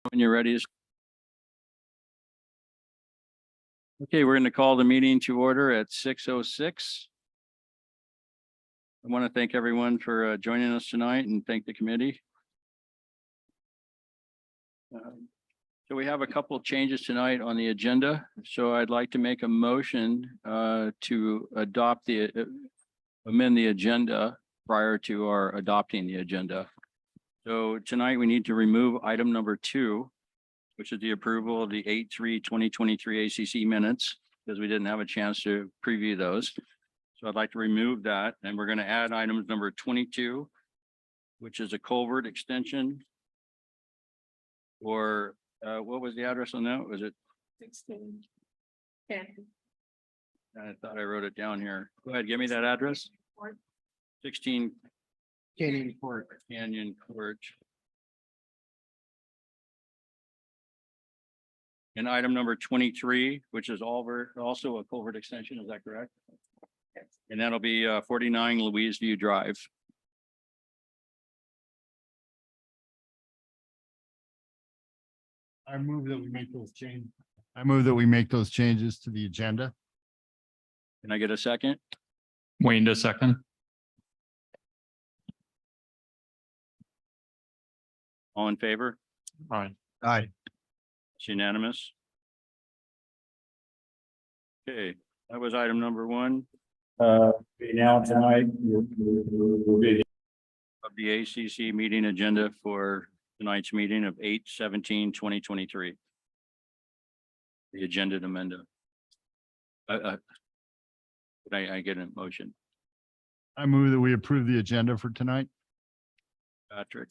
When you're ready. Okay, we're going to call the meeting to order at 6:06. I want to thank everyone for joining us tonight and thank the committee. So we have a couple of changes tonight on the agenda. So I'd like to make a motion to adopt amend the agenda prior to our adopting the agenda. So tonight we need to remove item number 2, which is the approval of the 8/3/2023 ACC minutes, because we didn't have a chance to preview those. So I'd like to remove that, and we're going to add items number 22, which is a culvert extension. Or what was the address on that? Was it? 16. Yeah. I thought I wrote it down here. Go ahead, give me that address. 16 Canyon Court. Canyon Court. And item number 23, which is also a culvert extension, is that correct? Yes. And that'll be 49 Louise View Drive. I move that we make those changes to the agenda. Can I get a second? Wayne does second. All in favor? Aye. Aye. It's unanimous. Okay, that was item number 1. Now tonight will be of the ACC meeting agenda for tonight's meeting of 8/17/2023. The agenda amendment. Could I get a motion? I move that we approve the agenda for tonight. Patrick,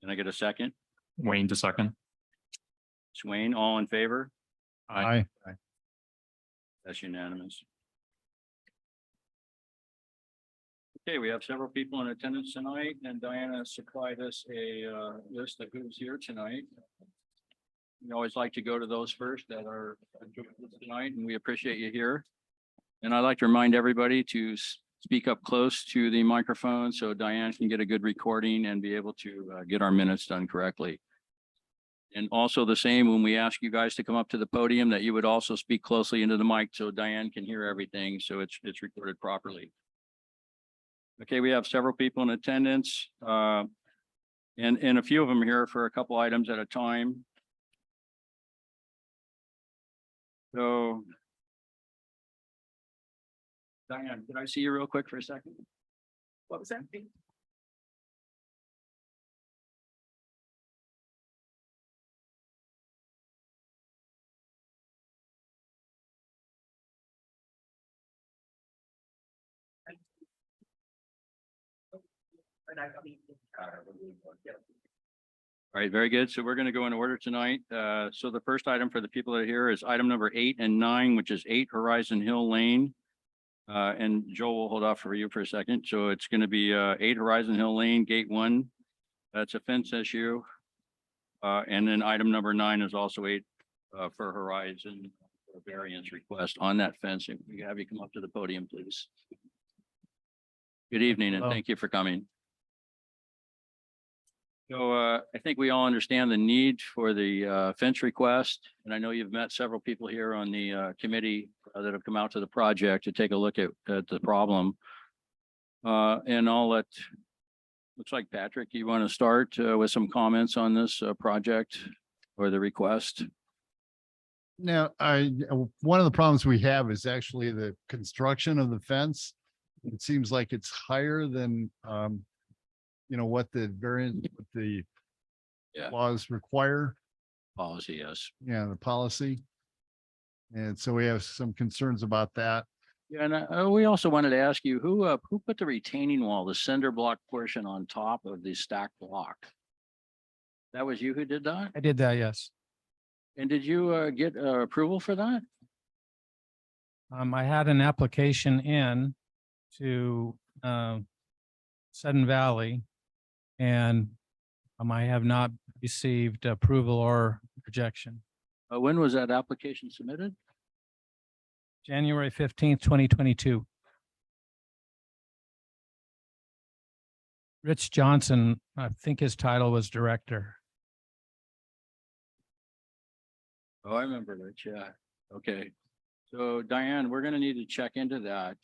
can I get a second? Wayne does second. Swain, all in favor? Aye. That's unanimous. Okay, we have several people in attendance tonight, and Diana supplied us a list of who's here tonight. We always like to go to those first that are tonight, and we appreciate you here. And I'd like to remind everybody to speak up close to the microphone so Diane can get a good recording and be able to get our minutes done correctly. And also the same, when we ask you guys to come up to the podium, that you would also speak closely into the mic so Diane can hear everything, so it's recorded properly. Okay, we have several people in attendance, and a few of them here for a couple items at a time. So Diane, could I see you real quick for a second? What was that? All right, very good. So we're going to go in order tonight. So the first item for the people that are here is item number 8 and 9, which is 8 Horizon Hill Lane. And Joel will hold off for you for a second. So it's going to be 8 Horizon Hill Lane, Gate 1. That's a fence issue. And then item number 9 is also 8 for Horizon variance request on that fence. If we have you come up to the podium, please. Good evening, and Hello. thank you for coming. So I think we all understand the need for the fence request, and I know you've met several people here on the committee that have come out to the project to take a look at the problem. And looks like Patrick, you want to start with some comments on this project or the request? Now, one of the problems we have is actually the construction of the fence. It seems like it's higher than, what the Yeah. laws require. Policy, yes. Yeah, the policy. And so we have some concerns about that. Yeah, and we also wanted to ask you, who put the retaining wall, the cinder block portion on top of the stacked block? That was you who did that? I did that, yes. And did you get approval for that? I had an application in to Sudden Valley, and I have not received approval or rejection. When was that application submitted? January 15th, 2022. Rich Johnson, I think his title was director. Oh, I remember Rich, yeah. Okay. So Diane, we're gonna need to check into that.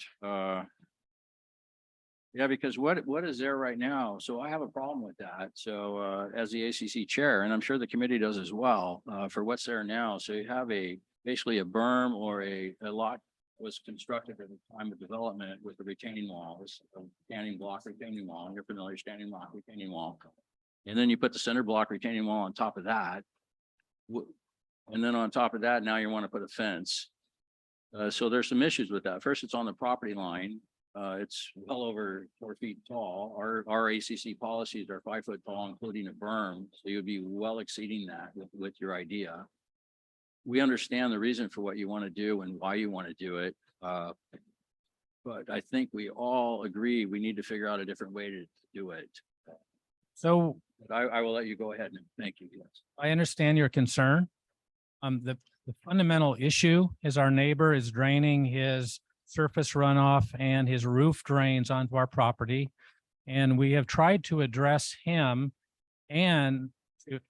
Yeah, because what is there right now? So I have a problem with that. So as the ACC chair, and I'm sure the committee does as well, for what's there now. So you have basically a berm or a lot was constructed at the time of development with the retaining wall, this standing block retaining wall, and you're familiar, standing block retaining wall. And then you put the center block retaining wall on top of that. And then on top of that, now you want to put a fence. So there's some issues with that. First, it's on the property line. It's well over 4 feet tall. Our ACC policies are 5 foot tall, including a berm. So you'd be well exceeding that with your idea. We understand the reason for what you want to do and why you want to do it. But I think we all agree we need to figure out a different way to do it. So But I will let you go ahead and thank you. Yes. I understand your concern. The fundamental issue is our neighbor is draining his surface runoff and his roof drains onto our property. And we have tried to address him and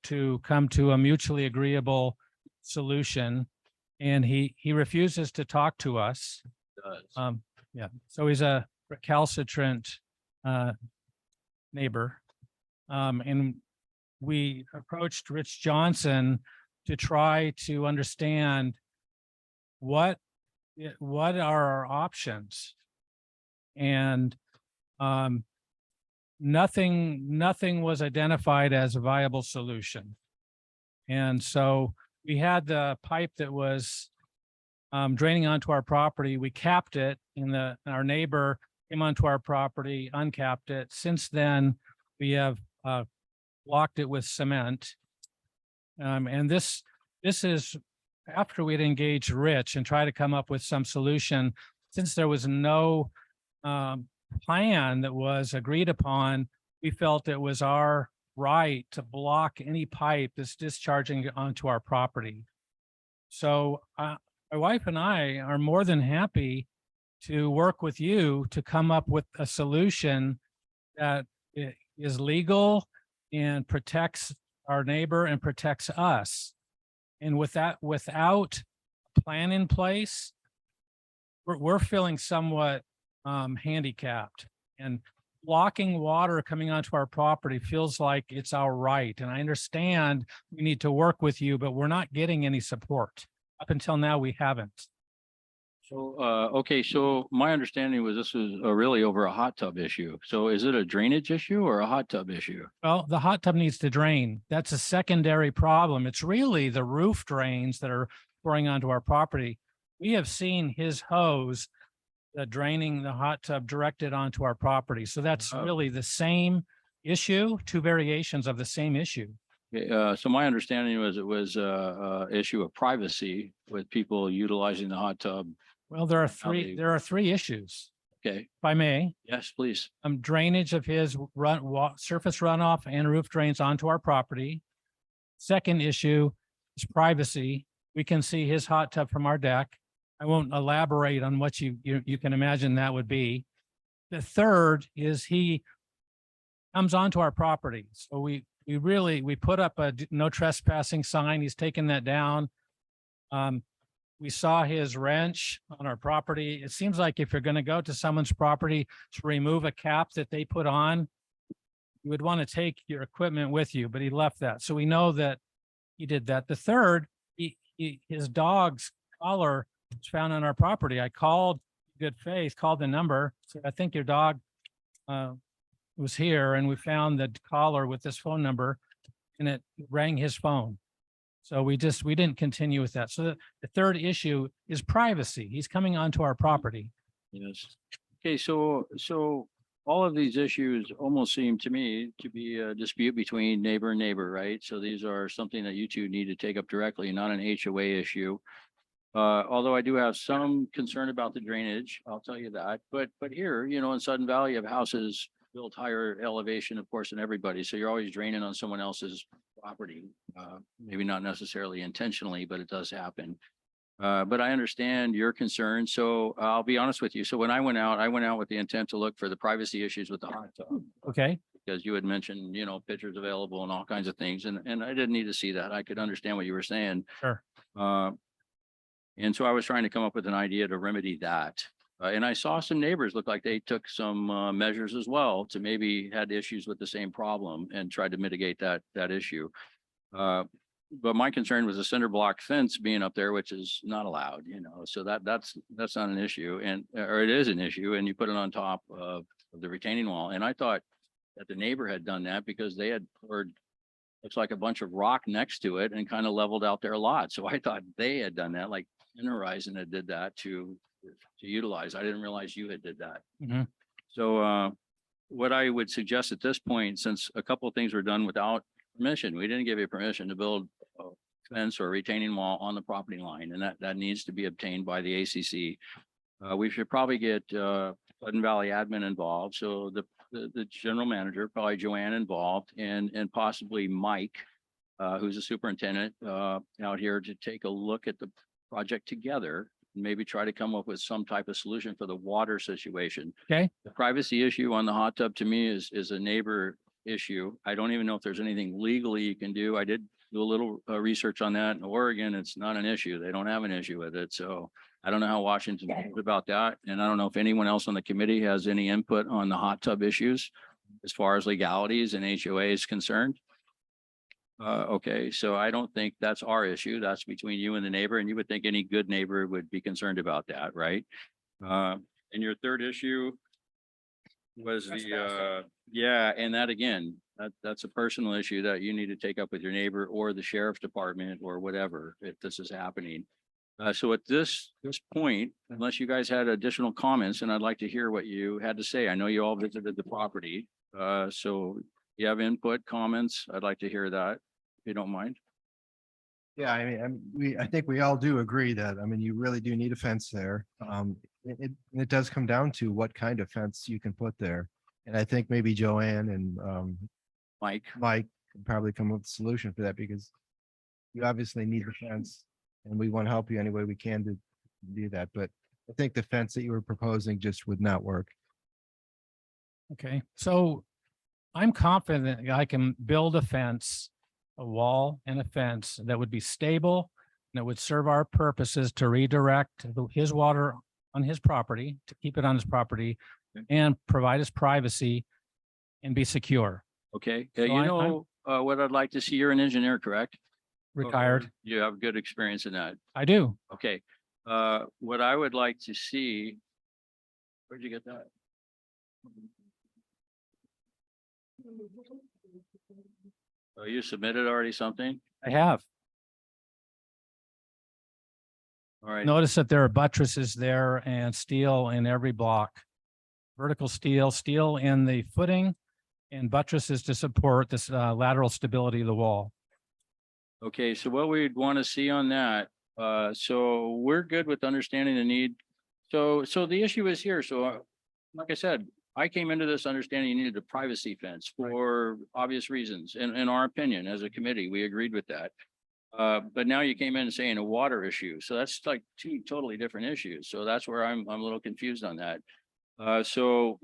to come to a mutually agreeable solution. And he refuses to talk to us. Yeah, so he's a recalcitrant neighbor. And we approached Rich Johnson to try to understand what are our options. And nothing was identified as a viable solution. And so we had the pipe that was draining onto our property. We capped it and our neighbor came onto our property, uncapped it. Since then, we have blocked it with cement. And this is after we'd engaged Rich and try to come up with some solution. Since there was no plan that was agreed upon, we felt it was our right to block any pipe that's discharging onto our property. So my wife and I are more than happy to work with you to come up with a solution that is legal and protects our neighbor and protects us. And without a plan in place, we're feeling somewhat handicapped, and blocking water coming onto our property feels like it's our right. And I understand we need to work with you, but we're not getting any support. Up until now, we haven't. So, okay, so my understanding was this was really over a hot tub issue. So is it a drainage issue or a hot tub issue? Well, the hot tub needs to drain. That's a secondary problem. It's really the roof drains that are pouring onto our property. We have seen his hose draining the hot tub directed onto our property. So that's really the same issue, two variations of the same issue. So my understanding was it was a issue of privacy with people utilizing the hot tub. Well, there are three issues, Okay, if I may. yes, please. Drainage of his surface runoff and roof drains onto our property. Second issue is privacy. We can see his hot tub from our deck. I won't elaborate on what you can imagine that would be. The third is he comes onto our property. So we put up a no trespassing sign. He's taken that down. We saw his wrench on our property. It seems like if you're going to go to someone's property to remove a cap that they put on, you would want to take your equipment with you, but he left that. So we know that he did that. The third, his dog's collar was found on our property. I called good faith, called the number. So I think your dog was here, and we found the collar with this phone number, and it rang his phone. So we didn't continue with that. So the third issue is privacy. He's coming onto our property. Yes. Okay, so all of these issues almost seem to me to be a dispute between neighbor and neighbor, right? So these are something that you two need to take up directly, not an HOA issue. Although I do have some concern about the drainage, I'll tell you that. But here, in Sudden Valley, you have houses built higher elevation, of course, than everybody. So you're always draining on someone else's property. Maybe not necessarily intentionally, but it does happen. But I understand your concern. So I'll be honest with you. So when I went out with the intent to look for the privacy issues with the hot tub. Okay. Because you had mentioned, pictures available and all kinds of things. And I didn't need to see that. I could understand what you were saying. Sure. And so I was trying to come up with an idea to remedy that. And I saw some neighbors look like they took some measures as well to maybe had issues with the same problem and tried to mitigate that issue. But my concern was a cinder block fence being up there, which is not allowed, so that's not an issue or it is an issue, and you put it on top of the retaining wall. And I thought that the neighbor had done that because they had poured, looks like a bunch of rock next to it and kind of leveled out their lot. So I thought they had done that, like Horizon had did that to utilize. I didn't realize you had did that. Mhm. So what I would suggest at this point, since a couple of things were done without permission, we didn't give you permission to build a fence or retaining wall on the property line, and that needs to be obtained by the ACC. We should probably get Pleasant Valley admin involved, so the general manager, probably Joanne involved, and possibly Mike, who's a superintendent out here to take a look at the project together, and maybe try to come up with some type of solution for the water situation. Okay. The privacy issue on the hot tub to me is a neighbor issue. I don't even know if there's anything legally you can do. I did do a little research on that. In Oregon, it's not an issue. They don't have an issue with it. So I don't know how Washington feels about that. And I don't know if anyone else on the committee has any input on the hot tub issues as far as legalities and HOA is concerned. Okay, so I don't think that's our issue. That's between you and the neighbor, and you would think any good neighbor would be concerned about that, right? And your third issue was yeah, and that again, that's a personal issue that you need to take up with your neighbor or the sheriff's department or whatever, if this is happening. So at this point, unless you guys had additional comments, and I'd like to hear what you had to say. I know you all visited the property. So you have input, comments. I'd like to hear that, if you don't mind. Yeah, I mean, I think we all do agree that, I mean, you really do need a fence there. It does come down to what kind of fence you can put there. And I think maybe Joanne and Mike, Mike can probably come up with a solution for that, because you obviously need the fence and we want to help you any way we can to do that. But I think the fence that you were proposing just would not work. Okay, so I'm confident I can build a fence, a wall and a fence that would be stable, and that would serve our purposes to redirect his water on his property, to keep it on his property, and provide us privacy and be secure. okay, So you know what I'd like to see. You're an engineer, correct? Retired. You have good experience in that. I do. Okay, what I would like to see, where'd you get that? Oh, you submitted already something? I have. All right, Notice that there are buttresses there and steel in every block. Vertical steel in the footing, and buttresses to support this lateral stability of the wall. okay, so what we'd want to see on that, so we're good with understanding the need. So the issue is here, so like I said, I came into this understanding you needed a privacy fence for obvious reasons. In our opinion, as a committee, we agreed with that. But now you came in saying a water issue. So that's like two totally different issues. So that's where I'm a little confused on that. So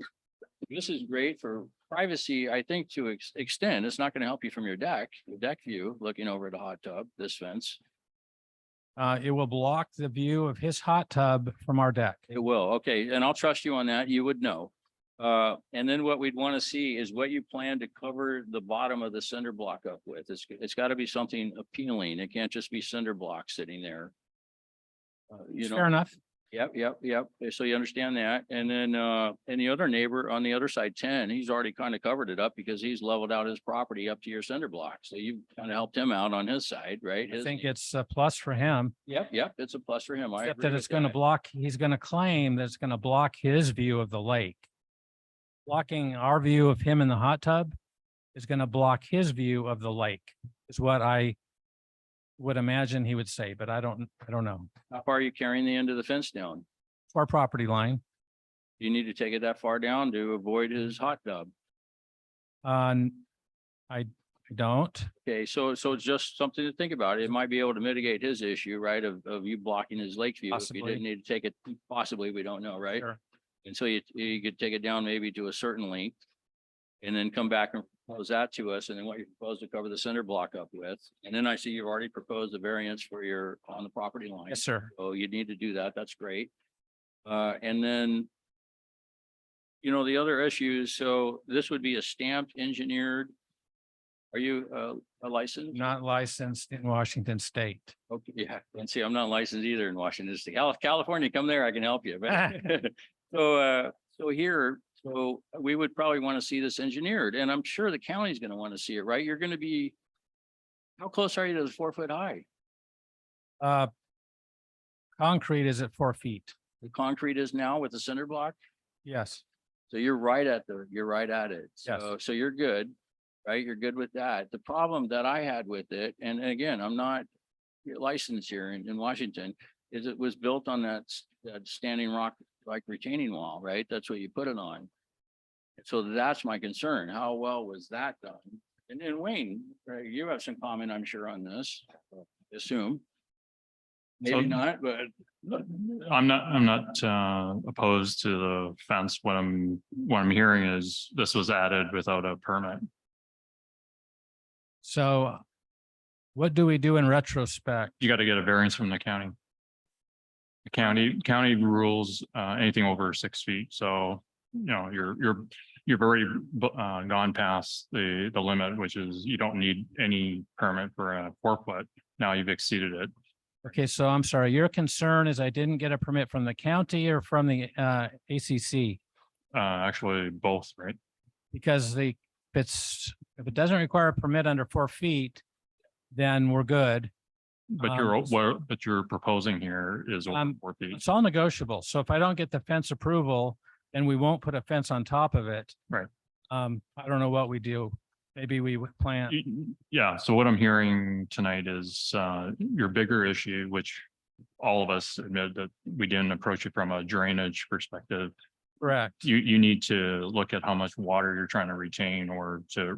this is great for privacy, I think, to extend. It's not going to help you from your deck view, looking over at a hot tub, this fence. It will block the view of his hot tub from our deck. It will. Okay. And I'll trust you on that. You would know. And then what we'd want to see is what you plan to cover the bottom of the cinder block up with. It's got to be something appealing. It can't just be cinder block sitting there. You know. Fair enough. Yep. So you understand that. And then, and the other neighbor on the other side, 10, he's already kind of covered it up because he's leveled out his property up to your cinder block. So you kind of helped him out on his side, right? I think it's a plus for him, Yep. It's a plus for him. I except agree that with it's going to block, he's going to claim that it's going to block his view of the lake. Blocking our view of him in the hot tub is going to block his view of the lake, is what I would imagine he would say, but I don't know. How far are you carrying the end of the fence down? It's our property line. You need to take it that far down to avoid his hot tub. I don't. Okay, so it's just something to think about. It might be able to mitigate his issue, right, of you blocking his lake view. If you Possibly. didn't need to take it, possibly, we don't know, right? Sure. And so you could take it down maybe to a certain length. And then come back and propose that to us, and then what you propose to cover the center block up with. And then I see you've already proposed a variance for your on the property line. Yes, sir. So you need to do that. That's great. And then, you know, the other issues, so this would be a stamped engineered. Are you a licensed? Not licensed in Washington State. Okay, yeah, and see, I'm not licensed either in Washington State. California, come there, I can help you. But so here, so we would probably want to see this engineered, and I'm sure the county's gonna want to see it, right? You're gonna be, how close are you to the 4 foot high? Concrete is at 4 feet. The concrete is now with the cinder block? Yes. So you're right at it. Yes. So you're good, right? You're good with that. The problem that I had with it, and again, I'm not licensed here in Washington, is it was built on that standing rock like retaining wall, right? That's what you put it on. So that's my concern. How well was that done? And then Wayne, right, you have some comment, I'm sure, on this, I assume. Maybe So- not, but I'm not opposed to the fence. What I'm hearing is this was added without a permit. So what do we do in retrospect? You got to get a variance from the county. The county rules anything over 6 feet. So, you know, you've already gone past the limit, which is you don't need any permit for a 4 foot. Now you've exceeded it. Okay, so I'm sorry, your concern is I didn't get a permit from the county or from the ACC? Actually, both, right? Because if it doesn't require a permit under 4 feet, then we're good. But what you're proposing here is over 4 feet. It's all negotiable. So if I don't get the fence approval, then we won't put a fence on top of it. Right. I don't know what we do. Maybe we would plant. Yeah, so what I'm hearing tonight is your bigger issue, which all of us admit that we didn't approach it from a drainage perspective. Correct. You need to look at how much water you're trying to retain or to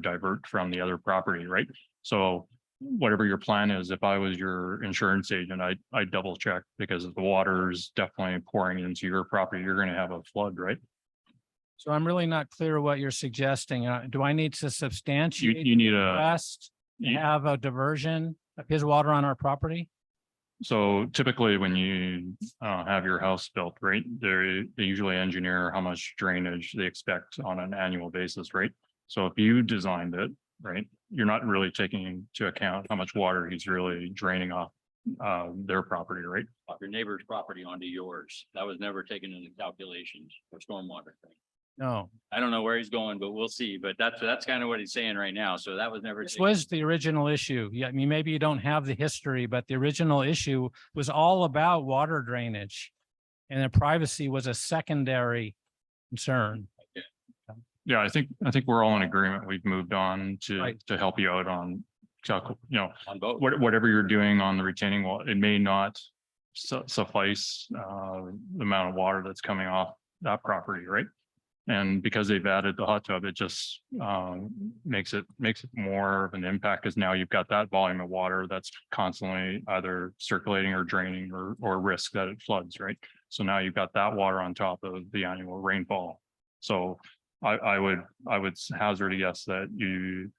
divert from the other property, right? So whatever your plan is, if I was your insurance agent, I'd double check, because if the water is definitely pouring into your property, you're going to have a flood, right? So I'm really not clear what you're suggesting. Do I need to substantiate You need the a, request to you- have a diversion of his water on our property? so typically when you have your house built, right, they usually engineer how much drainage they expect on an annual basis, right? So if you designed it, right, you're not really taking into account how much water he's really draining off their property, right? off your neighbor's property onto yours. That was never taken into calculations for stormwater thing. No, I don't know where he's going, but we'll see. But that's kind of what he's saying right now. So that was never. this taken- was the original issue. Yeah, I mean, maybe you don't have the history, but the original issue was all about water drainage. And the privacy was a secondary concern. Yeah, I think we're all in agreement. We've moved on Right. to help you out on, you know, On both. whatever you're doing on the retaining wall, it may not suffice the amount of water that's coming off that property, right? And because they've added the hot tub, it just makes it more of an impact, because now you've got that volume of water that's constantly either circulating or draining or risk that it floods, right? So now you've got that water on top of the annual rainfall. So I would hazard a guess that you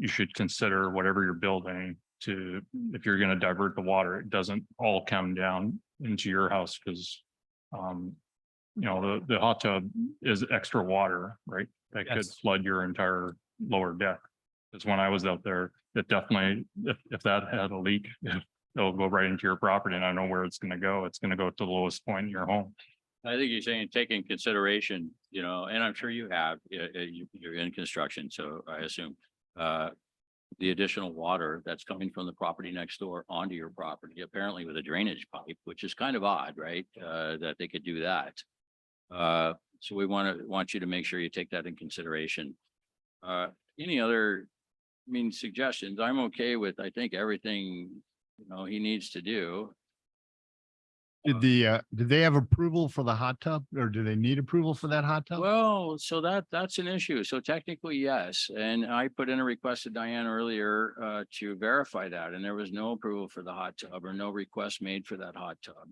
should consider whatever you're building to, if you're going to divert the water, it doesn't all come down into your house, because you know, the hot tub is extra water, right? That could Yes. flood your entire lower deck. Because when I was out there, it definitely, if that had a leak, it'll go right into your property, and I know where it's gonna go. It's gonna go to the lowest point in your home. I think you're saying take in consideration, you know, and I'm sure you have, you're in construction, so I assume. The additional water that's coming from the property next door onto your property, apparently with a drainage pipe, which is kind of odd, right? That they could do that. So we want you to make sure you take that in consideration. Any other, suggestions? I'm okay with, I think, everything, you know, he needs to do. Did they have approval for the hot tub, or do they need approval for that hot tub? Well, so that's an issue. So technically, yes. And I put in a request to Diane earlier to verify that, and there was no approval for the hot tub or no request made for that hot tub.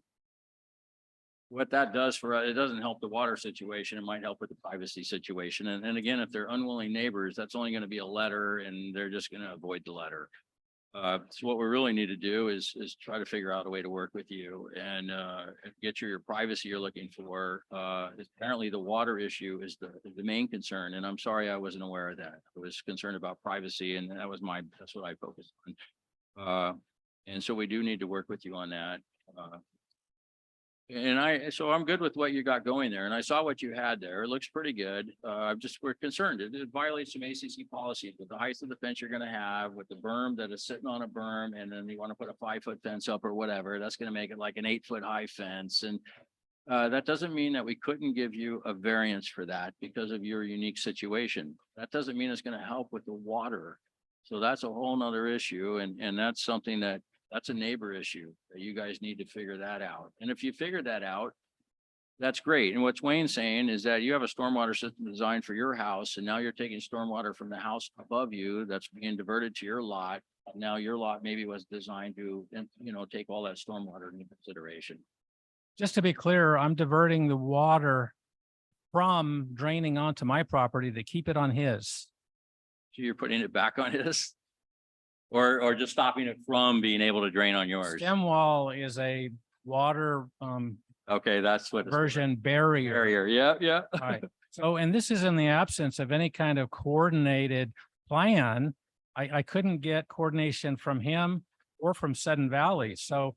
what that does for us, it doesn't help the water situation. It might help with the privacy situation. And again, if they're unwilling neighbors, that's only going to be a letter and they're just going to avoid the letter. So what we really need to do is try to figure out a way to work with you and get your privacy you're looking for. Apparently the water issue is the main concern, and I'm sorry I wasn't aware of that. I was concerned about privacy, and that's what I focused on. And so we do need to work with you on that. So I'm good with what you got going there, and I saw what you had there. It looks pretty good. We're concerned. It violates some ACC policies with the height of the fence you're gonna have, with the berm that is sitting on a berm, and then you want to put a 5-foot fence up or whatever. That's gonna make it like an 8-foot high fence. And that doesn't mean that we couldn't give you a variance for that because of your unique situation. That doesn't mean it's gonna help with the water. So that's a whole nother issue, and that's something that's a neighbor issue that you guys need to figure that out. And if you figure that out, that's great. And what Wayne's saying is that you have a stormwater system designed for your house, and now you're taking stormwater from the house above you that's being diverted to your lot. Now your lot maybe was designed to, take all that stormwater into consideration. Just to be clear, I'm diverting the water from draining onto my property to keep it on his. So you're putting it back on his? Or just stopping it from being able to drain on yours? Stem wall is a water Okay, that's what. version barrier. Barrier, yeah, yeah. Right. So, and this is in the absence of any kind of coordinated plan. I couldn't get coordination from him or from Sudden Valley. So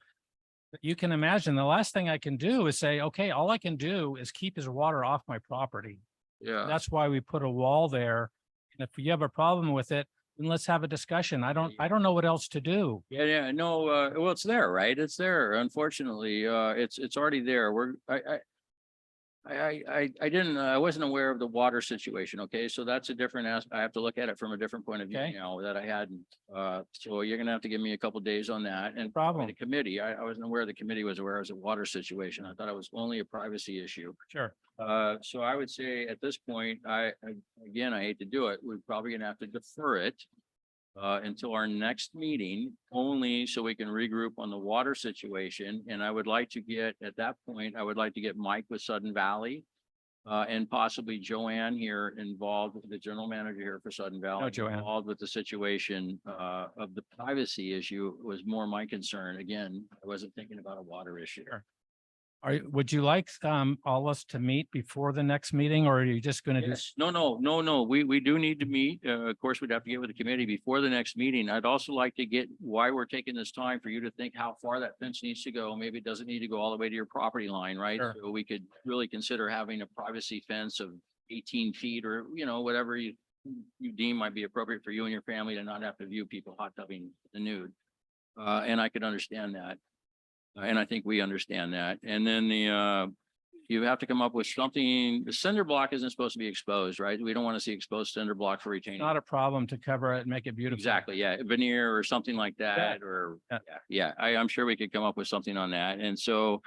you can imagine the last thing I can do is say, okay, all I can do is keep his water off my property. Yeah. That's why we put a wall there. And if you have a problem with it, then let's have a discussion. I don't know what else to do. Yeah, no, well, it's there, right? It's there. Unfortunately, it's already there. I wasn't aware of the water situation. Okay, so that's a different I have to look at it from a different point of view Okay. now that I hadn't. So you're gonna have to give me a couple days on that. And Problem. the committee, I wasn't aware the committee was aware it was a water situation. I thought it was only a privacy issue. Sure. So I would say at this point, again, I hate to do it. We're probably gonna have to defer it until our next meeting, only so we can regroup on the water situation. And I would like to get, at that point, I would like to get Mike with Sudden Valley and possibly Joanne here involved, the general manager here for Sudden Valley. Joanne. Involved with the situation of the privacy issue was more my concern. Again, I wasn't thinking about a water issue. Sure. Would you like all us to meet before the next meeting, or are you just going to do? Yes. No. We do need to meet. Of course, we'd have to get with the committee before the next meeting. I'd also like to get why we're taking this time for you to think how far that fence needs to go. Maybe it doesn't need to go all the way to your property line, right? Sure. So we could really consider having a privacy fence of 18 feet or, whatever you deem might be appropriate for you and your family to not have to view people hot tubbing the nude. And I could understand that. And I think we understand that. And then you have to come up with something. The cinder block isn't supposed to be exposed, right? We don't want to see exposed cinder block for retaining. Not a problem to cover it and make it beautiful. Exactly, yeah, veneer or something like that, or, I'm sure we could come up with something on that. And so,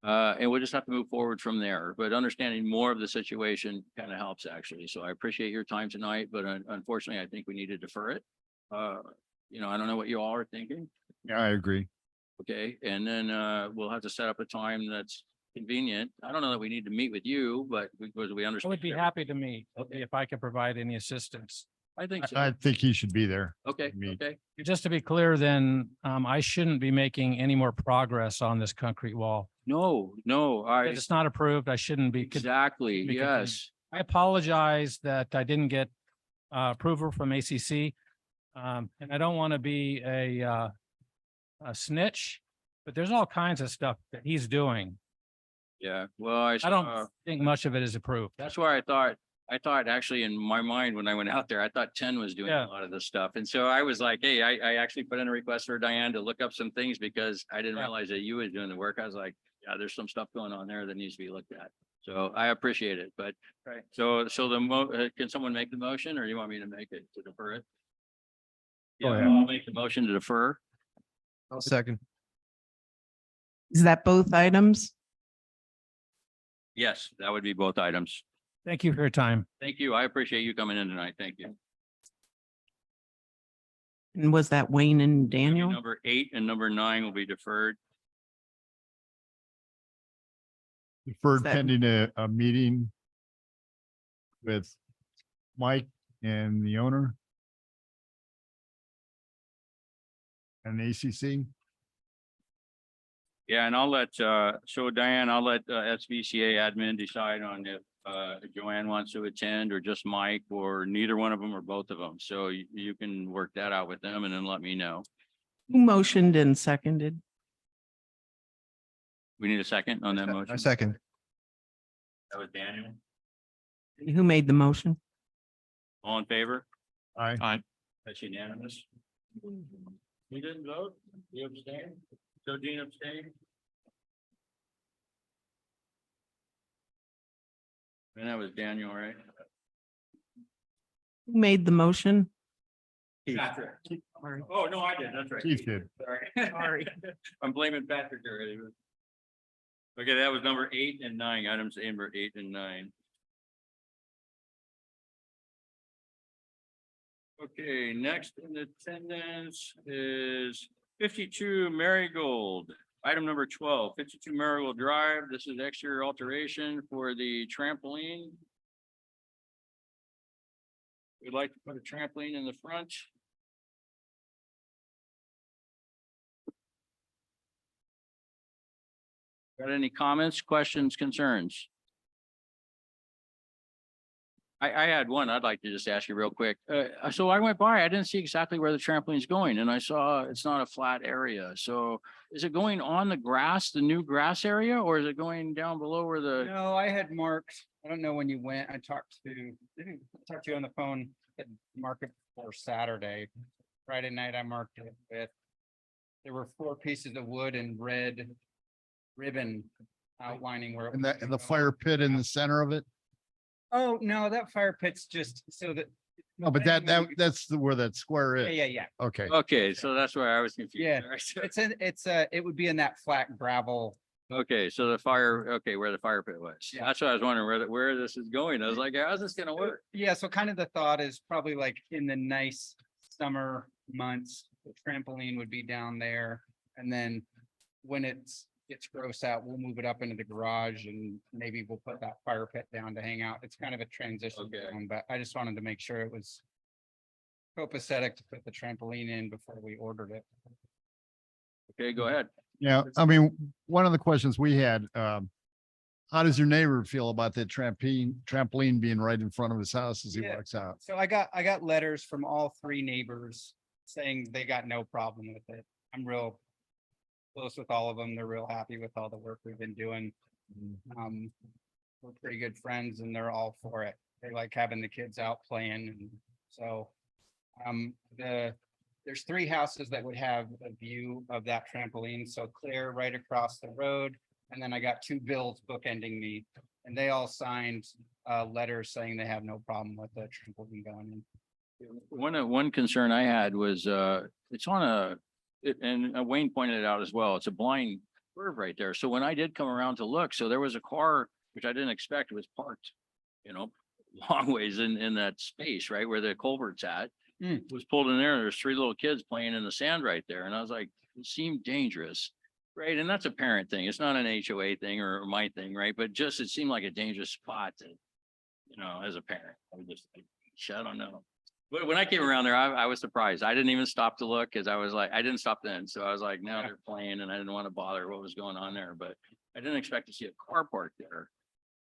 and we'll just have to move forward from there, but understanding more of the situation kind of helps actually. So I appreciate your time tonight, but unfortunately, I think we need to defer it. I don't know what you all are thinking. Yeah, I agree. Okay, and then we'll have to set up a time that's convenient. I don't know that we need to meet with you, but because we I understand. would be happy to meet if I could provide any assistance. I think so. I think he should be there. Okay, meet. okay. Just to be clear, then I shouldn't be making any more progress on this concrete wall. No, If it's not approved, I shouldn't be. exactly, be yes. I apologize that I didn't get approval from ACC. And I don't want to be a snitch, but there's all kinds of stuff that he's doing. Yeah, well, I don't think much of it is approved. that's why I thought actually in my mind, when I went out there, I thought 10 was doing Yeah. a lot of this stuff. And so I was like, hey, I actually put in a request for Diane to look up some things because I didn't Yeah. realize that you was doing the work. I was like, yeah, there's some stuff going on there that needs to be looked at. So I appreciate it, but. Right. So can someone make the motion or you want me to make it to defer it? Go Yeah, ahead. I'll make the motion to defer. I'll second. Is that both items? Yes, that would be both items. Thank you for your time. Thank you. I appreciate you coming in tonight. Thank you. And was that Wayne and Daniel? Number 8 and number 9 will be deferred. deferred that- pending a meeting with Mike and the owner. And ACC. Yeah, and I'll let, so Diane, I'll let SVCA admin decide on if Joanne wants to attend or just Mike or neither one of them or both of them. So you can work that out with them and then let me know. Who motioned and seconded? We need a second on that motion. A second. That was Daniel. Who made the motion? All in favor? Aye. That's unanimous. You didn't vote? You abstained? So Dean abstained? And that was Daniel, right? Who made the motion? Patrick. Oh, no, I did. That's right. Keith did. Sorry. Sorry. I'm blaming Patrick already. Okay, that was number 8 and 9, items number 8 and 9. Okay, next in attendance is 52 Marigold. Item number 12, 52 Marigold Drive. This is exterior alteration for the trampoline. We'd like to put a trampoline in the front. Got any comments, questions, concerns? I had one I'd like to just ask you real quick. So I went by, I didn't see exactly where the trampoline's going and I saw it's not a flat area. So is it going on the grass, the new grass area, or is it going down below where the? No, I had marked, I don't know when you went, I talked to you on the phone, had marked it for Saturday. Friday night, I marked it with, there were 4 pieces of wood and red ribbon outlining where. it And was that, and gonna the go. fire pit in the center of it? Oh, no, that fire pit's just so that. No, but that's where that square Yeah, is. yeah, yeah. Okay. Okay, so that's where I was confused. Yeah. All right, so- It would be in that flat gravel. Okay, so the fire, okay, where the fire pit was. Yeah. That's what I was wondering where this is going. I was like, how's this gonna work? Yeah, so kind of the thought is probably like in the nice summer months, the trampoline would be down there. And then when gets gross out, we'll move it up into the garage and maybe we'll put that fire pit down to hang out. It's kind of a transition Okay. zone, but I just wanted to make sure it was copacetic to put the trampoline in before we ordered it. Okay, go ahead. Yeah, I mean, one of the questions we had, how does your neighbor feel about that trampoline being right in front of his house as he Yeah. walks out? So I got letters from all 3 neighbors saying they got no problem with it. I'm real close with all of them. They're real happy with all the work we've been doing. We're pretty good friends and they're all for it. They like having the kids out playing and so. There's 3 houses that would have a view of that trampoline, so clear right across the road. And then I got 2 bills bookending me and they all signed letters saying they have no problem with the trampoline going in. One concern I had was, it's on and Wayne pointed it out as well. It's a blind curve right there. So when I did come around to look, so there was a car, which I didn't expect was parked, long ways in that space, right where the culvert's at. Was pulled in there. There's 3 little kids playing in the sand right there. And I was like, it seemed dangerous. Right. And that's a parent thing. It's not an HOA thing or my thing, right? But just, it seemed like a dangerous spot to, as a parent. I was just like, I don't know. But when I came around there, I was surprised. I didn't even stop to look because I was like, I didn't stop then. So I was like, now they're playing and I didn't want to bother what was going on there, but I didn't expect to see a car parked there.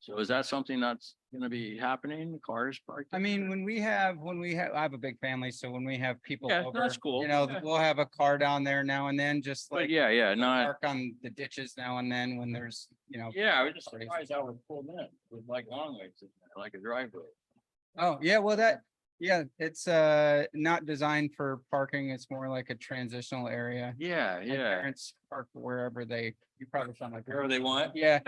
So is that something that's going to be happening? The cars parked? I mean, when we have, I have a big family, so when we have people Yeah, over, that's cool. Yeah. we'll have a car down there now and then, just But like. yeah, not, Park on the ditches now and then when there's, yeah, I was just surprised how it pulled in with like long ways, like a driveway. Oh, yeah, well, yeah, it's not designed for parking. It's more like a transitional area. Yeah, My yeah. Parents park wherever you probably sound like. Wherever they want. Yeah,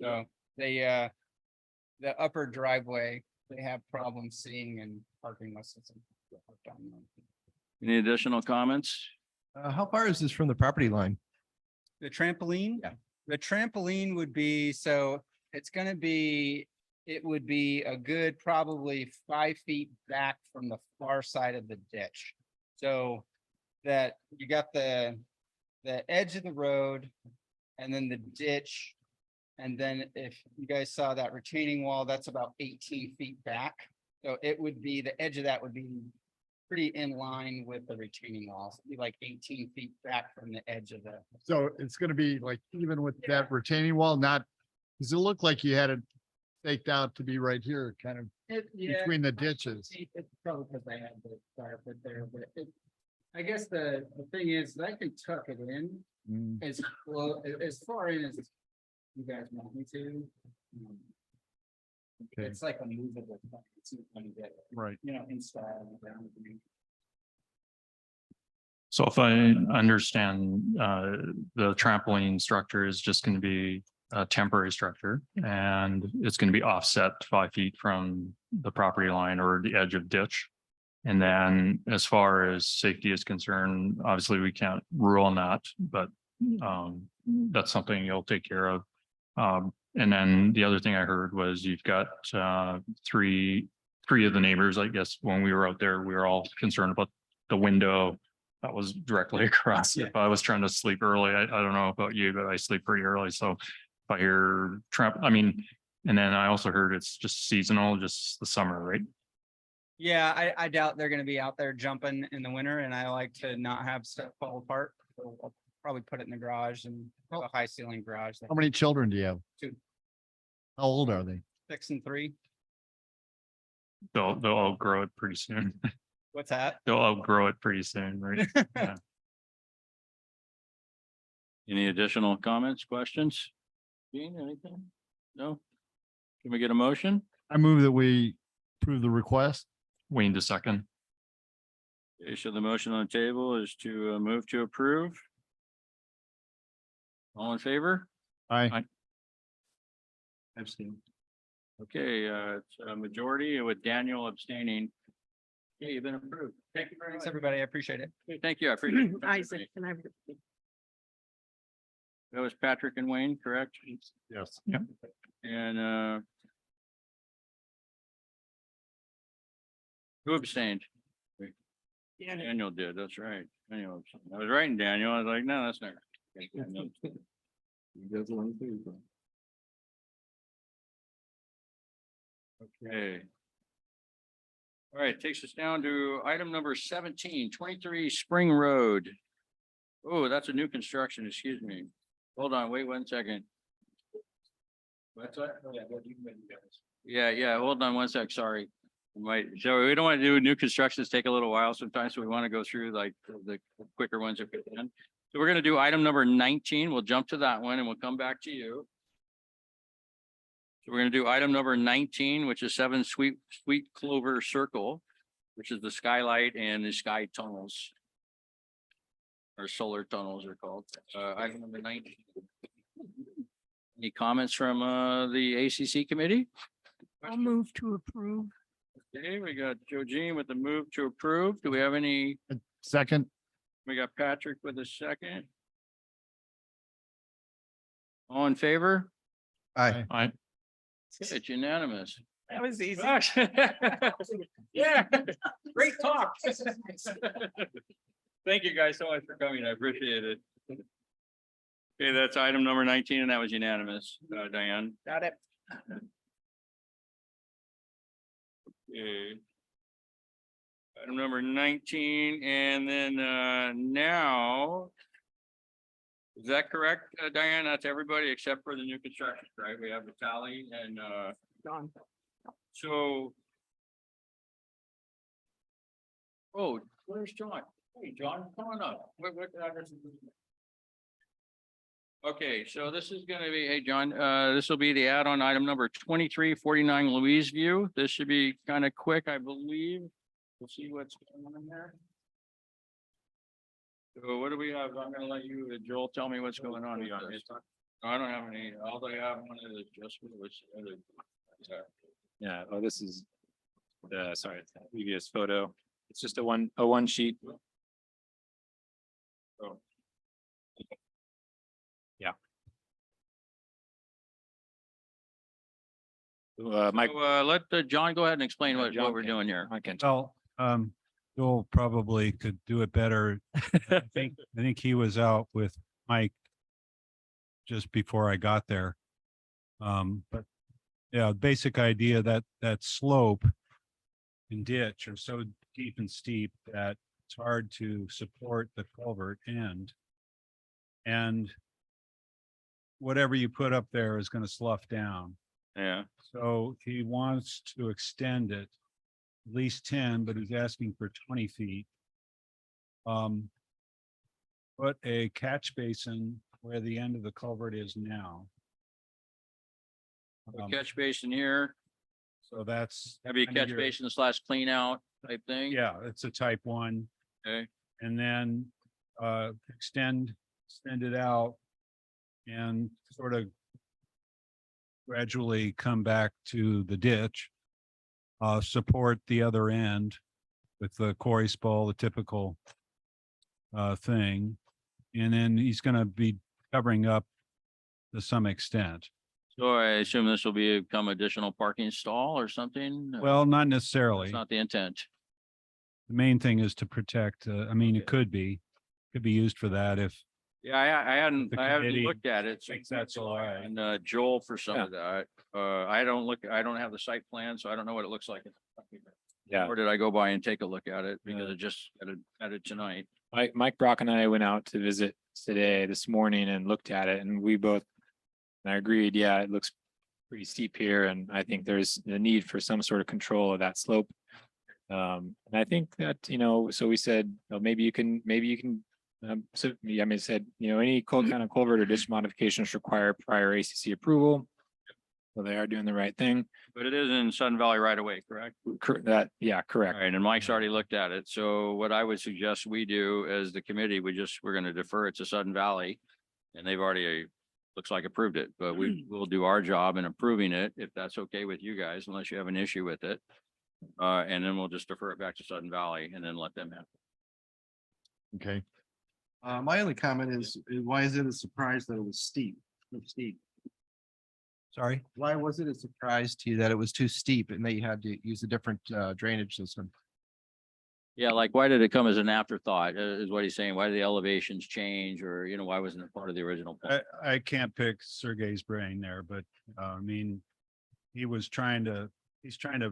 so they, the upper driveway, they have problems seeing and parking less. Any additional comments? How far is this from the property line? The trampoline? Yeah. The trampoline would be, so it's gonna be, it would be a good probably 5 feet back from the far side of the ditch. So that you got the edge of the road, and then the ditch. And then if you guys saw that retaining wall, that's about 18 feet back. So it would be, the edge of that would be pretty in line with the retaining walls, be like 18 feet back from the edge of the. So it's gonna be like even with that retaining wall, not, does it look like you had it staked out to be right here, kind of between the ditches? It's probably because I had the carpet there, but I guess the thing is, I can tuck it in Mm, as as far in as you guys want me to. Um, Okay, It's like a movable, it's when you get, right. installed. Down. So if I understand, the trampoline structure is just going to be a temporary structure and it's going to be offset 5 feet from the property line or the edge of ditch. And then as far as safety is concerned, obviously we can't rule on that, but that's something you'll take care of. And then the other thing I heard was you've got three of the neighbors, I guess, when we were out there, we were all concerned about the window that was directly across. If I was trying to sleep early, I don't know about you, but I sleep pretty early. So if I hear and then I also heard it's just seasonal, just the summer, right? Yeah, I doubt they're gonna be out there jumping in the winter, and I like to not have stuff fall apart. So I'll probably put it in the garage and have a high ceiling garage. How many children do you have? 2. How old are they? 6 and 3. They'll outgrow it pretty soon. What's that? They'll outgrow it pretty soon, right? Yeah. Any additional comments, questions? Gene, anything? No? Can we get a motion? I move that we approve the request. Wayne to second. Okay, so the motion on the table is to move to approve. All in favor? Aye. Abstain. Okay, it's a majority with Daniel abstaining. Okay, you've been approved. Thank you very Thanks, much. everybody. I appreciate it. Okay, thank you. I appreciate it. Isaac, and I, That was Patrick and Wayne, correct? Yes. And who abstained? yeah, Daniel did, that's right. Daniel abstained. I was writing Daniel. I was like, no, that's not. right. Daniel abstained. Okay. All right, takes us down to item number 17, 23 Spring Road. Oh, that's a new construction, excuse me. Hold on, wait 1 second. What's that? Oh, yeah, what do you mean, guys? Yeah, hold on 1 sec, sorry. So we don't want to do new constructions, take a little while sometimes, so we want to go through like the quicker ones if we can. So we're gonna do item number 19. We'll jump to that one and we'll come back to you. So we're gonna do item number 19, which is 7 Sweet Clover Circle, which is the skylight and the sky tunnels. Or solar tunnels are called. Item number 19. Any comments from the ACC committee? I'll move to approve. Okay, we got Joe Jean with the move to approve. Do we have any? Second. We got Patrick with a second. All in favor? Aye. I, It's unanimous. That was easy. Yeah, great talk. Thank you guys so much for coming. I appreciate it. Okay, that's item number 19 and that was unanimous, Diane. Got it. Okay. Item number 19 and then now. Is that correct, Diane? That's everybody except for the new construction, right? We have the tally and Gone. so. Oh, where's John? Hey, John, come on up. What address is this? Okay, so this is gonna be, hey, John, this will be the add-on item number 2349 Louise View. This should be kind of quick, I believe. We'll see what's going on there. So what do we have? I'm gonna let you, Joel, tell me what's going on here. I don't have any, all I have one of the adjustment was. Yeah, oh, this is sorry, the previous photo. It's just a one sheet. Oh. Yeah. Mike, So, let John go ahead and explain what John we're can- doing here. I can. Well, Joel probably could do it better. I think he was out with Mike just before I got there. But yeah, basic idea that that slope and ditch are so deep and steep that it's hard to support the culvert end. And whatever you put up there is going to slough down. Yeah. So he wants to extend it at least 10, but he's asking for 20 feet. Put a catch basin where the end of the culvert is now. A catch basin here, So that's. maybe a kind of catch your- basin slash clean out type thing. Yeah, it's a type 1. Okay. And then extend it out and sort of gradually come back to the ditch. Support the other end with the quarry spall, the typical thing. And then he's gonna be covering up to some extent. So I assume this will become additional parking stall or something? Well, not That's necessarily. not the intent. The main thing is to protect, I mean, it could be used for that if, Yeah, I hadn't The haven't committee looked at it. So thinks that's all right. And Joel for some of that. I don't have the site plan, so I don't know what it looks like. Yeah. Or did I go by and take a look at it because I just got it tonight? Mike Brock and I went out to visit this morning and looked at it, and we both. And I agreed, yeah, it looks pretty steep here, and I think there's a need for some sort of control of that slope. And I think that, so we said, well, maybe you can, so, yeah, I mean, it said, any kind of culvert or ditch modifications require prior ACC approval. So they are doing the right thing. But it is in Sudden Valley right away, correct? Yeah, All correct. right, and Mike's already looked at it. So what I would suggest we do as the committee, we're gonna defer it to Sudden Valley. And they've already, looks like approved it, but we will do our job in approving it, if that's okay with you guys, unless you have an issue with it. And then we'll just defer it back to Sudden Valley and then let them have. Okay. My only comment is why is it a surprise that it was steep? Steep. sorry. Why was it a surprise to you that it was too steep and that you had to use a different drainage system? Yeah, like why did it come as an afterthought, is what he's saying? Why did the elevations change or, why wasn't it part of the original plan? I can't pick Sergey's brain there, but I mean, he's trying to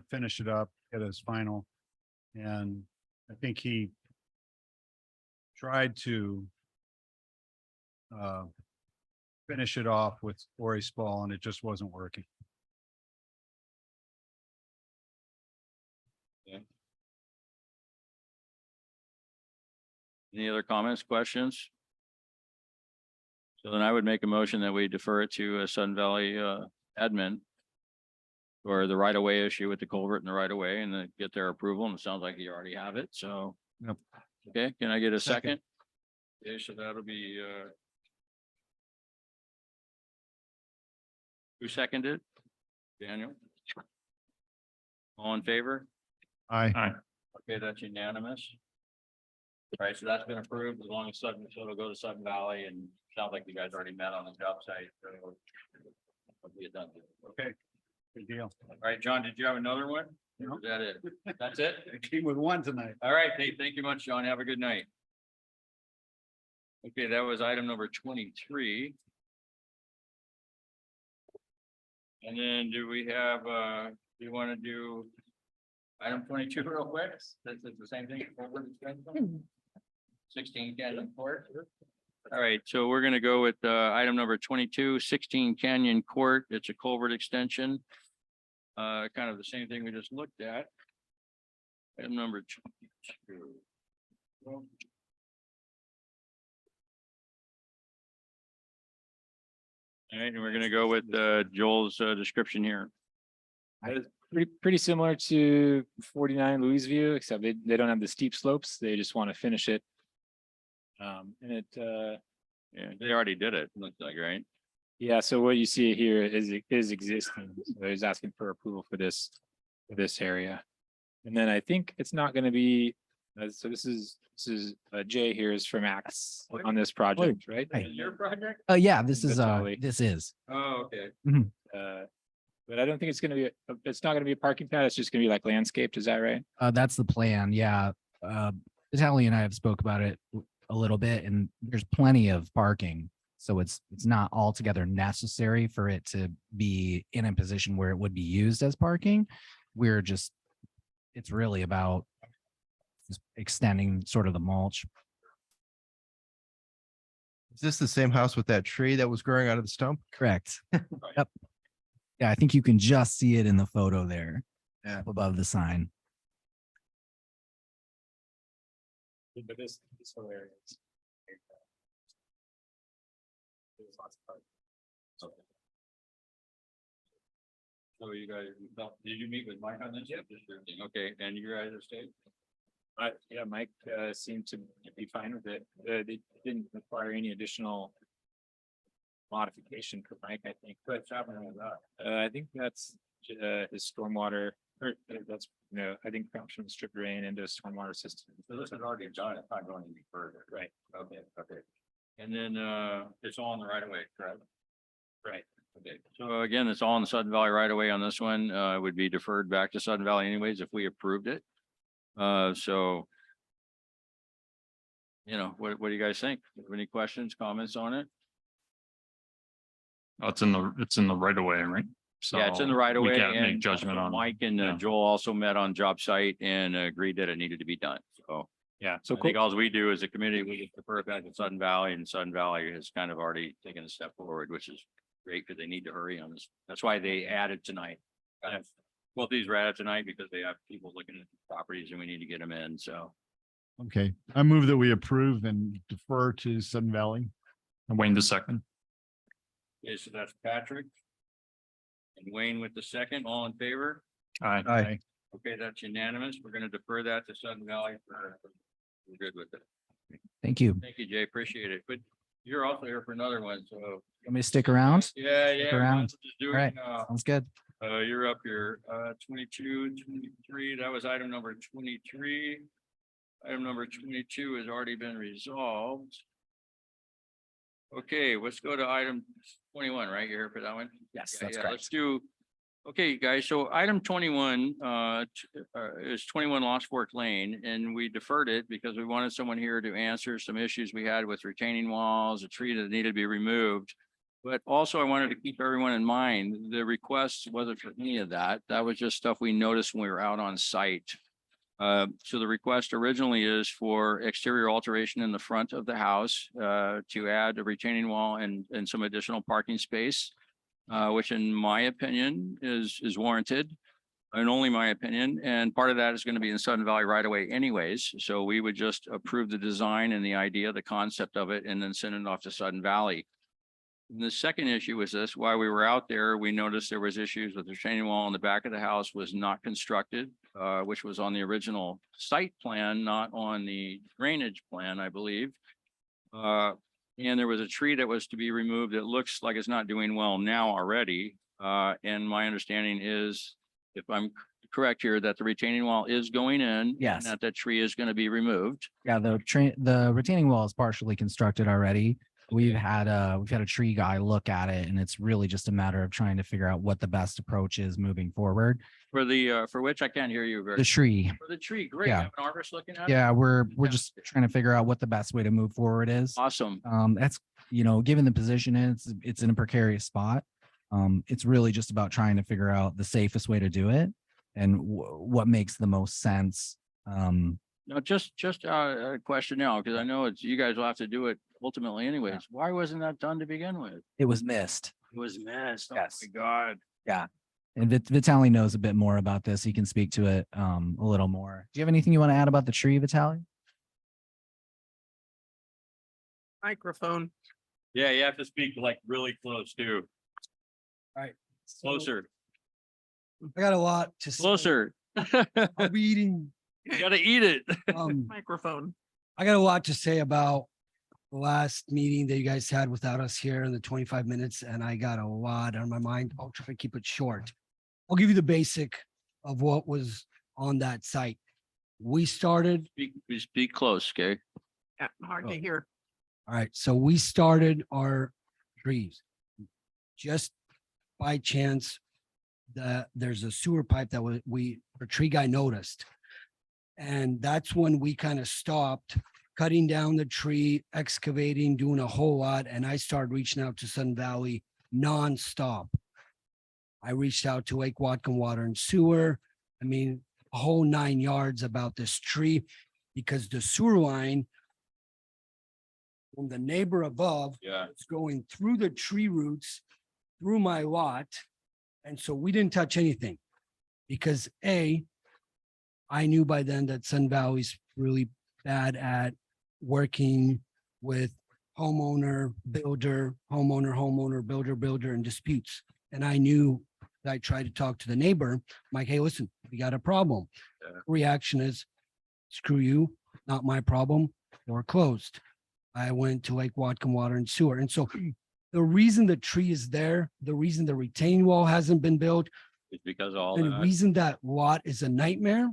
finish it up, get his final. And I think he tried to finish it off with quarry spall and it just wasn't working. Any other comments, questions? So then I would make a motion that we defer it to Sun Valley admin. Or the right of way issue with the culvert and the right of way and then get their approval. And it sounds like you already have it, so. Yep. Okay, can I get a second? Second. Okay, so that'll be who seconded? Daniel? All in favor? Aye. Okay, that's unanimous. All right, so that's been approved as long as Sudden, so it'll go to Sudden Valley and sounds like you guys already met on the job site. So it'll be a done deal. Okay, Good deal. all right, John, did you have another one? Or is that it? That's it? I came with one tonight. All right, thank you much, John. Have a good night. Okay, that was item number 23. And then do we have, do you want to do item 22 real quick? That's the same thing. 16 Canyon Court. All right, so we're gonna go with item number 22, 16 Canyon Court. It's a culvert extension. Kind of the same thing we just looked at. Item number 22. All right, and we're gonna go with Joel's description here. Pretty similar to 49 Louis View, except they don't have the steep slopes. They just want to finish it. And it, Yeah, they already did it, looks like, right? yeah, so what you see here is existing. So he's asking for approval for this area. And then I think it's not going to be, so this is Jay here is from Axe on this project, right? Is it your project? Yeah, this is, That's Ollie. this is. Oh, okay. But I don't think it's going to be, it's not going to be a parking pad. It's just going to be like landscaped. Is that right? That's the plan. Yeah. Natalie and I have spoke about it a little bit and there's plenty of parking. So it's not altogether necessary for it to be in a position where it would be used as parking. It's really about just extending sort of the mulch. Is this the same house with that tree that was growing out of the stump? Correct. Yep. Yeah, I think you can just see it in the photo there. Yeah. Up above the sign. But this hilarious. So you guys, did you meet with Mike on this? Yep. Okay, and you guys are staying? Yeah, Mike seemed to be fine with it. They didn't require any additional modification for Mike, I think. What's happening with that? I think that's his stormwater, or that's, I think from strip drain into a stormwater system. So this is already done, it's not going any further. Right. Okay, okay. And then, it's all in the right of way, correct? Right. Okay, so again, it's all in the Sudden Valley right away on this one, it would be deferred back to Sudden Valley anyways if we approved it. So. What do you guys think? Any questions, comments on it? It's in the right of way, right? So Yeah, it's in the right of we way. can't make And judgment on. Mike and yeah. Joel also met on job site and agreed that it needed to be done. So Yeah, so so I think all we do as a committee, we just defer it back to Sudden Valley, and Sudden Valley has kind of already taken a step forward, which is great because they need to hurry on this. That's why they added tonight. Both these were added tonight because they have people looking at properties and we need to get them in. So Okay, I move that we approve and defer to Sudden Valley. And Wayne the second. okay, so that's Patrick. And Wayne with the second, all in favor? Aye. Aye. Okay, that's unanimous. We're gonna defer that to Sudden Valley we're good with it. Thank you. Thank you, Jay. Appreciate it. But you're also here for another one, so. Want me to stick around? Yeah, Stick yeah. around. might as well just do it All right. now. Sounds good. You're up here, 22, 23. That was item number 23. Item number 22 has already been resolved. Okay, let's go to item 21, right? You're here for that one? Yes, Yeah, that's yeah, correct. let's do. Okay, guys, so item 21 is 21 Lost Fork Lane, and we deferred it because we wanted someone here to answer some issues we had with retaining walls, a tree that needed to be removed. But also I wanted to keep everyone in mind, the request wasn't for any of that. That was just stuff we noticed when we were out on site. So the request originally is for exterior alteration in the front of the house to add a retaining wall and some additional parking space, which in my opinion is warranted, and only my opinion. And part of that is going to be in Sudden Valley right away anyways. So we would just approve the design and the idea, the concept of it, and then send it off to Sudden Valley. And the second issue was this: while we were out there, we noticed there was issues with the retaining wall in the back of the house was not constructed, which was on the original site plan, not on the drainage plan, I believe. And there was a tree that was to be removed. It looks like it's not doing well now already. And my understanding is, if I'm correct here, that the retaining wall is going in. Yes. And that tree is going to be removed. Yeah, the retaining wall is partially constructed already. We've had a tree guy look at it, and it's really just a matter of trying to figure out what the best approach is moving forward. For which I can't hear you very. The tree. For the tree, great. Yeah. Have an arborist looking at it? Yeah, we're Yeah. just trying to figure out what the best way to move forward is. Awesome. That's, given the position it's in a precarious spot. It's really just about trying to figure out the safest way to do it and what makes the most sense. No, just a question now, because I know you guys will have to do it ultimately anyways. Why wasn't that done to begin with? It was missed. It was missed. Oh Yes. my God. And Vitaly knows a bit more about this. He can speak to it a little more. Do you have anything you want to add about the tree, Vitaly? Microphone. Yeah, you have to speak like really close too. Closer, I got a lot to say. closer. I'll be eating. You gotta eat it. Microphone. I got a lot to say about the last meeting that you guys had without us here in the 25 minutes, and I got a lot on my mind. I'll try to keep it short. I'll give you the basic of what was on that site. We started, Speak close, okay? Yeah, hard to hear. all right, so we started our trees. Just by chance, there's a sewer pipe that our tree guy noticed. And that's when we kind of stopped cutting down the tree, excavating, doing a whole lot. And I started reaching out to Sun Valley nonstop. I reached out to Lake Watcom Water and Sewer. I mean, a whole 9 yards about this tree because the sewer line from the neighbor above Yeah. it's going through the tree roots, through my lot. And so we didn't touch anything because I knew by then that Sun Valley's really bad at working with homeowner, builder, builder, and disputes. And I knew that I tried to talk to the neighbor, I'm like, hey, listen, we got a problem. Yeah. Reaction is, screw you, not my problem, or closed. I went to Lake Watcom Water and Sewer. And so the reason the tree is there, the reason the retaining wall hasn't been built, It's because of all and the that. reason that lot is a nightmare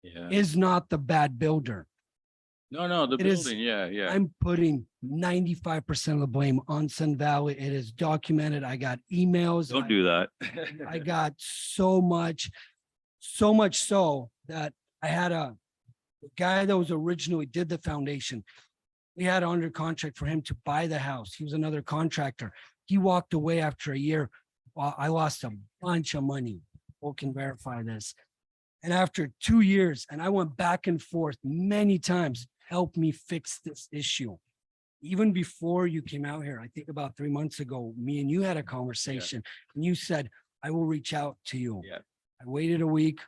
Yeah. is not the bad builder. No, the it is- building, yeah. I'm putting 95% of the blame on Sun Valley. It is documented. I got emails. Don't do that. I got so much so that I had the guy that was originally did the foundation. We had under contract for him to buy the house. He was another contractor. He walked away after a year. I lost a bunch of money. People can verify this. And after 2 years, and I went back and forth many times, help me fix this issue. Even before you came out here, I think about 3 months ago, me and you had a conversation and you said, I will reach out to you. Yeah. I waited a week.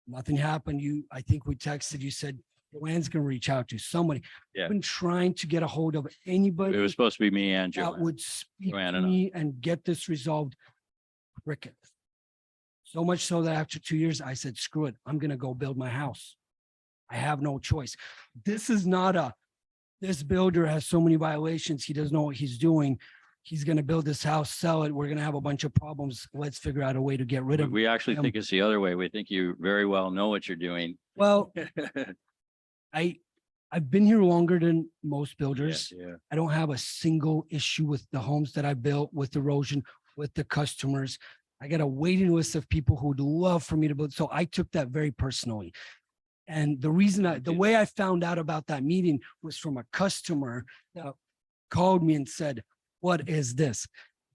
Nothing happened. I think we texted, you said, Joanne's gonna reach out to somebody. Yeah. I've been trying to get a hold of It anybody was supposed to be me and that Joe. would speak Joanne to and I. me and get this resolved. Cricket. So much so that after 2 years, I said, screw it, I'm gonna go build my house. I have no choice. This is not this builder has so many violations, he doesn't know what he's doing. He's gonna build this house, sell it, we're gonna have a bunch of problems. Let's figure out a way to get rid of. We actually him. think it's the other way. We think you very well know what you're doing. Well, I've been here longer than most builders. Yeah. I don't have a single issue with the homes that I built, with erosion, with the customers. I got a waiting list of people who would love for me to build. So I took that very personally. And the reason the way I found out about that meeting was from a customer that called me and said, what is this?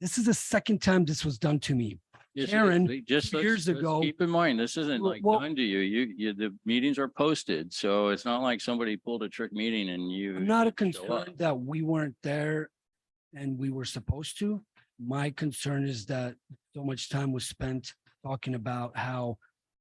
This is the second time this was done to me. Yes, Karen, just years let's ago- keep in mind, this isn't like Well- done to you. You, the meetings are posted. So it's not like somebody pulled a trick meeting and you. I'm not didn't show concerned up. that we weren't there and we were supposed to. My concern is that so much time was spent talking about how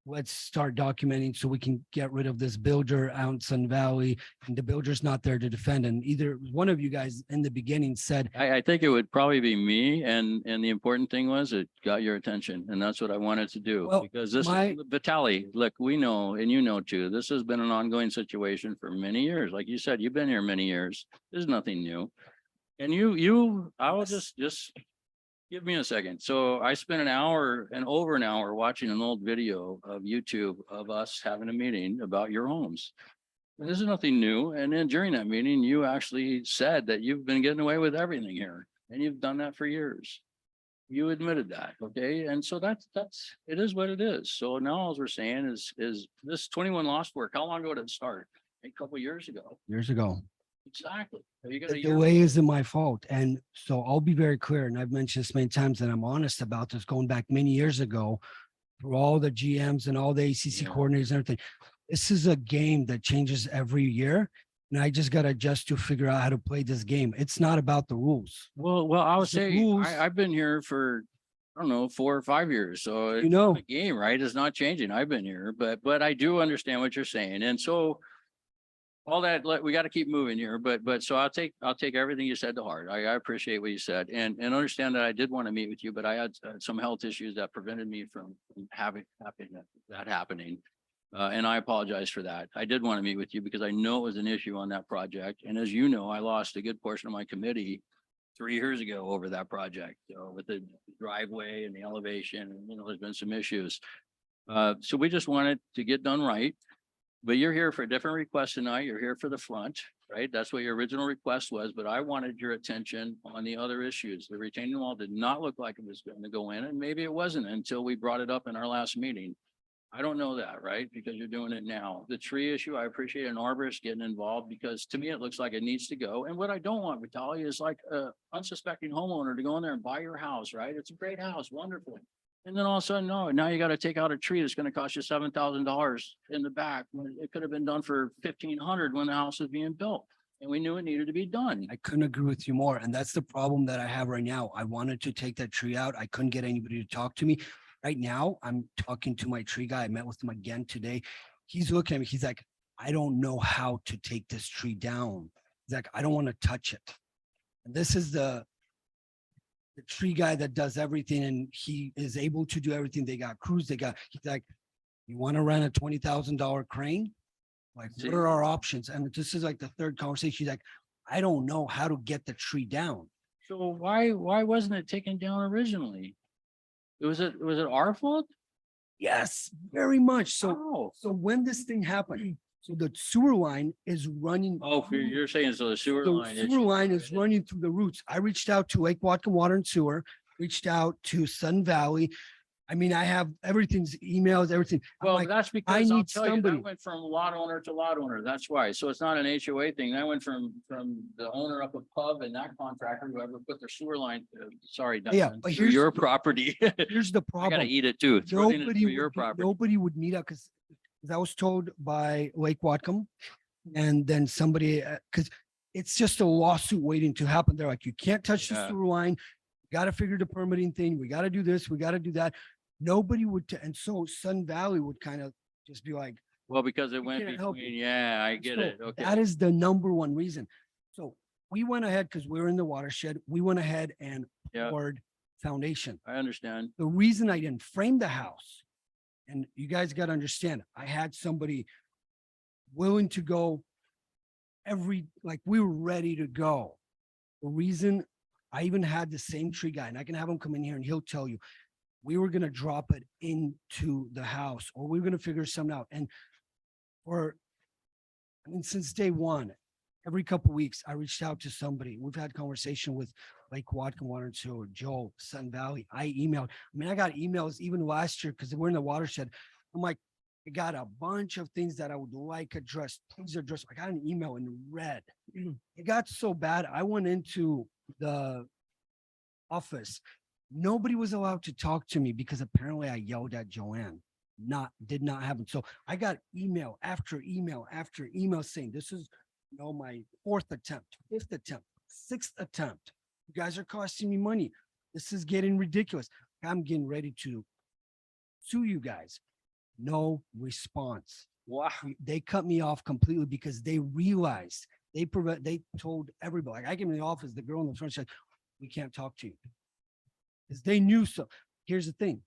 let's start documenting so we can get rid of this builder out in Sun Valley, and the builder's not there to defend. And either one of you guys in the beginning said, I think it would probably be me and the important thing was it got your attention and that's what I wanted to do. Well, Because this, my- Vitaly, look, we know, and you know too, this has been an ongoing situation for many years. Like you said, you've been here many years. There's nothing new. And I will just give me a second. So I spent an hour and over an hour watching an old video of YouTube of us having a meeting about your homes. And this is nothing new. And then during that meeting, you actually said that you've been getting away with everything here and you've done that for years. You admitted that, okay? And so it is what it is. So now all we're saying is this 21 lost work, how long ago did it start? A couple years ago. years ago, Exactly. So you got the a year. delay isn't my fault. And so I'll be very clear, and I've mentioned this many times, and I'm honest about this, going back many years ago, through all the GMs and all the ACC Yeah. coordinators and everything. This is a game that changes every year. And I just got to adjust to figure out how to play this game. It's not about the rules. Well, I would The say, rules- I've been here for, I don't know, 4 or 5 years. So You it's know. the game, right? It's not changing. I've been here, but I do understand what you're saying. And so all that, we got to keep moving here, but so I'll take everything you said to heart. I appreciate what you said and understand that I did want to meet with you, but I had some health issues that prevented me from having that happening. And I apologize for that. I did want to meet with you because I know it was an issue on that project. And as you know, I lost a good portion of my committee 3 years ago over that project, with the driveway and the elevation, and, there's been some issues. So we just wanted to get done right. But you're here for a different request tonight. You're here for the front, right? That's what your original request was, but I wanted your attention on the other issues. The retaining wall did not look like it was going to go in, and maybe it wasn't until we brought it up in our last meeting. I don't know that, right? Because you're doing it now. The tree issue, I appreciate an arborist getting involved because to me, it looks like it needs to go. And what I don't want, Vitaly, is like a unsuspecting homeowner to go in there and buy your house, right? It's a great house, wonderful. And then all of a sudden, no, now you got to take out a tree that's going to cost you $7,000 in the back. When it could have been done for 1,500 when the house was being built. And we knew it needed to be done. I couldn't agree with you more. And that's the problem that I have right now. I wanted to take that tree out. I couldn't get anybody to talk to me. Right now, I'm talking to my tree guy. I met with him again today. He's looking at me. He's like, I don't know how to take this tree down. He's like, I don't want to touch it. And this is the tree guy that does everything and he is able to do everything. They got crews. He's like, you want to rent a $20,000 crane? Like, See? what are our options? And this is like the third conversation. She's like, I don't know how to get the tree down. So why wasn't it taken down originally? Was it our fault? Yes, very much. So, Oh, so when this thing happened, so the sewer line is running. you're saying so the sewer The line. sewer line is running through the roots. I reached out to Lake Watcom Water and Sewer, reached out to Sun Valley. I mean, I have everything's emails, everything. I'm Well, like, that's I because I'll need tell you, somebody. that went from lot owner to lot owner. That's why. So it's not an HOA thing. That went from the owner up above and that contractor, whoever put their sewer line, sorry. Yeah, Diane, but through here's- your property. Here's the I gotta problem. eat it too. It's running it Nobody through your would, property. nobody would meet up because I was told by Lake Watcom and then somebody, because it's just a lawsuit waiting to happen. They're like, you can't touch the Yeah. sewer line. Got to figure the permitting thing. We got to do this. We got to do that. Nobody would, and so Sun Valley would kind of just be like, Well, because it went can't help between, you. yeah, I get so it. Okay. that is the number one reason. So we went ahead because we're in the watershed. We went ahead and Yeah. poured foundation. I understand. The reason I didn't frame the house, and you guys got to understand, I had somebody willing to go like we were ready to go. The reason I even had the same tree guy, and I can have him come in here and he'll tell you, we were going to drop it into the house or we were going to figure something out. And since day one, every couple of weeks, I reached out to somebody. We've had conversation with Lake Watcom Water and Sewer, Joe, Sun Valley. I emailed. I mean, I got emails even last year because we're in the watershed. I'm like, I got a bunch of things that I would like addressed. Please address. I got an email in red. It got so bad. I went into the office. Nobody was allowed to talk to me because apparently I yelled at Joanne. Did not happen. So I got email after email after email saying this is my fourth attempt, fifth attempt, sixth attempt. You guys are costing me money. This is getting ridiculous. I'm getting ready to sue you guys. No response. Wow. They cut me off completely because they realized they told everybody. Like I came in the office, the girl in the front said, "We can't talk to you," because they knew. So here's the thing: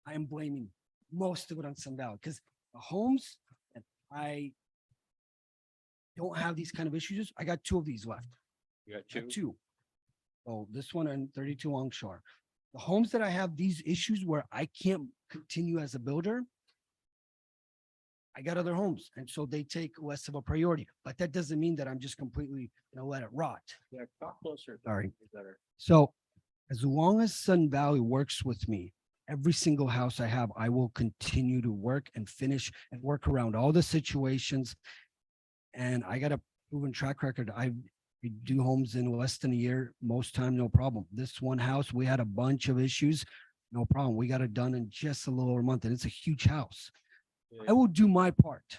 I am blaming most of it on Sun Valley because the homes and I don't have these kind of issues. I got two of these left. You got I have two. two. Oh, this one and 32 Longshore. The homes that I have these issues where I can't continue as a builder, I got other homes. And so they take less of a priority, but that doesn't mean that I'm just completely gonna let it rot. Yeah, talk closer. Sorry. Better. So as long as Sun Valley works with me, every single house I have, I will continue to work and finish and work around all the situations. And I got a proven track record. We do homes in less than a year, most time, no problem. This one house, we had a bunch of issues, no problem. We got it done in just a little over a month and it's a huge house. I will do my part.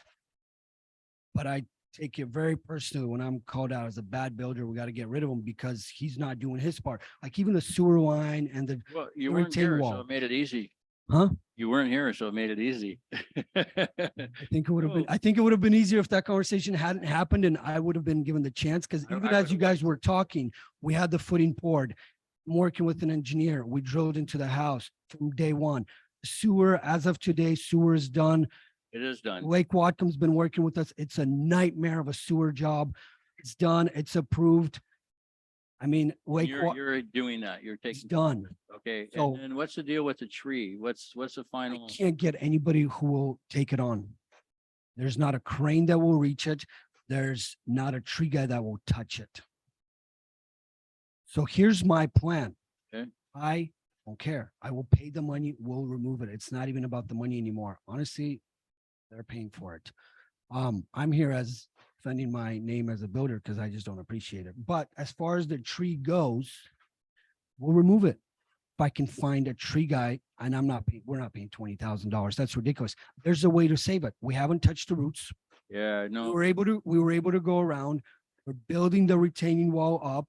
But I take it very personally when I'm called out as a bad builder. We got to get rid of him because he's not doing his part. Like even the sewer line and the, Well, you the weren't retaining here, so wall. it made it easy. Huh? You weren't here, so it made it easy. I think it would have been, I think it would have been easier if that conversation hadn't happened and I would have been given the chance. Because I even would as you have guys were talking, we had the footing poured. I'm working with an engineer. We drilled into the house from day one. Sewer, as of today, sewer is done. It is done. Lake Watcom's been working with us. It's a nightmare of a sewer job. It's done. It's approved. I mean, Lake, You're doing that. You're it's taking. done. Okay, So- and then what's the deal with the tree? What's the I final? can't get anybody who will take it on. There's not a crane that will reach it. There's not a tree guy that will touch it. So here's my plan. Okay. I Don't care. I will pay the money, we'll remove it. It's not even about the money anymore. Honestly, they're paying for it. I'm here as defending my name as a builder because I just don't appreciate it. But as far as the tree goes, we'll remove it. If I can find a tree guy, and we're not paying $20,000. That's ridiculous. There's a way to save it. We haven't touched the roots. Yeah, We no, were able to go around. We're building the retaining wall up.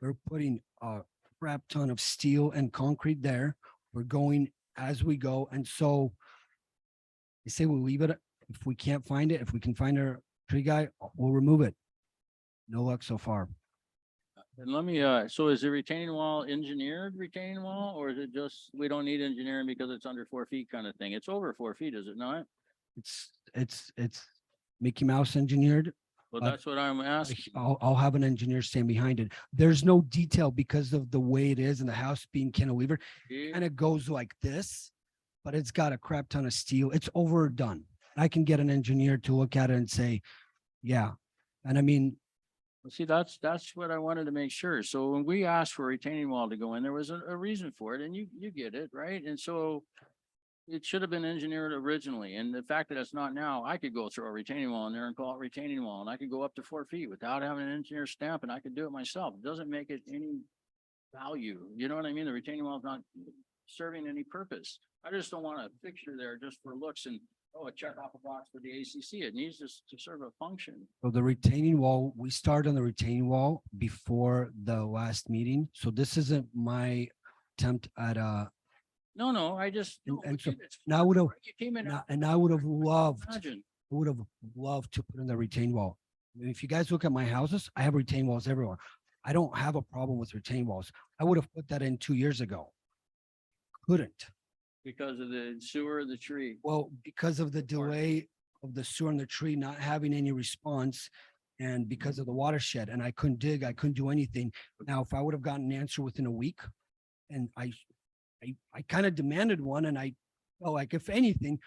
We're putting a crap ton of steel and concrete there. We're going as we go. And so I say we'll leave it. If we can't find it, if we can find a tree guy, we'll remove it. No luck so far. and let me, so is the retaining wall engineered retaining wall, or is it just, we don't need engineering because it's under 4 feet kind of thing? It's over 4 feet, is it not? It's Mickey Mouse engineered. Well, Uh, that's what I'm asking. I'll have an engineer stand behind it. There's no detail because of the way it is and the house being cantilever. And it goes like this, but it's got a crap ton of steel. It's overdone. I can get an engineer to look at it and say, yeah. And I mean, See, that's what I wanted to make sure. So when we asked for a retaining wall to go in, there was a reason for it, and you get it, right? And so it should have been engineered originally, and the fact that it's not now, I could go throw a retaining wall in there and call it retaining wall, and I could go up to 4 feet without having an engineer stamp, and I could do it myself. It doesn't make it any value. You know what I mean? The retaining wall is not serving any purpose. I just don't want a fixture there just for looks and, oh, a check off a box for the ACC. It needs to serve a function. so the retaining wall, we started on the retaining wall before the last meeting. So this isn't my attempt at No, I just. And- no, and but so you- it's now I would have- You came in. and I would have loved Imagine. to put in the retaining wall. I mean, if you guys look at my houses, I have retaining walls everywhere. I don't have a problem with retaining walls. I would have put that in 2 years ago. Couldn't. Because of the sewer, the tree. Well, because of the delay of the sewer and the tree not having any response and because of the watershed, and I couldn't dig, I couldn't do anything. Now, if I would have gotten an answer within a week and I kind of demanded one and I felt like if anything,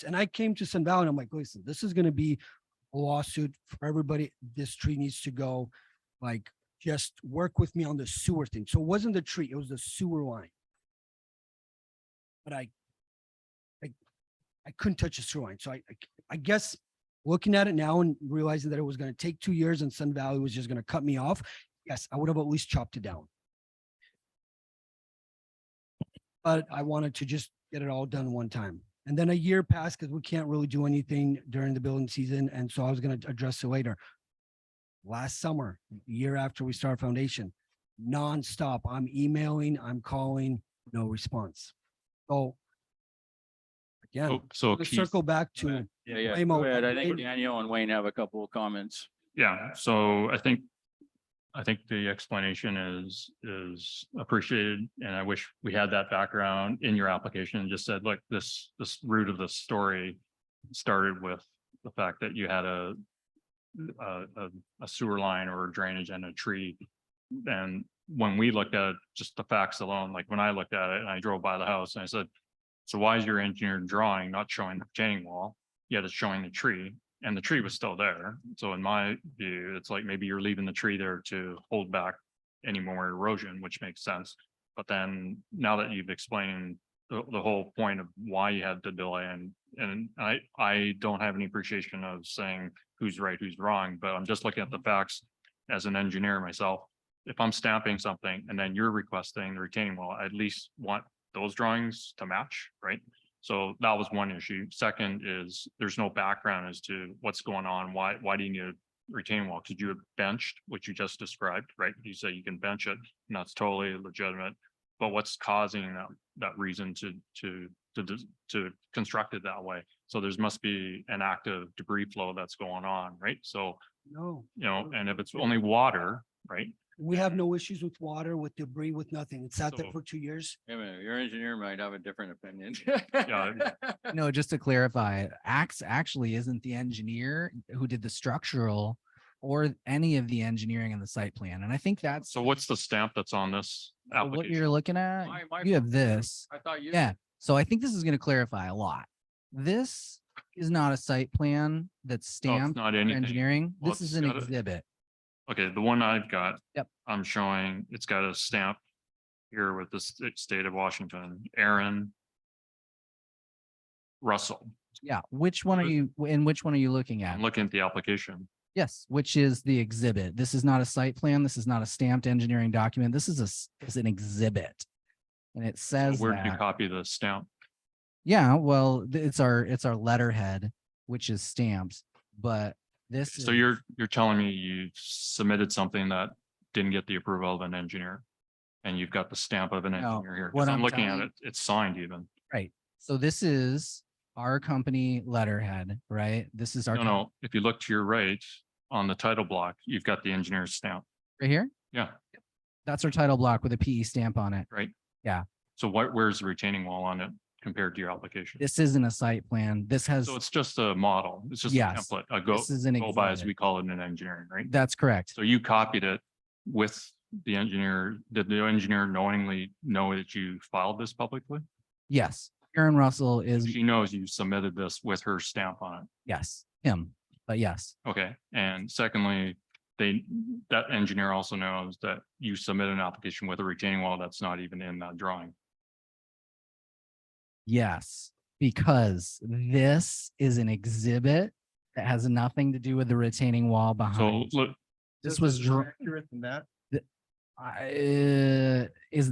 and I came to Sun Valley and I'm like, listen, this is going to be a lawsuit for everybody. This tree needs to go, like, just work with me on the sewer thing. So it wasn't the tree, it was the sewer line. But I couldn't touch the sewer line. So I guess looking at it now and realizing that it was going to take 2 years and Sun Valley was just going to cut me off. Yes, I would have at least chopped it down. But I wanted to just get it all done one time. And then a year passed because we can't really do anything during the building season. And so I was going to address it later. Last summer, the year after we start foundation, nonstop. I'm emailing, I'm calling, no response. So again, So to Keith, circle back to, Yeah. Waymo, Go ahead. I think Wayne- Danielle and Wayne have a couple of comments. yeah, so I think the explanation is appreciated, and I wish we had that background in your application and just said, look, this root of the story started with the fact that you had a sewer line or drainage and a tree. And when we looked at just the facts alone, like when I looked at it and I drove by the house and I said, so why is your engineer drawing not showing the retaining wall, yet it's showing the tree? And the tree was still there. So in my view, it's like maybe you're leaving the tree there to hold back any more erosion, which makes sense. But then now that you've explained the whole point of why you had the delay, and I don't have any appreciation of saying who's right, who's wrong, but I'm just looking at the facts as an engineer myself. If I'm stamping something and then you're requesting the retaining wall, I at least want those drawings to match, right? So that was one issue. Second is there's no background as to what's going on. Why do you need a retaining wall? Because you have benched, which you just described, right? You say you can bench it and that's totally legitimate. But what's causing that reason to construct it that way? So there's must be an active debris flow that's going on, right? So, no, you know, and if it's only water, right? we have no issues with water, with debris, with nothing. It sat there So- for 2 years. Wait a minute, your engineer might have a different opinion. Yeah. No, just to clarify, Axe actually isn't the engineer who did the structural or any of the engineering in the site plan. And I think that's So what's the stamp that's on this so what application? you're looking at. My You have fault. this. I thought you. Yeah. So I think this is going to clarify a lot. This is not a site plan that's No, it's stamped not for anything. engineering. Well, This is it's an got a- exhibit. Okay, the one I've got. Yep. I'm showing it's got a stamp here with the state of Washington, Aaron Russell. Yeah, which one are you, and which one are you looking at? I'm looking at the application. Yes, which is the exhibit. This is not a site plan. This is not a stamped engineering document. This is is an exhibit. And it says Where did you that, copy the stamp? yeah, well, it's our letterhead, which is stamped, but this So is, you're telling me you submitted something that didn't get the approval of an engineer? And you've got the stamp of an No, engineer here, what because I'm I'm looking at telling- it, it's signed even. right. So this is our company letterhead, right? This is our. No, no, if you look to your right on the title block, you've got the engineer's stamp. Right here? Yeah, That's our title block with a PE stamp on it. right? Yeah. So where's the retaining wall on it compared to your application? This isn't a site plan. This has, So it's just a model. It's just a Yes, template, a this is an go by as exhibit. we call it in engineering, right? That's correct. So you copied it with the engineer. Did the engineer knowingly know that you filed this publicly? Yes. Aaron Russell is, She knows you submitted this with her stamp on it. yes, him, but yes, Okay, and secondly, that engineer also knows that you submitted an application with a retaining wall that's not even in that drawing. yes, because this is an exhibit that has nothing to do with the retaining wall So behind. look, This was, Accurate than that. is.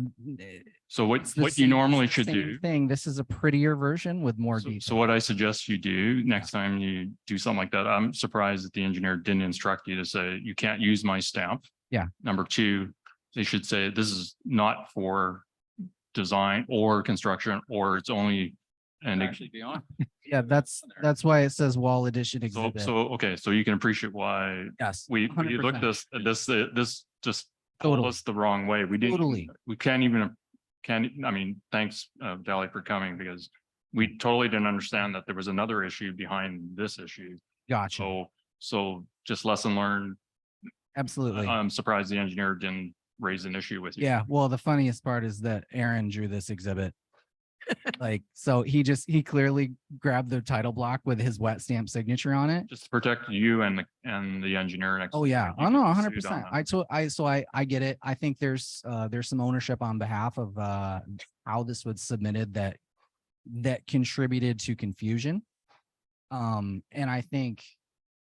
so what it's the you same- normally it's the should same do. Thing, this is a prettier version with more So detail. what I suggest you do next time you do something like that, I'm surprised that the engineer didn't instruct you to say, you can't use my stamp. Yeah. Number two, they should say, this is not for design or construction, or it's only. And Actually beyond. Yeah, that's why it says wall edition so, exhibit. okay, so you can appreciate why Yes. we 100%. looked this just pulled Totally. us the wrong way. We didn't, Totally. we can't even, I mean, thanks, Dally, for coming, because we totally didn't understand that there was another issue behind this issue. Gotcha. So just lesson learned. Absolutely. I'm surprised the engineer didn't raise an issue with you. Yeah, well, the funniest part is that Aaron drew this exhibit. Like, so he clearly grabbed the title block with his wet stamp signature on it. Just to protect you and the engineer next. Oh, yeah. you Oh, no, can get sued 100%. on I get it. I think there's some ownership on behalf of how this was submitted that contributed to confusion. And I think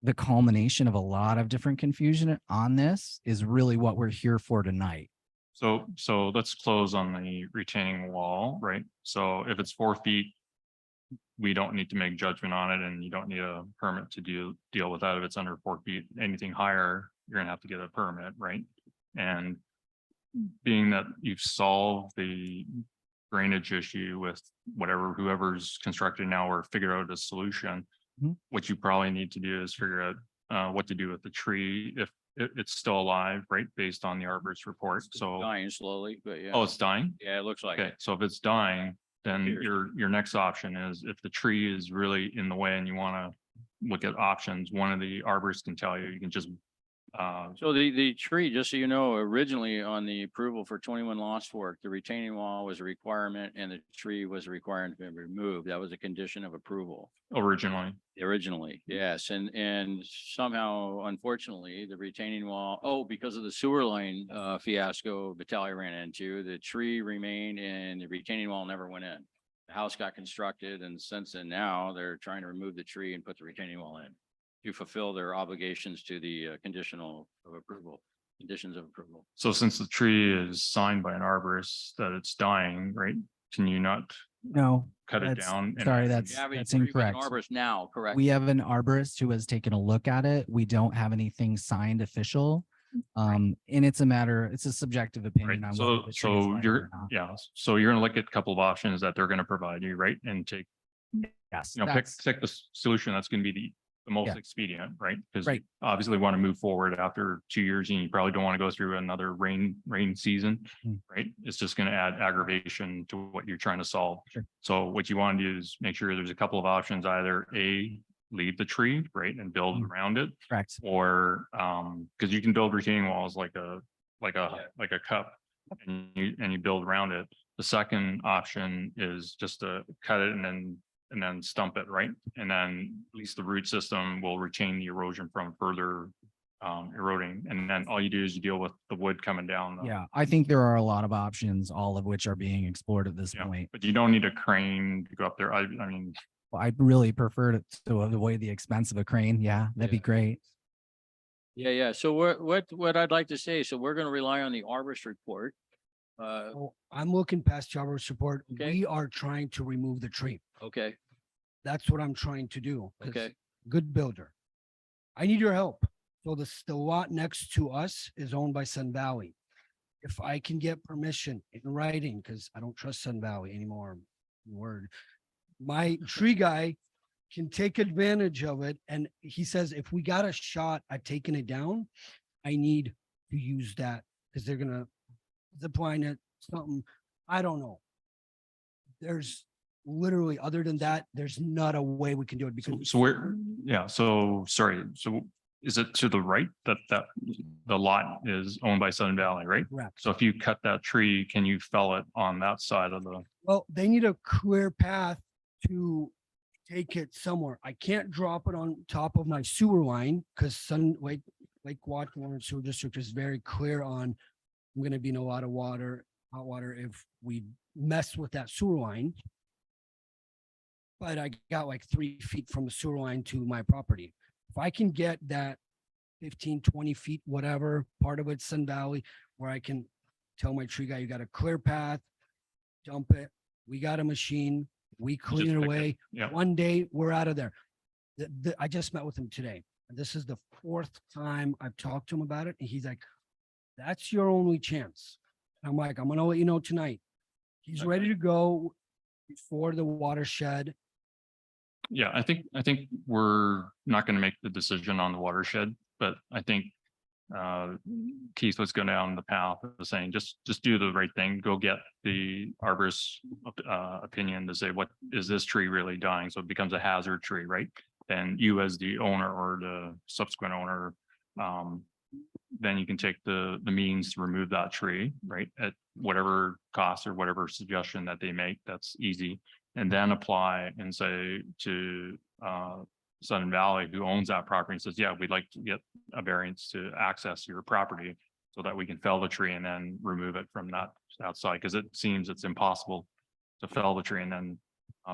the culmination of a lot of different confusion on this is really what we're here for tonight. So let's close on the retaining wall, right? So if it's 4 feet, we don't need to make judgment on it, and you don't need a permit to deal with that. If it's under 4 feet, anything higher, you're gonna have to get a permit, right? And being that you've solved the drainage issue with whoever's constructing now, or figure out a solution, Mhm. what you probably need to do is figure out what to do with the tree if it's still alive, right? Based on the arborist report. So, Dying slowly, but yeah. oh, it's dying? Yeah, it looks like Okay, it. so if it's dying, then Appears. your next option is, if the tree is really in the way and you want to look at options, one of the arborists can tell you can just So the tree, just so you know, originally on the approval for 21 Lost Fork, the retaining wall was a requirement and the tree was a requirement to be removed. That was a condition of approval. Originally, yes, and somehow, unfortunately, the retaining wall, because of the sewer line fiasco Vitaly ran into, the tree remained and the retaining wall never went in. The house got constructed, and since then now they're trying to remove the tree and put the retaining wall in to fulfill their obligations to the conditions of approval. so since the tree is signed by an arborist that it's dying, right? Can you not No. cut it that's- down? and- Sorry, You that's have a that's tree with an incorrect. arborist now, correct? We have an arborist who has taken a look at it. We don't have anything signed official. And it's a subjective opinion Right, on so, whether the tree is so live you're, or not. yeah, so you're gonna look at a couple of options that they're gonna provide you, right? And take, Yes, pick that's- the solution that's gonna be the most Yeah. expedient, right? Because Right. obviously want to move forward after 2 years, and you probably don't want to go through another rain season, Mm. right? It's just going to add aggravation to what you're trying to solve. Sure. So what you want to do is make sure there's a couple of options, either leave the tree, right, and build Mm. around it, correct. or because you can build retaining walls like a cup, and you build around it. The second option is just to cut it and then stump it, right? And then at least the root system will retain the erosion from further eroding. And then all you do is you deal with the wood coming down. Yeah, I think there are a lot of options, all of which are being explored at this Yeah, point. but you don't need a crane to go up there. I mean, Well, I'd really prefer to avoid the expense of a crane. Yeah, that'd be Yeah. great. Yeah. So what I'd like to say, so we're gonna rely on the arborist report. Oh, I'm looking past Jarvis support. Okay. We are trying to remove the tree. Okay, That's what I'm trying to do. 'Cause okay, Good builder. I need your help. So the lot next to us is owned by Sun Valley. If I can get permission in writing, because I don't trust Sun Valley anymore, word. My tree guy can take advantage of it. And he says, if we got a shot at taking it down, I need to use that because they're gonna zip line it, something. I don't know. There's literally, other than that, there's not a way we can do it because so where, yeah, so sorry. So is it to the right that the lot is owned by Sun Valley, right? Correct. So if you cut that tree, can you fell it on that side of the? Well, they need a clear path to take it somewhere. I can't drop it on top of my sewer line because Lake Waterford Sewer District is very clear on I'm gonna be in a lot of water, hot water if we mess with that sewer line. But I got like 3 feet from the sewer line to my property. If I can get that 15, 20 feet, whatever, part of it's Sun Valley, where I can tell my tree guy, you got a clear path, dump it. We got a machine, we clean just it pick it. away. Yeah. One day, we're out of there. I just met with him today. And this is the 4th time I've talked to him about it. And he's like, that's your only chance. And I'm like, I'm gonna let you know tonight. He's ready to go before the watershed. Yeah, I think we're not going to make the decision on the watershed, but I think Keith was going down the path of saying, just do the right thing, go get the arborist opinion to say, what is this tree really dying? So it becomes a hazard tree, right? And you as the owner or the subsequent owner, then you can take the means to remove that tree, right? At whatever cost or whatever suggestion that they make, that's easy. And then apply and say to Sun Valley, who owns that property, and says, yeah, we'd like to get a variance to access your property so that we can fell the tree and then remove it from that outside, because it seems it's impossible to fell the tree and then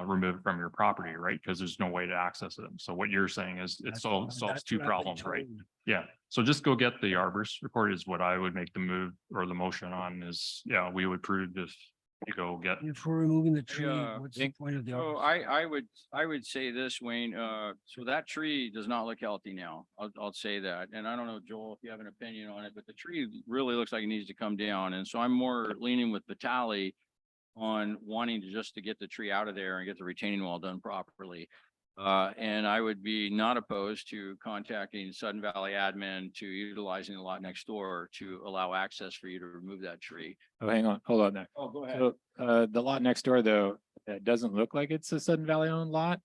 remove it from your property, right? Because there's no way to access it. So what you're saying is it solves two problems, right? Yeah, so just go get the arborist report is what I would make the move or the motion on is, yeah, we would prove if you go get. If we're removing the tree, Yeah, what's the point of the? so arborist? I would say this, Wayne, so that tree does not look healthy now. I'll say that. And I don't know, Joel, if you have an opinion on it, but the tree really looks like it needs to come down. And so I'm more leaning with Vitale on wanting to get the tree out of there and get the retaining wall done properly. And I would be not opposed to contacting Sudden Valley admin to utilizing the lot next door to allow access for you to remove that tree. Oh, hang on, hold on there. Oh, go ahead. So, the lot next door, though, it doesn't look like it's a Sudden Valley owned lot.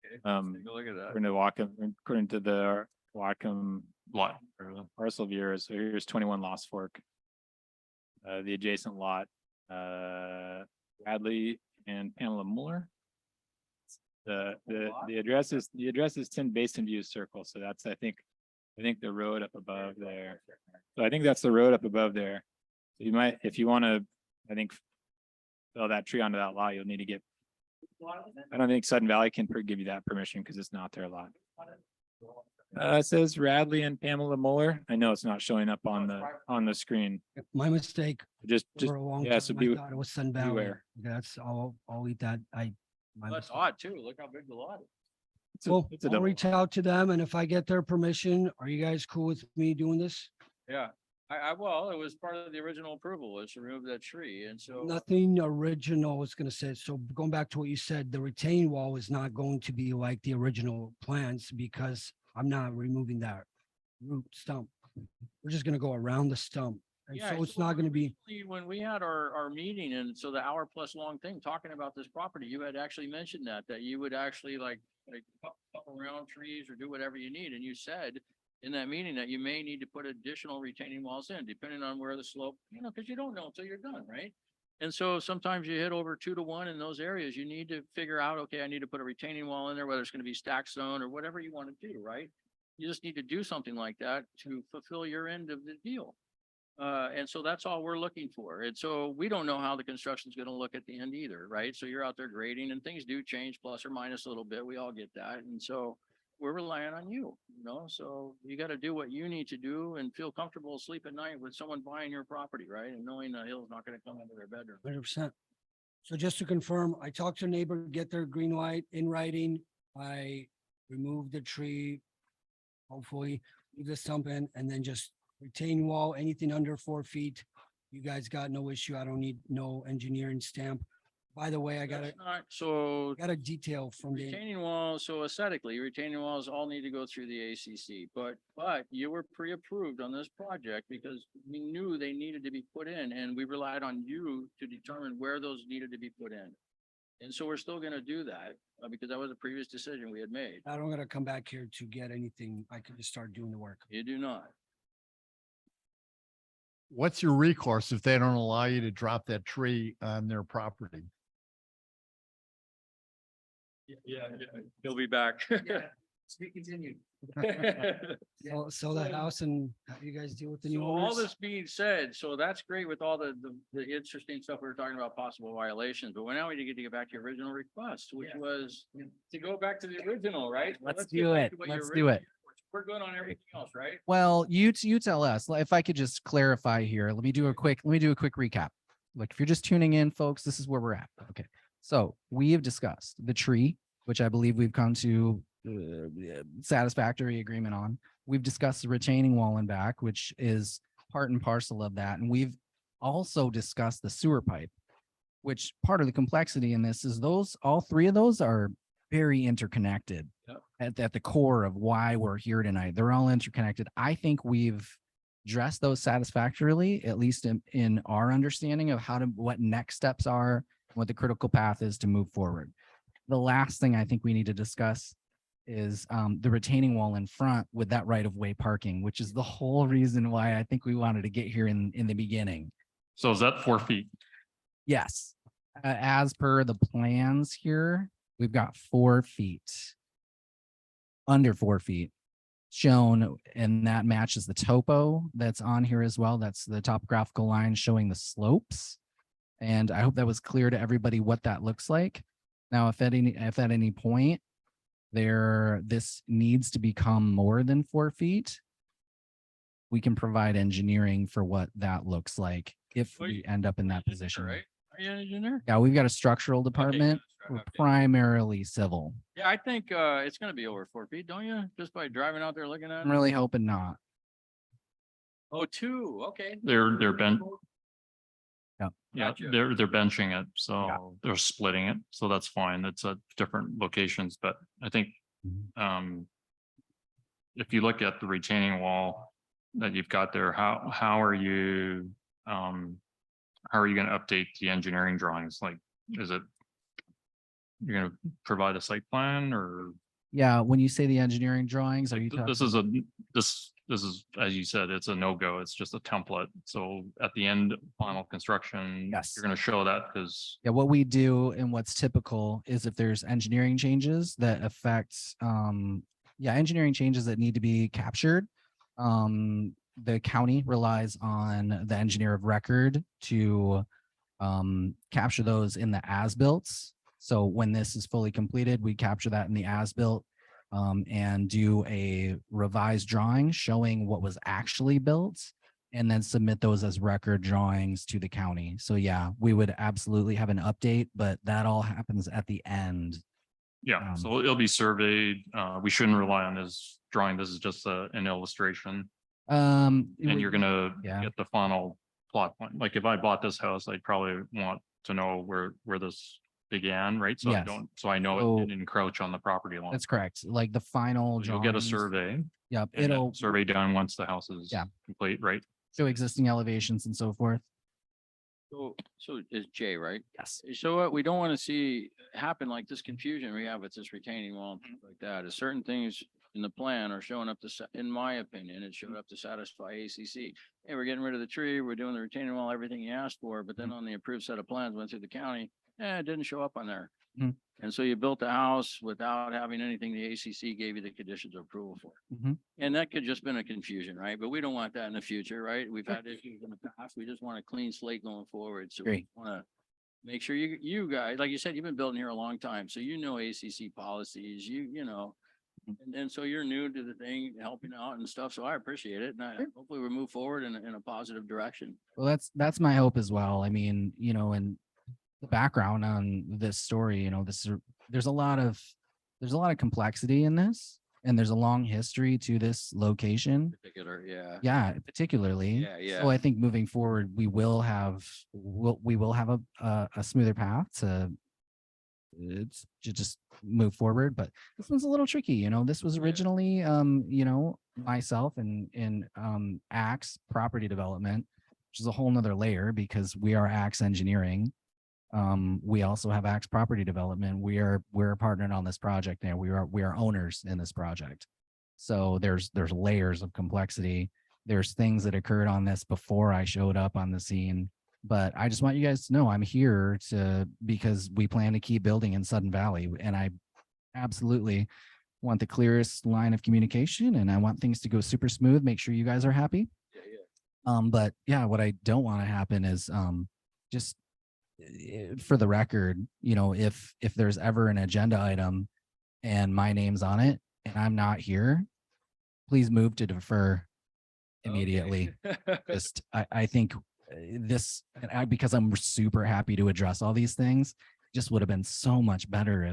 Take Um, a look at that. according to the Wacom lot or the parcel viewers, so here's 21 Lost Fork. The adjacent lot, Bradley and Pamela Mueller. The address is 10 Basin View Circle, so that's, I think the road up above there. So I think that's the road up above there. So you might, if you want to, I think, fell that tree onto that lot, you'll need to get. I don't think Sudden Valley can give you that permission because it's not their lot. It says Radley and Pamela Mueller. I know it's not showing up on the screen. My mistake. Just For a long yeah, time, so I be thought it was Sun Valley. beware. That's, I'll eat that. My That's mistake. odd too. Look how big the lot is. Well, it's a I'll double reach lot. out to them and if I get their permission, are you guys cool with me doing this? Yeah, well, it was part of the original approval was to remove that tree. And so. Nothing original was gonna say. So going back to what you said, the retaining wall is not going to be like the original plans because I'm not removing that root stump. We're just gonna go around the stump. And Yeah, so it's not gonna be, originally when we had our meeting and so the hour plus long thing talking about this property, you had actually mentioned that you would actually like cut around trees or do whatever you need. And you said in that meeting that you may need to put additional retaining walls in, depending on where the slope, because you don't know until you're done, right? And so sometimes you hit over 2 to 1 in those areas. You need to figure out, okay, I need to put a retaining wall in there, whether it's going to be stack stone or whatever you want to do, right? You just need to do something like that to fulfill your end of the deal. And so that's all we're looking for. And so we don't know how the construction's gonna look at the end either, right? So you're out there grading and things do change plus or minus a little bit. We all get that. And so we're relying on you, you know, so you gotta do what you need to do and feel comfortable sleep at night with someone buying your property, right? And knowing the hill's not gonna come into their bedroom. 100%. So just to confirm, I talked to a neighbor, get their green light in writing. I removed the tree. Hopefully, leave the stump in and then just retaining wall, anything under 4 feet. You guys got no issue. I don't need no engineering stamp. By the way, I got That's not, so a detail from the, retaining walls, so aesthetically, retaining walls all need to go through the ACC, but you were pre-approved on this project because we knew they needed to be put in and we relied on you to determine where those needed to be put in. And so we're still gonna do that because that was a previous decision we had made. I don't gotta come back here to get anything. I could just start doing the work. You do not. What's your recourse if they don't allow you to drop that tree on their property? Yeah, he'll be back. We continue. Sell the house and have you guys deal with the So new all owners. this being said, so that's great with all the interesting stuff we were talking about, possible violations, but now we need to get back to your original request, which was to go back to the original, right? Well, Let's get do back it. to what your Let's do it. original- We're good on everything else, right? Well, you tell us, if I could just clarify here, let me do a quick recap. Like, if you're just tuning in, folks, this is where we're at. Okay. So we have discussed the tree, which I believe we've come to satisfactory agreement on. We've discussed the retaining wall in back, which is part and parcel of that. And we've also discussed the sewer pipe, which part of the complexity in this is all three of those are very interconnected. Yep. At the core of why we're here tonight. They're all interconnected. I think we've addressed those satisfactorily, at least in our understanding of what next steps are, what the critical path is to move forward. The last thing I think we need to discuss is the retaining wall in front with that right of way parking, which is the whole reason why I think we wanted to get here in the beginning. So is that 4 feet? Yes, as per the plans here, we've got 4 feet. Under 4 feet shown, and that matches the topo that's on here as well. That's the topographical line showing the slopes. And I hope that was clear to everybody what that looks like. Now, if at any point this needs to become more than 4 feet, we can provide engineering for what that looks like if Well, we end up in that position. Right? Are you an engineer? Yeah, we've got a structural department. that's right, We're okay. primarily civil. Yeah, I think it's gonna be over 4 feet, don't you? Just by driving out there looking at I'm it? really hoping not. Oh, 2, okay. They're bent. Yep. Yeah, Gotcha. they're benching it, so they're splitting it, so that's fine. It's at different locations, but I think if you look at the retaining wall that you've got there, how are you gonna update the engineering drawings? Like, is it you're gonna provide a site plan or? Yeah, when you say the engineering drawings, are you Like, talking? this is, as you said, it's a no-go. It's just a template. So at the end, final construction, Yes. you're gonna show that because Yeah, what we do and what's typical is if there's engineering changes that affect, engineering changes that need to be captured. The county relies on the engineer of record to capture those in the as-built. So when this is fully completed, we capture that in the as-built and do a revised drawing showing what was actually built and then submit those as record drawings to the county. So yeah, we would absolutely have an update, but that all happens at the end. yeah, so it'll be surveyed. We shouldn't rely on this drawing. This is just an illustration. And you're gonna yeah. get the final plot plan. Like if I bought this house, I'd probably want to know where this began, right? So I Yes. don't, so I know it So- didn't encroach on the property line. That's correct. Like the final You'll get a drawings. survey. Yep, And that it'll survey done once the house is Yeah. complete, right? show existing elevations and so forth. So is Jay, right? Yes. So what we don't want to see happen like this confusion we have with this retaining wall and things like that is certain things in the plan are showing up to, in my opinion, it showed up to satisfy ACC. Hey, we're getting rid of the tree, we're doing the retaining wall, everything you asked for, but then on the approved set of plans went through the county, it didn't show up on there. Mhm. And so you built the house without having anything the ACC gave you the conditions of approval for. Mhm. And that could just been a confusion, right? But we don't want that in the future, right? We've had issues in the past. We just want a clean slate going forward. So we Great. want to make sure you guys, like you said, you've been building here a long time, so you know ACC policies, you know. And so you're new to the thing, helping out and stuff. So I appreciate it. And hopefully we move forward in a positive direction. Well, that's my hope as well. I mean, and the background on this story, there's a lot of complexity in this, and there's a long history to this location. Particular, yeah. Yeah, particularly. Yeah, yeah. So I think moving forward, we will have a smoother path to just move forward. But this one's a little tricky. This was originally, myself and Axe Property Development, which is a whole nother layer because we are Axe Engineering. We also have Axe Property Development. We're partnered on this project now. We are owners in this project. So there's layers of complexity. There's things that occurred on this before I showed up on the scene. But I just want you guys to know I'm here because we plan to keep building in Sudden Valley. And I absolutely want the clearest line of communication, and I want things to go super smooth, make sure you guys are happy. But yeah, what I don't want to happen is just for the record, if there's ever an agenda item and my name's on it and I'm not here, please move to defer immediately. Just, I think this, because I'm super happy to address all these things, just would have been so much better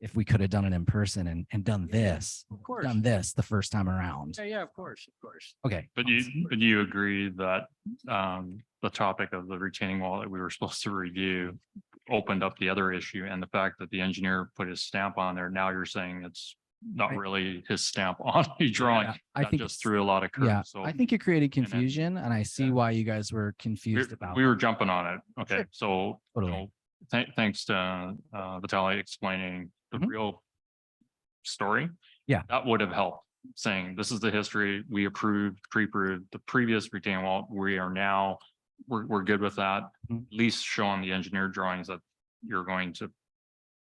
if we could have done it in person and done this, Of course. the first time around. Yeah, of course, of course. Okay. But you agree that the topic of the retaining wall that we were supposed to review opened up the other issue, and the fact that the engineer put his stamp on there, now you're saying it's not really his stamp on the drawing. Yeah, I That think just threw a lot of curves. Yeah, So I think it created then- confusion, and I see why you guys were confused about. we were jumping on it. Okay, Sure. so Totally. thanks to Vitaly explaining the Mhm. real story. Yeah. That would have helped, saying this is the history, we approved, pre-approved the previous retaining wall. We are now, we're good with that. Mhm. At least showing the engineer drawings that you're going to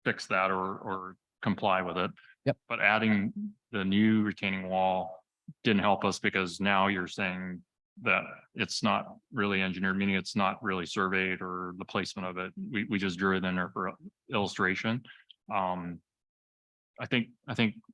fix that or comply with it. Yep. But adding the new retaining wall didn't help us, because now you're saying that it's not really engineered, meaning it's not really surveyed, or the placement of it. We just drew it in there for illustration. I think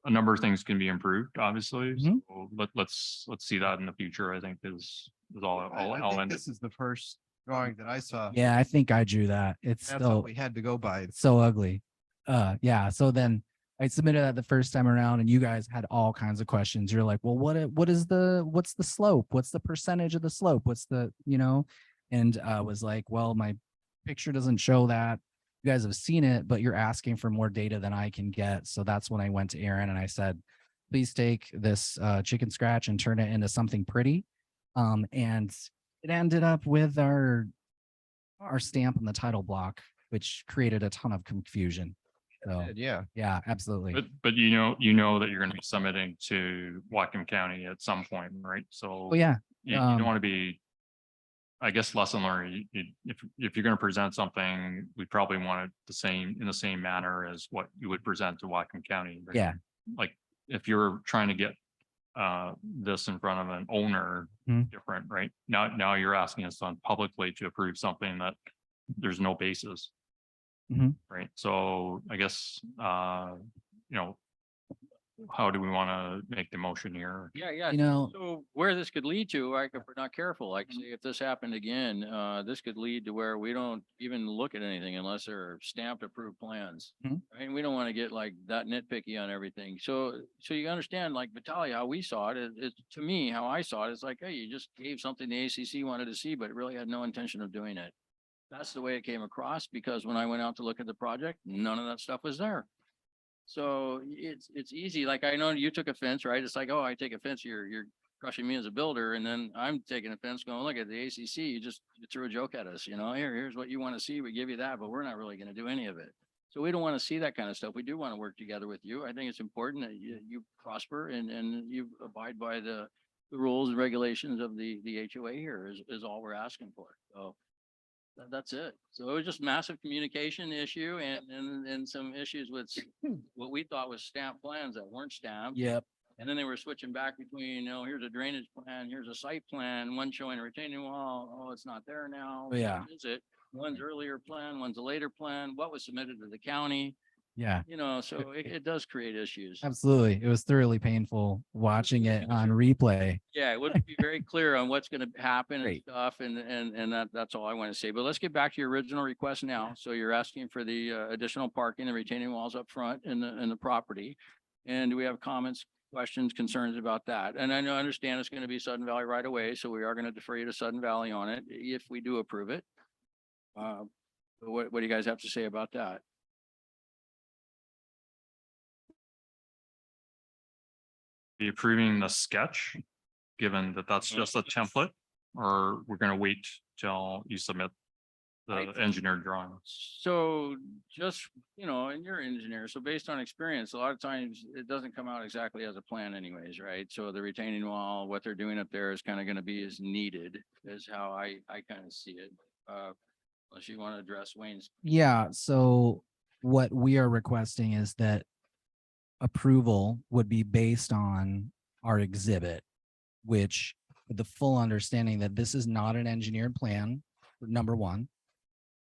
a number of things can be improved, obviously. Mhm. So let's see that in the future, I think is all I I'll think end it. this is the first drawing that I saw. Yeah, I think I drew that. It's That's all still we had to go by. so ugly. Yeah. So then I submitted that the first time around, and you guys had all kinds of questions. You're like, well, what's the slope? What's the percentage of the slope? What's the, and was like, well, my picture doesn't show that. You guys have seen it, but you're asking for more data than I can get. So that's when I went to Aaron and I said, please take this chicken scratch and turn it into something pretty. And it ended up with our stamp on the title block, which created a ton of confusion. So Yeah. yeah, absolutely. But you know that you're going to be submitting to Whatcom County at some point, right? So Oh, yeah. you don't want to be, I guess, lesson learned. If you're going to present something, we probably want it in the same manner as what you would present to Whatcom County. Right? Yeah. Like if you're trying to get this in front of an owner, Mhm. different, right? Now you're asking us on publicly to approve something that there's no basis. Mhm. Right? So I guess, how do we want to make the motion here? Yeah. You So where this could lead to, like, if we're not careful, like, say, if this happened again, this could lead to where we don't even look at anything unless they're stamped approved plans. Mhm. I mean, we don't want to get like that nitpicky on everything. So you understand, like, Vitaly, how we saw it, to me, how I saw it, it's like, hey, you just gave something the ACC wanted to see, but it really had no intention of doing it. That's the way it came across, because when I went out to look at the project, none of that stuff was there. So it's easy. Like, I know you took offense, right? It's like, oh, I take offense. You're crushing me as a builder. And then I'm taking offense going, look at the ACC. You threw a joke at us, here's what you want to see. We give you that, but we're not really going to do any of it. So we don't want to see that kind of stuff. We do want to work together with you. I think it's important that you prosper and you abide by the rules and regulations of the HOA here is all we're asking for. So That's it. So it was just massive communication issue and some issues with what we thought was stamped plans that weren't stamped. Yep. And then they were switching back between, here's a drainage plan, here's a site plan, one showing a retaining wall. Oh, it's not there now. Yeah. What is it? One's earlier plan, one's a later plan. What was submitted to the county? Yeah, So it does create issues. absolutely. It was thoroughly painful watching it on replay. Yeah, it would be very clear on what's gonna happen and Great. stuff, and that's all I want to say. But let's get back to your original request now. So you're asking for the additional parking and retaining walls up front in the property. And do we have comments, questions, concerns about that? And I understand it's gonna be Sudden Valley right away, so we are gonna defer you to Sudden Valley on it if we do approve it. What do you guys have to say about that? Be approving the sketch, given that that's just a template, or we're gonna wait till you submit the engineered drawing? So just, and you're an engineer, so based on experience, a lot of times it doesn't come out exactly as a plan anyways, right? So the retaining wall, what they're doing up there is kind of going to be as needed is how I kind of see it. Unless you want to address Wayne's. Yeah, so what we are requesting is that approval would be based on our exhibit, which with the full understanding that this is not an engineered plan, number one.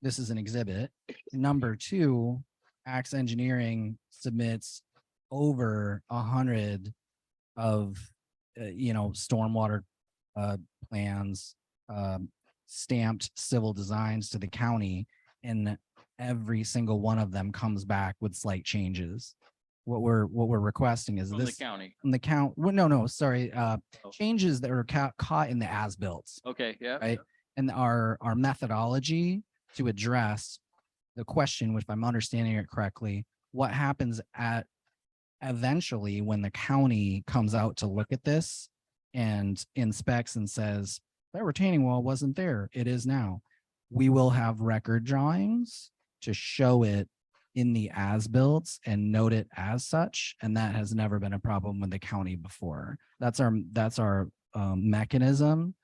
This is an exhibit. Number two, Axe Engineering submits over 100 of, stormwater plans, stamped civil designs to the county, and every single one of them comes back with slight changes. What we're requesting is From the this county. from the count. Well, no, sorry. Changes that are caught in the as-built, Okay, yeah. right? And our methodology to address the question, which if I'm understanding it correctly, what happens at eventually when the county comes out to look at this and inspects and says, that retaining wall wasn't there. It is now. We will have record drawings to show it in the as-built and note it as such. And that has never been a problem with the county before. That's our mechanism.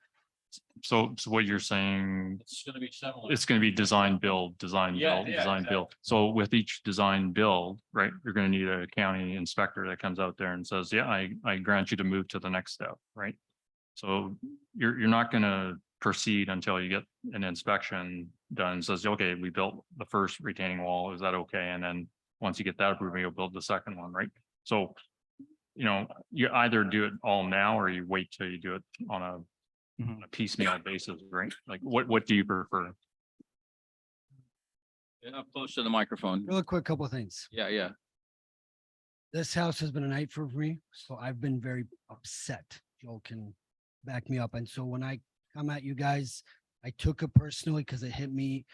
So what you're saying, It's going to be similar. it's gonna be design, build, design, Yeah, build, yeah, design, build. So with each design build, right, you're gonna need a county inspector that comes out there and says, yeah, I grant you to move to the next step, right? So you're not gonna proceed until you get an inspection done, and says, okay, we built the first retaining wall, is that okay? And then once you get that approved, you'll build the second one, right? So, you either do it all now or you wait till you do it on a piecemeal basis, right? Like what do you prefer? Up close to the microphone. Real quick, couple of things. Yeah. This house has been a night for me, so I've been very upset. Joel can back me up. And so when I come at you guys, I took it personally because it hit me,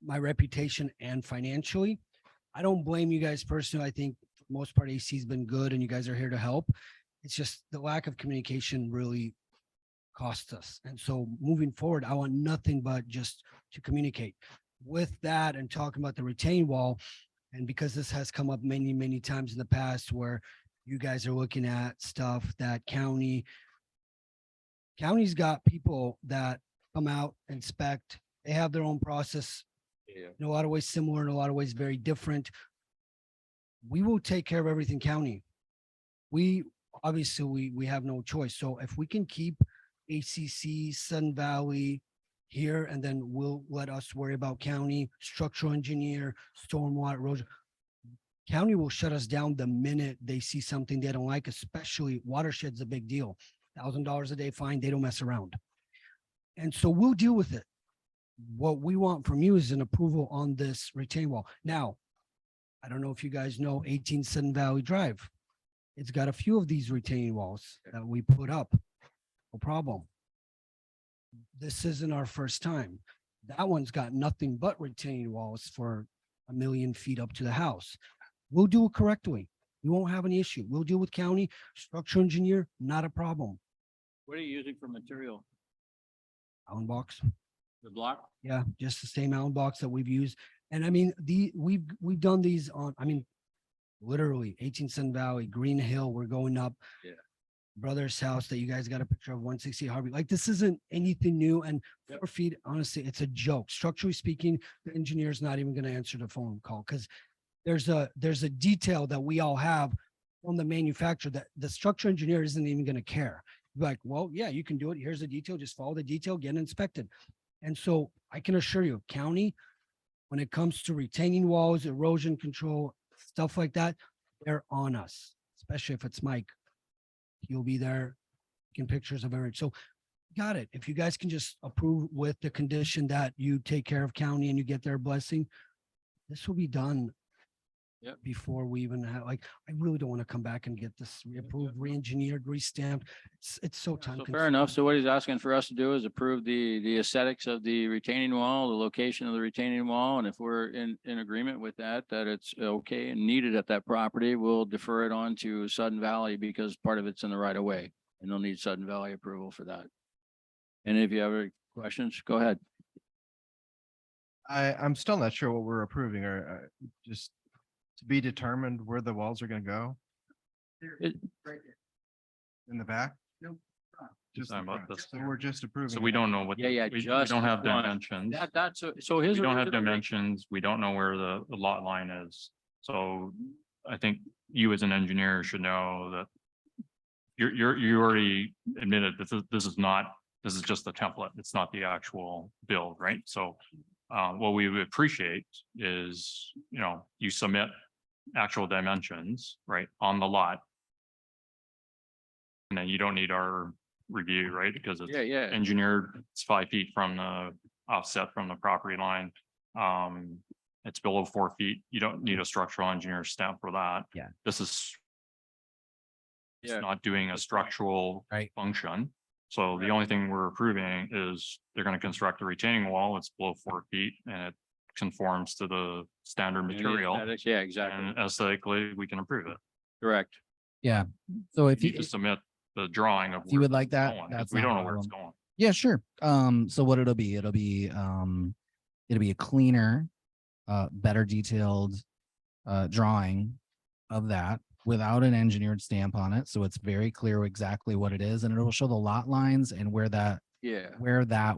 my reputation and financially. I don't blame you guys personally. I think for the most part AC has been good and you guys are here to help. It's just the lack of communication really cost us. And so moving forward, I want nothing but just to communicate. With that and talking about the retaining wall, and because this has come up many, many times in the past where you guys are looking at stuff that county's got people that come out, inspect, they have their own process. Yeah. In a lot of ways similar, in a lot of ways very different. We will take care of everything county. We have no choice. So if we can keep ACC, Sun Valley here, and then we'll let us worry about county, structural engineer, stormwater erosion. County will shut us down the minute they see something they don't like, especially watershed's a big deal. $1,000 a day fine, they don't mess around. And so we'll deal with it. What we want from you is an approval on this retaining wall. Now, I don't know if you guys know 18 Sun Valley Drive. It's got a few of these retaining walls that we put up. No problem. This isn't our first time. That one's got nothing but retaining walls for 1 million feet up to the house. We'll do it correctly. We won't have any issue. We'll deal with county, structural engineer, not a problem. What are you using for material? Allen box. The block? Yeah, just the same Allen box that we've used. And I mean, we've done these on, literally 18 Sun Valley, Green Hill, we're going up. Yeah. brother's house that you guys got a picture of 160 Harvey. Like this isn't anything new and 4 feet, honestly, it's a joke. Structurally speaking, the engineer's not even going to answer the phone call because there's a detail that we all have from the manufacturer that the structure engineer isn't even going to care. Like, well, yeah, you can do it. Here's the detail. Just follow the detail, get inspected. And so I can assure you, county, when it comes to retaining walls, erosion control, stuff like that, they're on us, especially if it's Mike. He'll be there taking pictures of everything. So got it. If you guys can just approve with the condition that you take care of county and you get their blessing, this will be done. Yep. Before we even have, like, I really don't want to come back and get this reapproved, re-engineered, re-stamped. It's so time. So fair enough. So what he's asking for us to do is approve the aesthetics of the retaining wall, the location of the retaining wall. And if we're in agreement with that it's okay and needed at that property, we'll defer it on to Sudden Valley because part of it's in the right of way. And they'll need Sudden Valley approval for that. And if you have any questions, go ahead. I'm still not sure what we're approving or just to be determined where the walls are gonna go It- in the back. Just the Talking about front. this. So we're just approving. So we don't know what. Yeah, we just don't have the front. dimensions. That's, so his. We don't have original- dimensions. We don't know where the lot line is. So I think you as an engineer should know that you already admitted this is just the template. It's not the actual build, right? So what we would appreciate is, you submit actual dimensions, right, on the lot. And then you don't need our review, right? Because it's Yeah. engineered, it's 5 feet from the offset from the property line. It's below 4 feet. You don't need a structural engineer stamp for that. Yeah. This is. It's Yeah. not doing a structural Right. function. So the only thing we're approving is they're gonna construct a retaining wall. It's below 4 feet and it conforms to the standard And the material. aesthetics, yeah, exactly. And aesthetically, we can approve it. Correct. Yeah. So if You need you, to submit the drawing of. if you where would like it's that, going, 'cause that's we not don't a know where it's problem. going. yeah, sure. So what it'll be a cleaner, better detailed, drawing of that without an engineered stamp on it. So it's very clear exactly what it is and it will show the lot lines and where that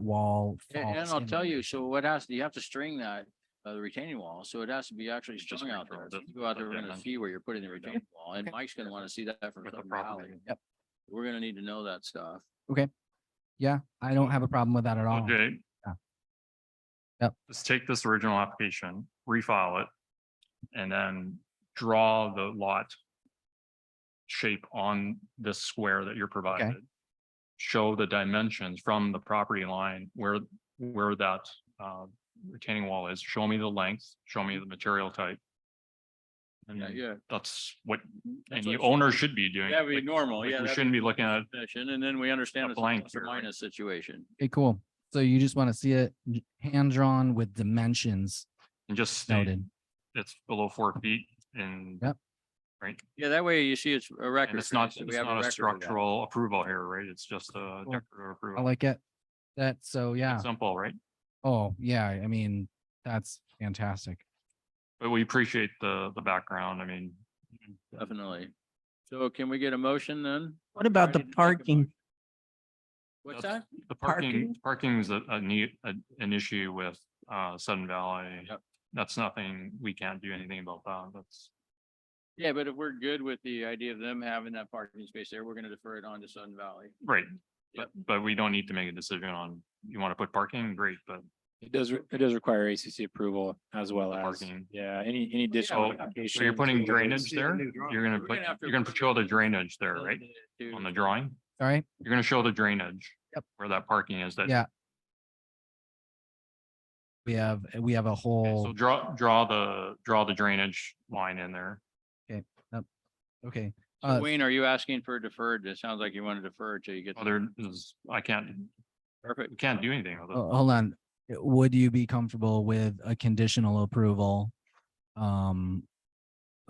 wall And falls. I'll in tell you, relation. so you have to string that, the retaining wall, so it has to be actually Just strung out there. redraw You go out there, we're gonna dimension. see where you're putting the retaining wall, and Mike's gonna wanna see that from With the Sudden property. Valley. Yep. We're gonna need to know that stuff. Yeah, I don't have a problem with that at all. Okay. Yeah. Yep. Let's take this original application, refile it, and then draw the lot shape on this square that you're provided. Show the dimensions from the property line where that retaining wall is. Show me the length, show me the material type. And Yeah. that's what That's any what- owner should be doing. That'd be Like, normal, like yeah. we that'd shouldn't be looking at definition, and then we understand a it's a blank plus or here, right? minus situation. Okay, cool. So you just want to see it hand drawn with dimensions and just state noted. it's below 4 feet and. Yep. Right, Yeah, that way you see it's a record. and it's not, so we it's have not a record of that. structural approval here, right? It's just a Cool. decorative I approval. like it. So yeah. Simple, right? Oh, yeah. I mean, that's fantastic. But we appreciate the background. I mean. Definitely. So can we get a motion then? What about the Ready to take a parking? motion? What's that? The Parking? parking is an issue with Sudden Valley. Yep. That's nothing, we can't do anything about that. That's, Yeah, but if we're good with the idea of them having that parking space there, we're gonna defer it on to Sudden Valley. right. But we don't need to make a decision on, you want to put parking, great, but It does require ACC approval as well as, parking. yeah, any additional. So you're putting drainage there? You're gonna We're put, gonna have to you're gonna show the drainage there, right? To- On the drawing? All right. You're gonna show the drainage. Yep. Where that parking is that. Yeah. We have a Okay, whole, so draw the drainage line in there. okay. So Wayne, are you asking for deferred? It sounds like you want to defer till you get. There is, I can't, Perfect. we can't do anything with it. Hold on. Would you be comfortable with a conditional approval?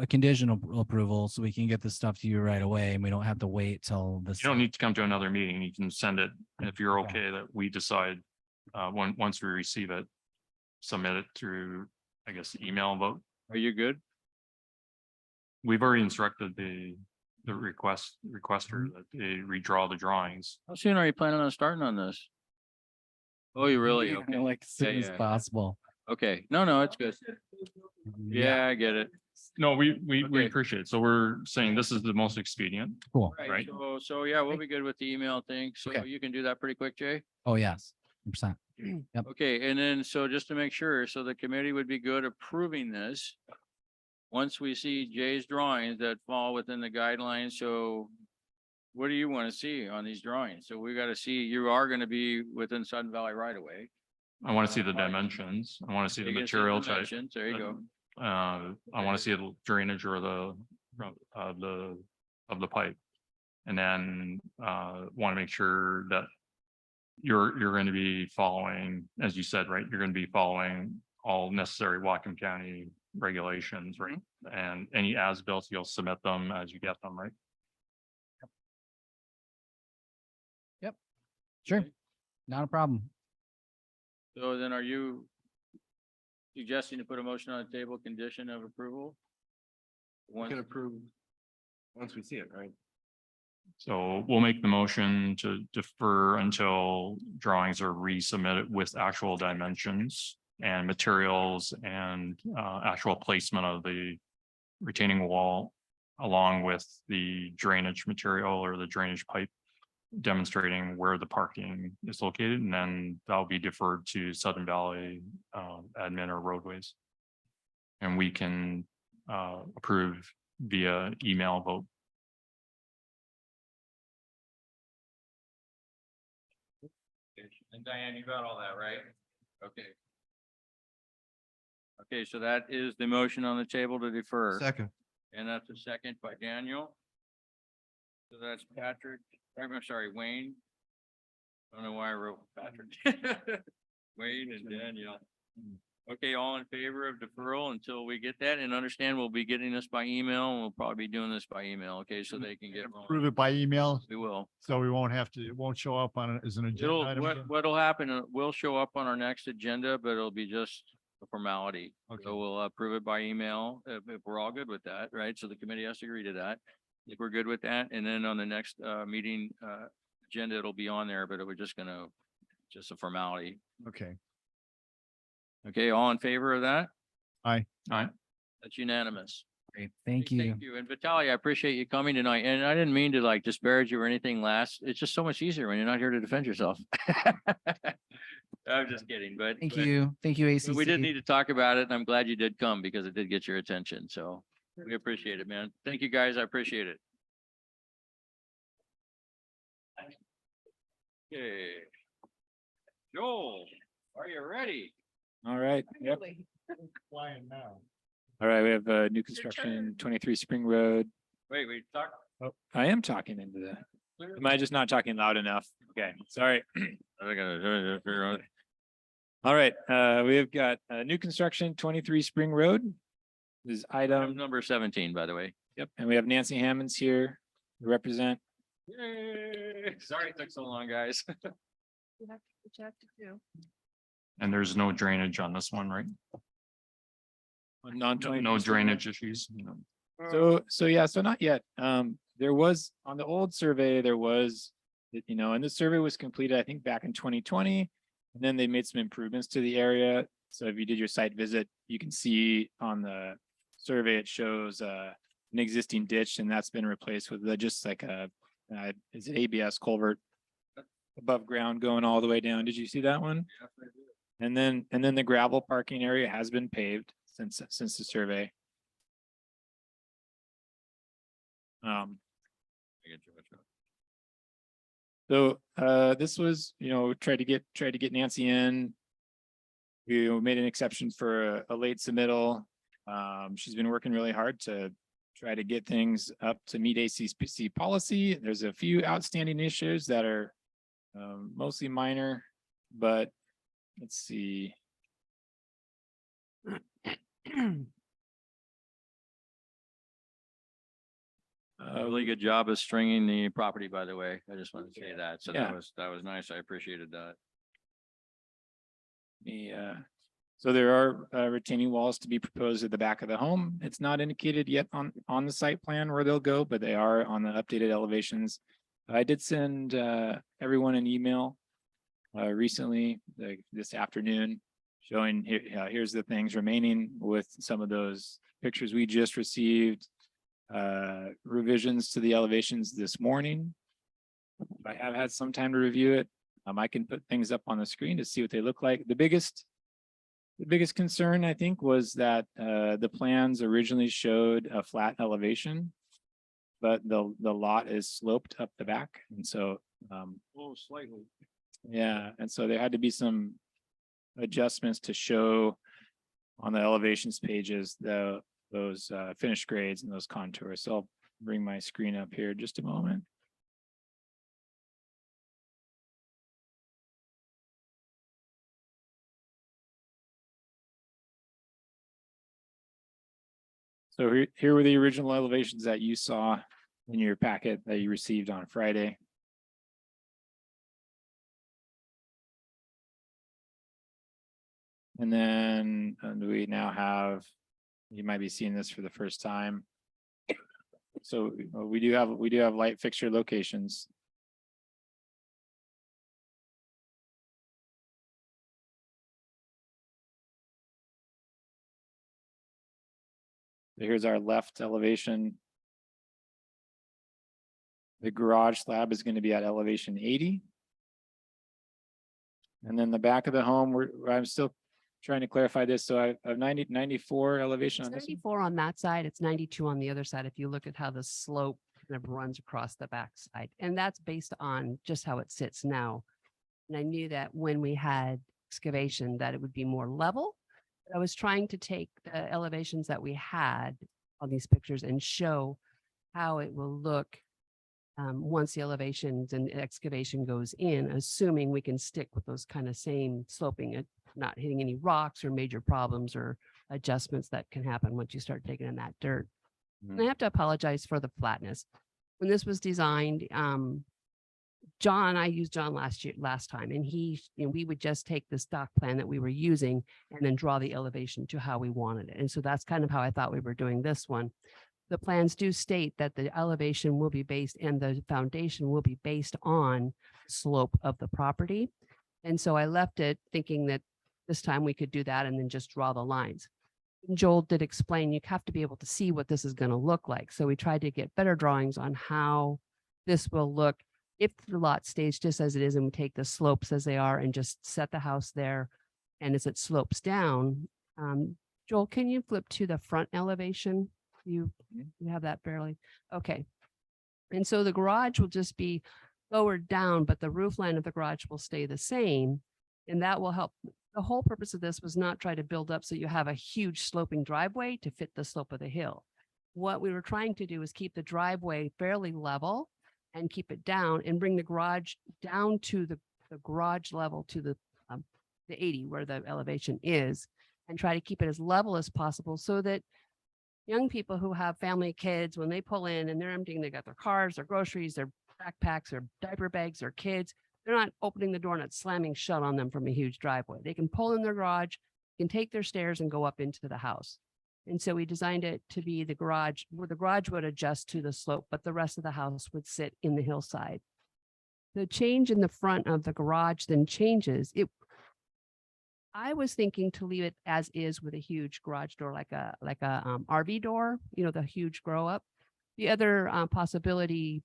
A conditional approval so we can get the stuff to you right away and we don't have to wait till this. You don't need to come to another meeting. You can send it if you're Okay. okay that we decide, once we receive it, submit it through, I guess, email vote. Are you good? We've already instructed the the requester that they redraw the drawings. How soon are you planning on starting on this? Oh, you really? Okay. Like as soon Yeah, as yeah. possible. Okay, no, it's good. Yeah, I get it. No, we Okay. appreciate it. So we're saying this is the most expedient. Cool. Right. So yeah, we'll be good with the email thing. So Okay. you can do that pretty quick, Jay? Oh, yes, 100%. Yep. Okay, and then, so just to make sure, so the committee would be good approving this. Once we see Jay's drawings that fall within the guidelines, so what do you want to see on these drawings? So we got to see, you are going to be within Sudden Valley right away. I want to see the dimensions. I want to see the material type. There you go. I want to see the drainage or the of the pipe. And then want to make sure that you're going to be following, as you said, right? You're going to be following all necessary Whatcom County regulations, right? And any as-built, you'll submit them as you get them, right? Sure. Not a problem. So then are you suggesting to put a motion on the table, condition of approval? We Once, can approve once we see it, right? So we'll make the motion to defer until drawings are resubmitted with actual dimensions and materials and actual placement of the retaining wall along with the drainage material or the drainage pipe demonstrating where the parking is located, and then that'll be deferred to Southern Valley admin or roadways. And we can approve via email vote. and Diane, you got all that, right? Okay. Okay, so that is the motion on the table to defer. Second. And that's a second by Daniel. So that's Patrick, I'm sorry, Wayne. I don't know why I wrote Patrick. Wayne and Danielle. Okay, all in favor of deferral until we get that, and understand we'll be getting this by email, and we'll probably be doing this by email, okay, so they can get. Approve it by email, We will. so we won't have to, it won't show up on it as an agenda item. again? What'll happen, will show up on our next agenda, but it'll be just a formality. Okay. So we'll approve it by email, if we're all good with that, right? So the committee has to agree to that. If we're good with that, and then on the next meeting agenda, it'll be on there, but it was just a formality. Okay. Okay, all in favor of that? Aye. Aye. That's unanimous. Great. Thank you. Thank you. And Vitaly, I appreciate you coming tonight. And I didn't mean to like disparage you or anything last. It's just so much easier when you're not here to defend yourself. I'm just kidding, but. Thank but- you. Thank you, ACC. but we did need to talk about it, and I'm glad you did come because it did get your attention. So we appreciate it, man. Thank you, guys. I appreciate it. Okay. Joel, are you ready? All right. Yep. Flying now. All right. We have new construction, 23 Spring Road. Wait, talk. Oh, I am talking into the, am I just not talking loud enough? Okay, sorry. I gotta figure out. All right, we have got new construction, 23 Spring Road. This is item, Number 17, by the way. yep, and we have Nancy Hammonds here to represent. Yay. Sorry it took so long, guys. And there's no drainage on this one, right? No drainage issues. No. So yeah, so not yet. There was, on the old survey, there was, and the survey was completed, I think, back in 2020. And then they made some improvements to the area. So if you did your site visit, you can see on the survey, it shows an existing ditch, and that's been replaced with just like a, is it ABS culvert above ground going all the way down. Did you see that one? And then the gravel parking area has been paved since the survey. So this was, tried to get Nancy in. We made an exception for a late submittal. She's been working really hard to try to get things up to meet ACC policy. There's a few outstanding issues that are mostly minor, but let's see. Really good job of stringing the property, by the way. I just wanted to say that. So Yeah. that was nice. I appreciated that. So there are retaining walls to be proposed at the back of the home. It's not indicated yet on the site plan where they'll go, but they are on the updated elevations. I did send everyone an email recently, this afternoon, showing here's the things remaining with some of those pictures we just received. Revisions to the elevations this morning. I have had some time to review it. I can put things up on the screen to see what they look like. The biggest concern, I think, was that the plans originally showed a flat elevation, but the lot is sloped up the back, and so Oh, slightly. yeah, and so there had to be some adjustments to show on the elevations pages those finished grades and those contours. So I'll bring my screen up here just a moment. So here were the original elevations that you saw in your packet that you received on Friday. And then we now have, you might be seeing this for the first time. So we do have light fixture locations. So here's our left elevation. The garage slab is going to be at elevation 80. And then the back of the home, I'm still trying to clarify this. So I have 94 elevation It's on this one. 94 on that side. It's 92 on the other side. If you look at how the slope kind of runs across the backside, and that's based on just how it sits now. And I knew that when we had excavation that it would be more level. I was trying to take the elevations that we had on these pictures and show how it will look once the elevations and excavation goes in, assuming we can stick with those kind of same sloping, not hitting any rocks or major problems or adjustments that can happen once you start digging in that dirt. And I have to apologize for the flatness. When this was designed, I used John last time, and we would just take the stock plan that we were using and then draw the elevation to how we wanted it. And so that's kind of how I thought we were doing this one. The plans do state that the elevation will be based and the foundation will be based on slope of the property. And so I left it thinking that this time we could do that and then just draw the lines. Joel did explain you have to be able to see what this is going to look like. So we tried to get better drawings on how this will look if the lot stays just as it is and we take the slopes as they are and just set the house there. And as it slopes down, Joel, can you flip to the front elevation? You have that barely. Okay. And so the garage will just be lowered down, but the roof line of the garage will stay the same. And that will help. The whole purpose of this was not try to build up so you have a huge sloping driveway to fit the slope of the hill. What we were trying to do is keep the driveway fairly level and keep it down and bring the garage down to the garage level to the 80 where the elevation is, and try to keep it as level as possible so that young people who have family kids, when they pull in and they're emptying, they got their cars, their groceries, their backpacks, their diaper bags, their kids, they're not opening the door and it's slamming shut on them from a huge driveway. They can pull in their garage, can take their stairs and go up into the house. And so we designed it to be the garage where the garage would adjust to the slope, but the rest of the house would sit in the hillside. The change in the front of the garage then changes. I was thinking to leave it as is with a huge garage door, like a RV door, the huge grow up. The other possibility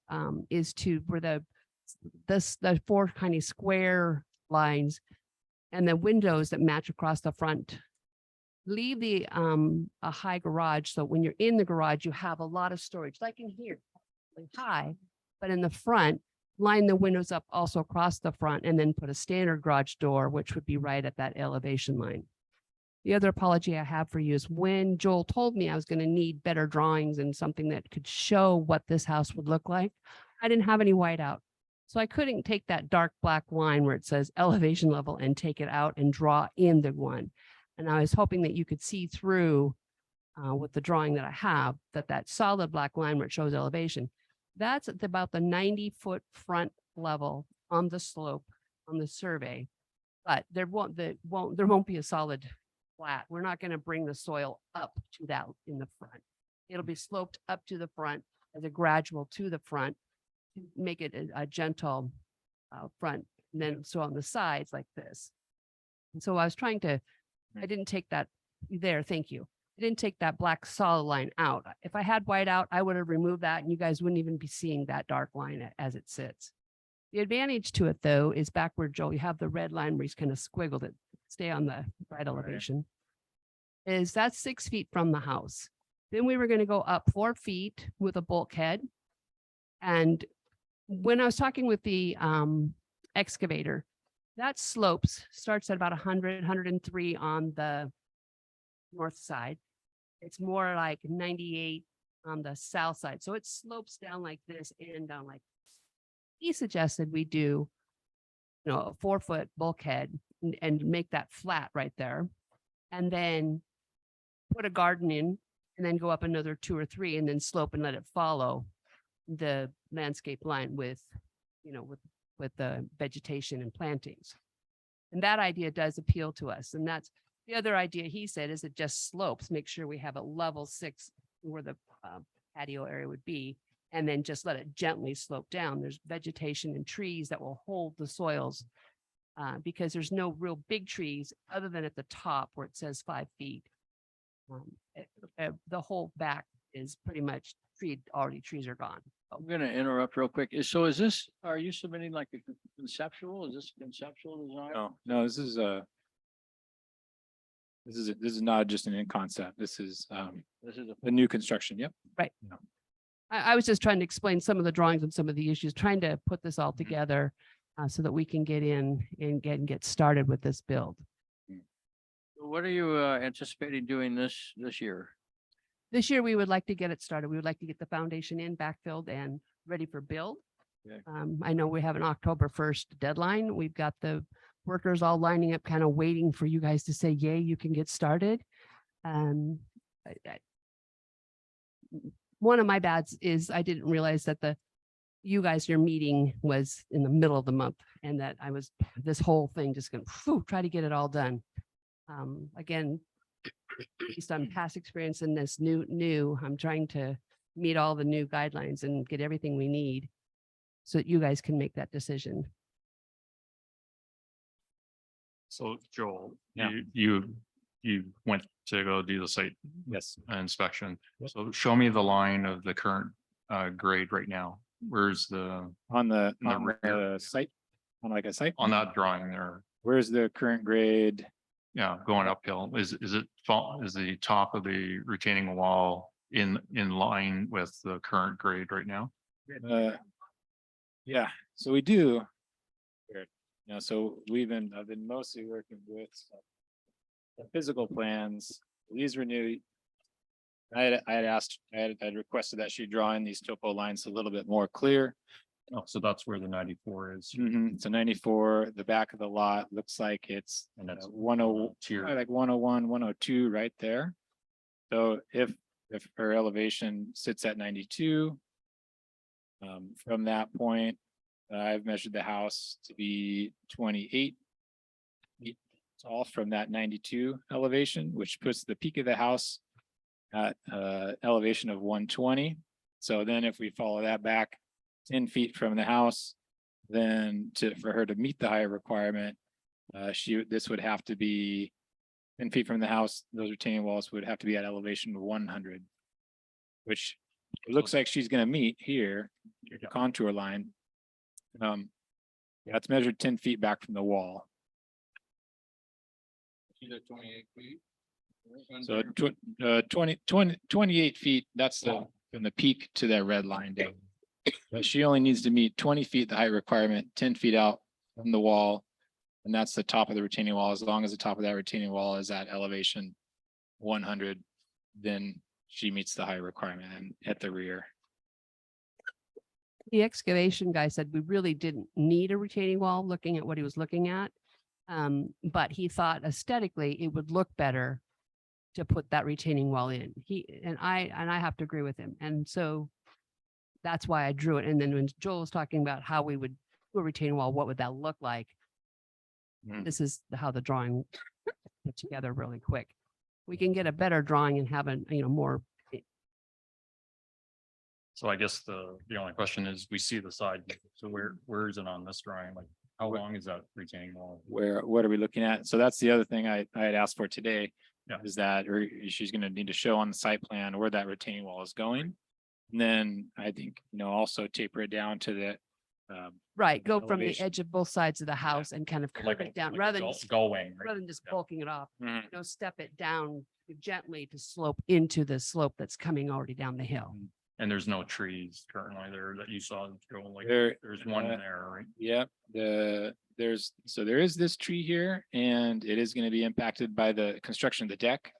is to where the four kind of square lines and the windows that match across the front, leave a high garage. So when you're in the garage, you have a lot of storage, like in here, like high, but in the front, line the windows up also across the front and then put a standard garage door, which would be right at that elevation line. The other apology I have for you is when Joel told me I was going to need better drawings and something that could show what this house would look like, I didn't have any whiteout. So I couldn't take that dark black line where it says elevation level and take it out and draw in the one. And I was hoping that you could see through with the drawing that I have, that solid black line where it shows elevation. That's at about the 90-foot front level on the slope on the survey, but there won't be a solid flat. We're not going to bring the soil up to that in the front. It'll be sloped up to the front as a gradual to the front to make it a gentle front, and then so on the sides like this. And so I was trying to, I didn't take that there. Thank you. I didn't take that black solid line out. If I had white out, I would have removed that and you guys wouldn't even be seeing that dark line as it sits. The advantage to it though is back where Joel, you have the red line where he's kind of squiggled it, stay on the right elevation. Is that's 6 feet from the house. Then we were going to go up 4 feet with a bulkhead. And when I was talking with the excavator, that slopes starts at about 100, 103 on the north side. It's more like 98 on the south side. So it slopes down like this and down like this. He suggested we do, a 4-foot bulkhead and make that flat right there. And then put a garden in and then go up another 2 or 3 and then slope and let it follow the landscape line with the vegetation and plantings. And that idea does appeal to us. And that's the other idea he said is it just slopes, make sure we have a level 6 where the patio area would be, and then just let it gently slope down. There's vegetation and trees that will hold the soils because there's no real big trees other than at the top where it says 5 feet. The whole back is pretty much treed, already trees are gone. I'm gonna interrupt real quick. So is this, are you submitting like a conceptual? Is this a conceptual design? No, this is this is not just an in concept. This is This is a new construction. Yep. I was just trying to explain some of the drawings and some of the issues, trying to put this all together so that we can get in and get started with this build. What are you anticipating doing this year? This year, we would like to get it started. We would like to get the foundation in, backfilled and ready for build. Okay. I know we have an October 1st deadline. We've got the workers all lining up, kind of waiting for you guys to say, yay, you can get started. One of my bads is I didn't realize that your meeting was in the middle of the month and that this whole thing just going to try to get it all done. Again, based on past experience in this new, I'm trying to meet all the new guidelines and get everything we need so that you guys can make that decision. So Joel, Yeah. you went to go do the site Yes. inspection. So show me the line of the current grade right now. Where's On the rear. site, on like a site. on that drawing there? Where's the current grade? Yeah, going uphill. Is the top of the retaining wall in line with the current grade right now? Yeah, so we do. Weird. So I've been mostly working with the physical plans. These were new. I had requested that she draw in these topo lines a little bit more clear. Oh, so that's where the 94 is. So 94, the back of the lot looks like it's And that's 10, tier. like 101, 102 right there. So if her elevation sits at 92, from that point, I've measured the house to be 28 feet tall from that 92 elevation, which puts the peak of the house at elevation of 120. So then if we follow that back 10 feet from the house, then for her to meet the higher requirement, this would have to be 10 feet from the house. Those retaining walls would have to be at elevation of 100, which it looks like she's going to meet here, the contour line. That's measured 10 feet back from the wall. She's at 28 feet. So 28 feet, that's from the peak to that red line, Dave. But she only needs to meet 20 feet, the height requirement, 10 feet out from the wall. And that's the top of the retaining wall. As long as the top of that retaining wall is at elevation 100, then she meets the height requirement and at the rear. The excavation guy said we really didn't need a retaining wall looking at what he was looking at. But he thought aesthetically it would look better to put that retaining wall in. I have to agree with him. And so that's why I drew it. And then when Joel was talking about how we would do a retaining wall, what would that look like? Mm. This is how the drawing it together really quick. We can get a better drawing and have a, more, So I guess the only question is, we see the side, so where is it on this drawing? Like, how long is that retaining wall? What are we looking at? So that's the other thing I had asked for today. Yeah. Is that, or she's gonna need to show on the site plan where that retaining wall is going. And then I think, also taper it down to the, right, go from the elevation. edge of both sides of the house and kind of curve it down rather than just Going, rather than just Yeah. bulking it off, Mhm. step it down gently to slope into the slope that's coming already down the hill. And there's no trees currently there that you saw go like, There- there's one there, right? Yep, there is this tree here and it is gonna be impacted by the construction of the deck.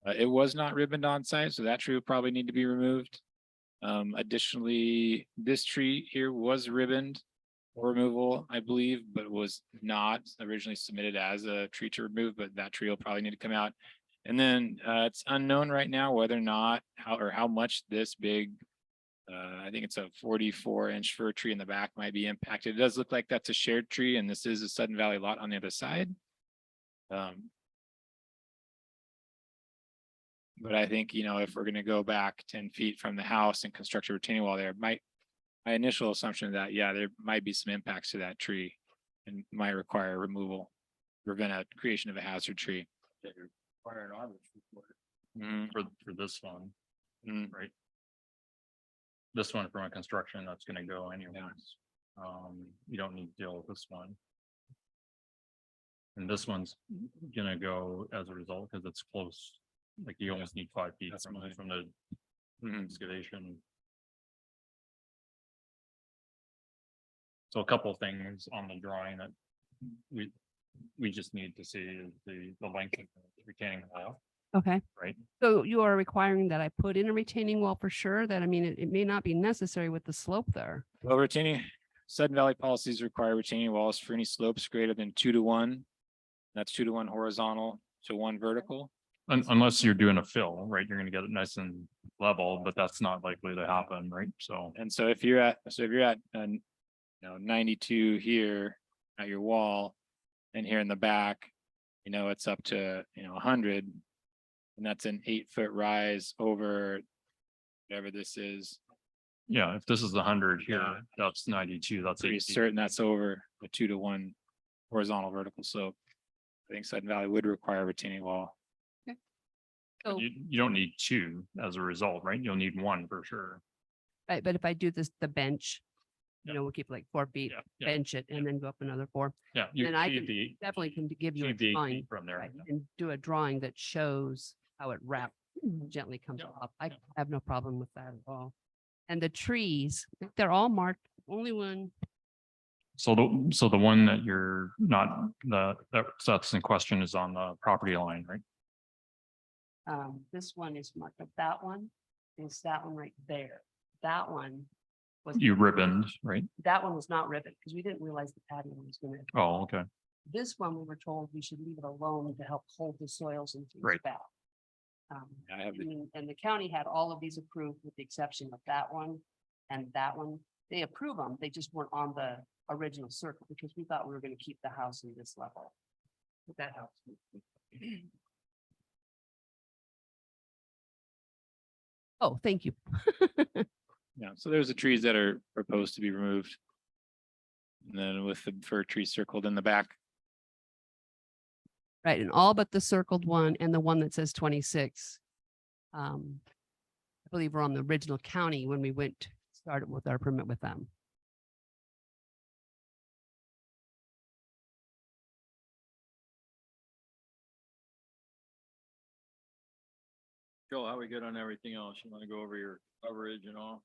It was not ribboned on site, so that tree would probably need to be removed. Additionally, this tree here was ribboned for removal, I believe, but was not originally submitted as a tree to remove, but that tree will probably need to come out. And then it's unknown right now whether or not how much this big, I think it's a 44-inch fir tree in the back might be impacted. It does look like that's a shared tree and this is a Sudden Valley lot on the other side. But I think, if we're gonna go back 10 feet from the house and construct a retaining wall there, my initial assumption that, yeah, there might be some impacts to that tree and might require removal, prevent a creation of a hazard tree. Require an arbor report Mhm. for this one, Mm. right? This one from a construction that's gonna go anyways. You don't need to deal with this one. And this one's gonna go as a result because it's close. Like you almost need 5 feet That's from my- from the Mhm. excavation. So a couple of things on the drawing that we just need to see is the length of the retaining wall, Okay. right? So you are requiring that I put in a retaining wall for sure that, it may not be necessary with the slope there. Well, retaining, Sudden Valley policies require retaining walls for any slopes greater than 2-to-1. That's 2-to-1 horizontal to 1 vertical. Unless you're doing a fill, right? You're gonna get it nice and level, but that's not likely to happen, right? So. And so if you're at 92 here at your wall and here in the back, it's up to, 100. And that's an 8-foot rise over whatever this is. Yeah, if this is 100 here, that's 92, that's Pretty 80. certain that's over a 2-to-1 horizontal vertical slope. I think Sudden Valley would require a retaining wall. So, You don't need 2 as a result, right? You'll need 1 for sure. right, but if I do the bench, Yeah. we'll keep like 4 feet, Yeah, bench it and then go up another 4. yeah. You Then I achieve can the, definitely can give you a achieve the 8 drawing. feet from there. Right, and do a drawing that shows how it gently comes Yeah, off. I yeah. have no problem with that at all. And the trees, they're all marked, only one, So the one that you're not, that's in question is on the property line, right? this one is marked, but that one is that one right there. That one was, You ribboned, right? that one was not ribbon because we didn't realize the patio was gonna. Oh, okay. This one, we were told we should leave it alone to help hold the soils and things Right. back. I have the, And the county had all of these approved with the exception of that one and that one. They approve them, they just weren't on the original circle because we thought we were gonna keep the house in this level. But that helps. Oh, thank you. yeah, so there's the trees that are proposed to be removed. And then with the fir tree circled in the back. Right, and all but the circled one and the one that says 26. I believe we're on the original county when we started with our permit with them. Joe, how we good on everything else? You wanna go over your coverage and all?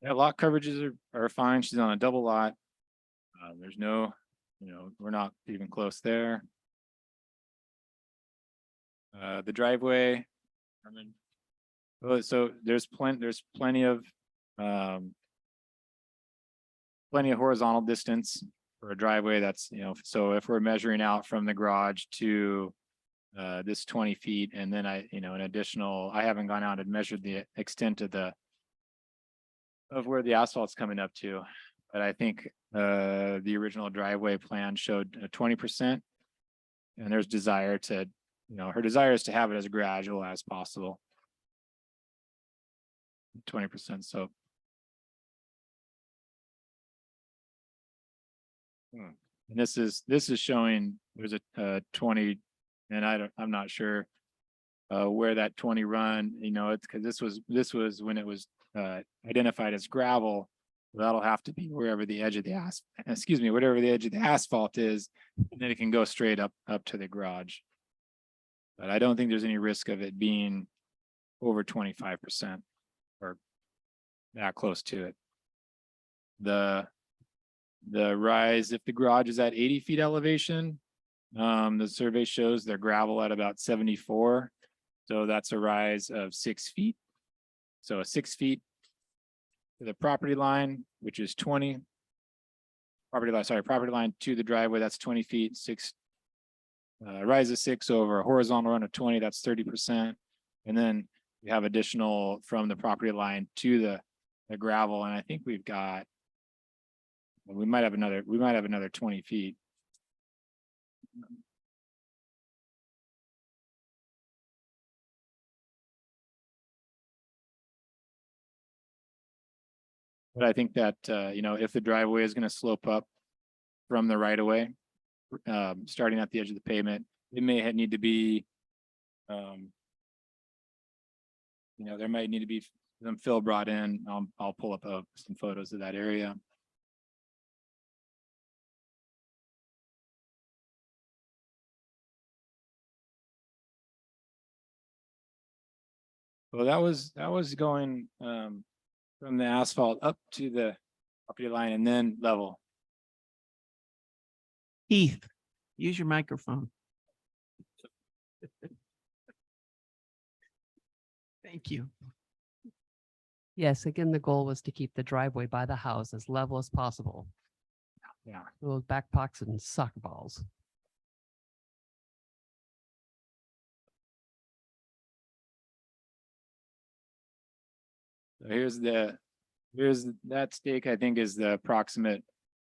Yeah, lot coverages are fine. She's on a double lot. There's no, we're not even close there. The driveway, I mean, well, so there's plenty of horizontal distance for a driveway that's, so if we're measuring out from the garage to this 20 feet and then an additional, I haven't gone out and measured the extent of where the asphalt's coming up to. But I think the original driveway plan showed 20%. and there's desire to, her desire is to have it as gradual as possible. 20% slope. And this is showing there's a 20, and I'm not sure where that 20 run, it's because this was when it was identified as gravel. That'll have to be wherever the edge of the whatever the edge of the asphalt is, and then it can go straight up to the garage. But I don't think there's any risk of it being over 25% or that close to it. The rise, if the garage is at 80 feet elevation, the survey shows their gravel at about 74. So that's a rise of 6 feet. So 6 feet to the property line, which is 20. Property line to the driveway, that's 20 feet, rise of 6 over a horizontal run of 20, that's 30%. And then we have additional from the property line to the gravel. And I think we might have another 20 feet. But I think that, if the driveway is going to slope up from the right of way, starting at the edge of the pavement, it may need to be, there might need to be some fill brought in. I'll pull up some photos of that area. Well, that was going from the asphalt up to the property line and then level. Keith, use your microphone. Thank you. Yes, again, the goal was to keep the driveway by the house as level as possible. Yeah. Those backpacks and soccer balls. So here's that stake, I think, is the approximate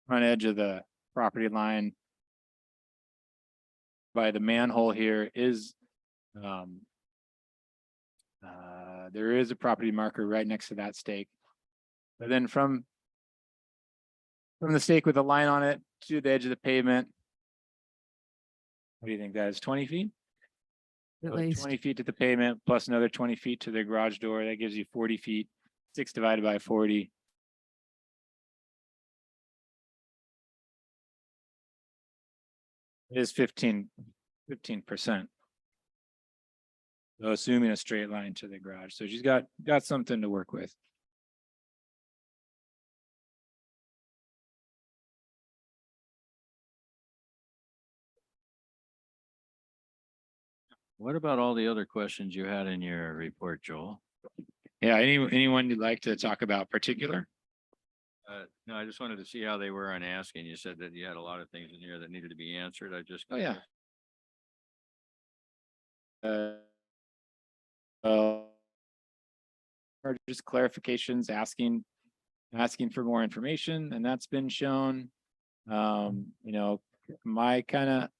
front edge of the property line. By the manhole here is there is a property marker right next to that stake. But then from the stake with a line on it to the edge of the pavement, what do you think that is, 20 feet? At So least 20 feet to the pavement plus another 20 feet to the garage door. That gives you 40 feet. 6 divided by 40. It is 15%. So assuming a straight line to the garage. So she's got something to work with. What about all the other questions you had in your report, Joel? Yeah, anyone you'd like to talk about particular? No, I just wanted to see how they were on asking. You said that you had a lot of things in here that needed to be answered. I just. Oh, yeah. Or just clarifications, asking for more information, and that's been shown. My kind of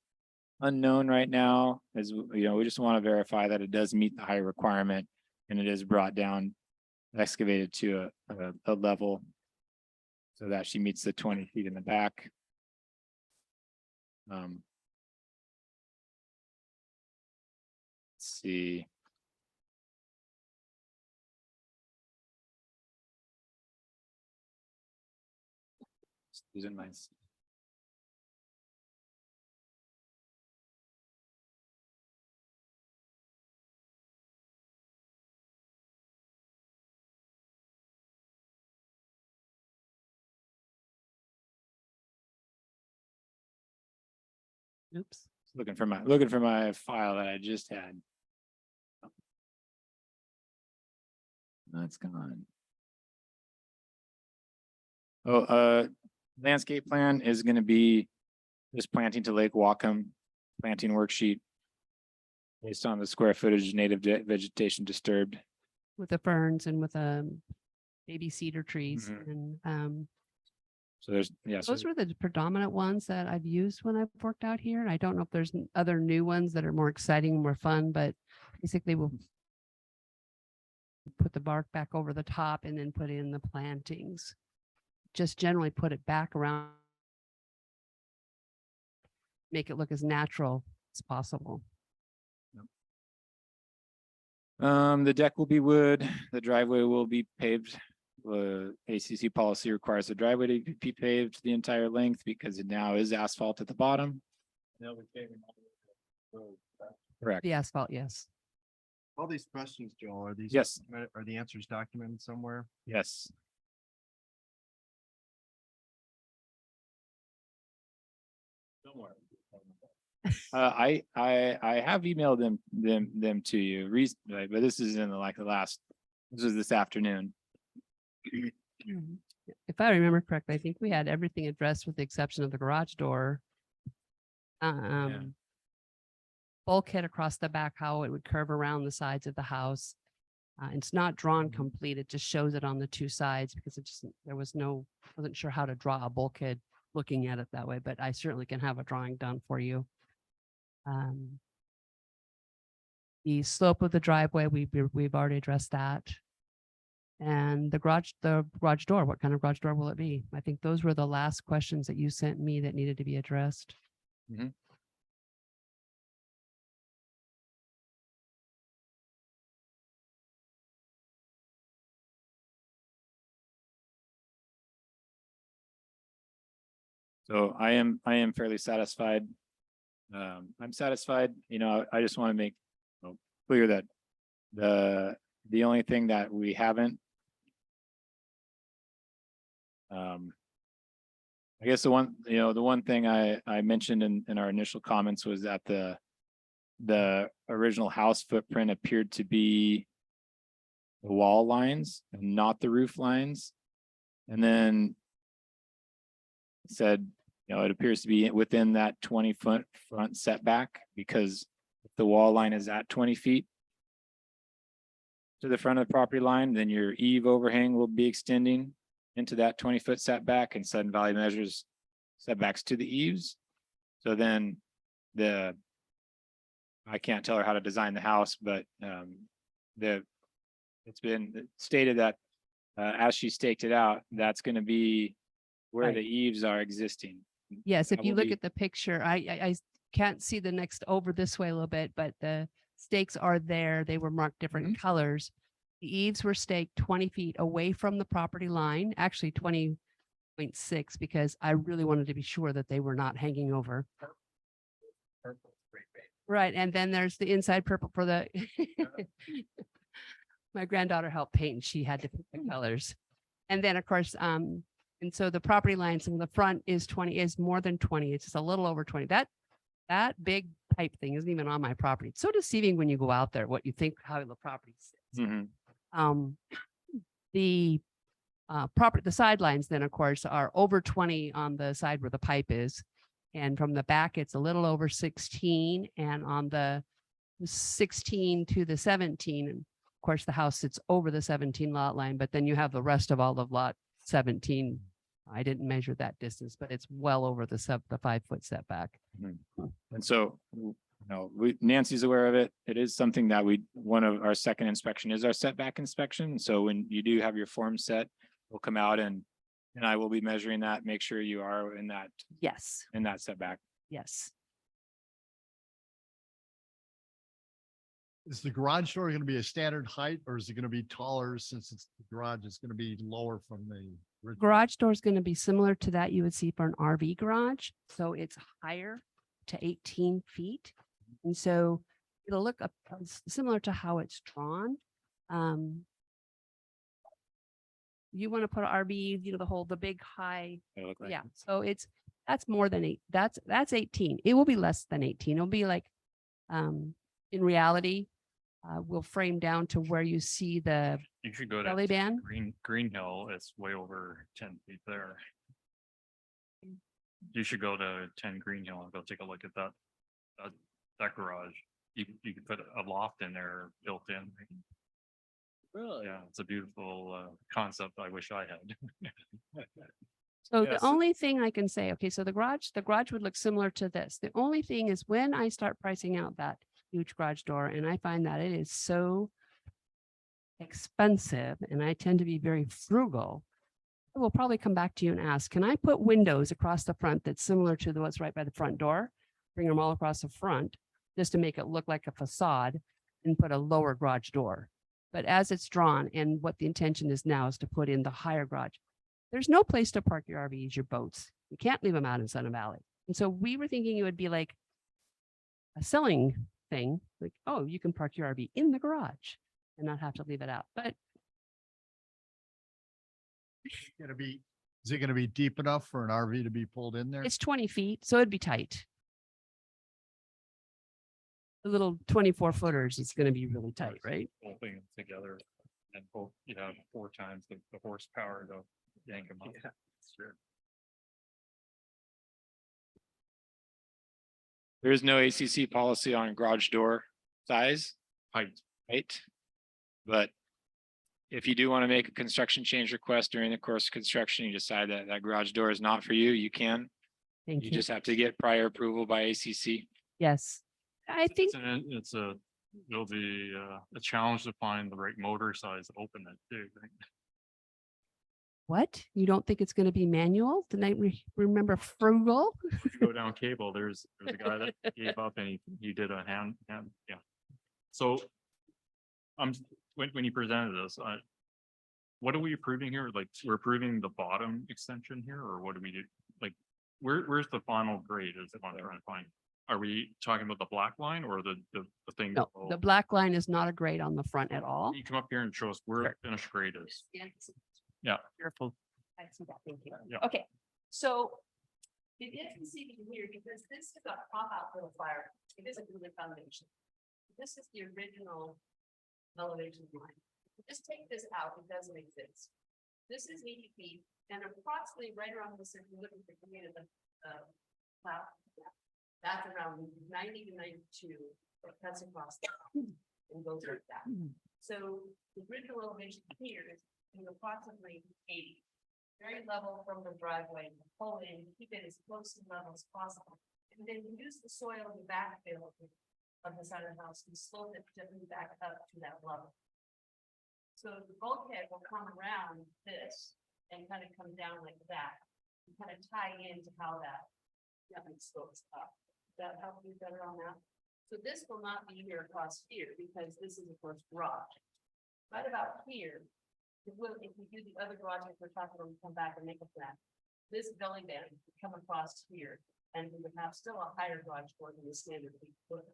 unknown right now is, we just want to verify that it does meet the high requirement and it is brought down, excavated to a level so that she meets the 20 feet in the back. Let's see. These are nice. oops. Looking for my file that I just had. That's gone. Oh, landscape plan is going to be this planting to Lake Wacom planting worksheet based on the square footage native vegetation disturbed. With the ferns and with baby cedar trees Mhm. and So there's, yeah, so Those were the predominant ones that I've used when I've worked out here. And I don't know if there's other new ones that are more exciting, more fun, but basically we'll put the bark back over the top and then put in the plantings. Just generally put it back around. Make it look as natural as possible. the deck will be wood, the driveway will be paved. ACC policy requires the driveway to be paved the entire length because it now is asphalt at the bottom. They'll be paving all the road. Correct. The asphalt, yes. All these questions, Joel, are these? Yes. Are the answers documented somewhere? Yes. Somewhere. I have emailed them to you recently, but this is in the last, this was this afternoon. If I remember correctly, I think we had everything addressed with the exception of the garage door. Bulkhead across the back, how it would curve around the sides of the house. It's not drawn complete. It just shows it on the two sides because wasn't sure how to draw a bulkhead looking at it that way, but I certainly can have a drawing done for you. The slope of the driveway, we've already addressed that. And the garage door, what kind of garage door will it be? I think those were the last questions that you sent me that needed to be addressed. Mhm. So I am fairly satisfied. I'm satisfied, I just want to make clear that the only thing that we haven't I guess the one thing I mentioned in our initial comments was that the original house footprint appeared to be the wall lines and not the roof lines. And then said, it appears to be within that 20-foot front setback because if the wall line is at 20 feet to the front of the property line, then your eave overhang will be extending into that 20-foot setback, and Sudden Valley measures setbacks to the eaves. So then I can't tell her how to design the house, but it's been stated that as she staked it out, that's going to be where Right. the eaves are existing. Yes, if That you will look be- at the picture, I can't see the next over this way a little bit, but the stakes are there. They were marked different colors. The eaves were staked 20 feet away from the property line, actually 20.6, because I really wanted to be sure that they were not hanging over. Right, and then there's the inside purple for the. My granddaughter helped paint and she had to pick the colors. And then, of course, and so the property lines in the front is more than 20. It's just a little over 20. That big pipe thing isn't even on my property. It's so deceiving when you go out there, what you think, how the property sits. Mhm. The sidelines then, of course, are over 20 on the side where the pipe is. And from the back, it's a little over 16. And on the 16 to the 17, and of course, the house sits over the 17 lot line, but then you have the rest of all of lot 17. I didn't measure that distance, but it's well over the 5-foot setback. And so, Nancy's aware of it. It is something that one of our second inspection is our setback inspection. So when you do have your form set, we'll come out and I will be measuring that, make sure you are in that Yes, setback. yes. Is the garage door going to be a standard height or is it going to be taller since the garage is going to be lower from the original? Garage door is going to be similar to that you would see for an RV garage. So it's higher to 18 feet. And so it'll look similar to how it's drawn. You want to put an RV, the big high. It'll look like- Yeah. So that's more than that's 18. It will be less than 18. It'll be like, in reality, we'll frame down to where you see the You should go belly to band. Green Hill. It's way over 10 feet there. You should go to 10 Green Hill and go take a look at that garage. You could put a loft in there built in. Really? Yeah, it's a beautiful concept. I wish I had. So Yes. the only thing I can say, okay, so the garage would look similar to this. The only thing is when I start pricing out that huge garage door and I find that it is so expensive and I tend to be very frugal, I will probably come back to you and ask, can I put windows across the front that's similar to the what's right by the front door? Bring them all across the front just to make it look like a facade and put a lower garage door. But as it's drawn and what the intention is now is to put in the higher garage. There's no place to park your RVs, your boats. You can't leave them out in Sun Valley. And so we were thinking it would be like a selling thing, like, oh, you can park your RV in the garage and not have to leave it out. But Is it gonna be deep enough for an RV to be pulled in there? it's 20 feet, so it'd be tight. The little 24 footers is going to be really tight, right? Whole thing together and both, you have 4 times the horsepower to yank them up. Yeah, sure. There is no ACC policy on garage door size, Height. height. But if you do want to make a construction change request during the course of construction, you decide that that garage door is not for you, you can. Thank You you. just have to get prior approval by ACC. Yes. I think It'll be a challenge to find the right motor size to open it too. right? what? You don't think it's going to be manual? The night we remember frugal? If you go down cable, there's a guy that gave up and he did a hand, yeah. So when you presented this, what are we approving here? Like, we're approving the bottom extension here, or what do we do? Like, where's the final grade is what I'm trying to find? Are we talking about the black line or the thing? No, below? the black line is not a grade on the front at all. Can you come up here and show us where the finished grade is? Yeah. Careful. I see that. Thank you. Yeah. Okay, so it is seen here because this is a pop out little fire. It is a good foundation. This is the original elevation line. Just take this out, it doesn't exist. This is 80 feet and approximately right around this, if you look at the green of the cloud, that's around 90 to 92, that cuts across that and goes like that. So the original elevation here is approximately 80, very level from the driveway, pull in, keep it as close to level as possible. And then use the soil in the backfill of the side of the house and slope it gently back up to that level. So the bulkhead will come around this and kind of come down like that, and kind of tie into how that slopes up. Does that help you better on that? So this will not be here across here because this is of course garage. Right about here, it will, if we do the other garage, if we're talking, we'll come back and make a plan. This belly band would come across here and we would have still a higher garage door than the standard 8 foot.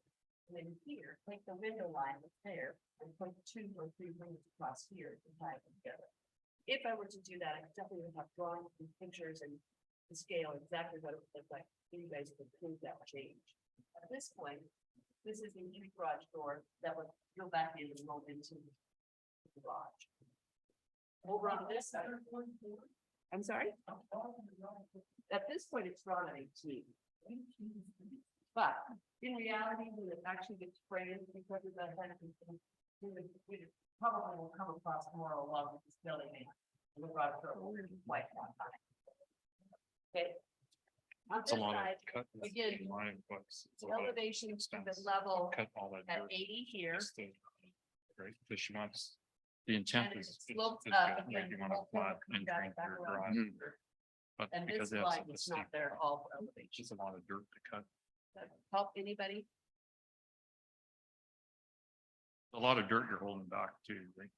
And then here, take the window line that's there and put 2 or 3 windows across here and tie them together. If I were to do that, I definitely would have drawings and pictures and the scale exactly what it would look like. So you guys could prove that change. At this point, this is the new garage door that would go back in and roll into the garage. Over on this side. I'm sorry? At this point, it's drawn at 18. But in reality, when it actually gets framed because of that, we probably will come across more along with this building. And the garage door will be white on time. Okay. On It's a this lot side, of cut. again, the elevation to the level Cut all that at dirt. 80 here. Right, because she wants, the intent And is. it slopes is up to make and you want a won't flat come back entrance back or around garage. here. But And because this they have line such a is not steep, there all for elevation. it's just a lot of dirt to cut. Does that help anybody? A lot of dirt you're holding back too, right?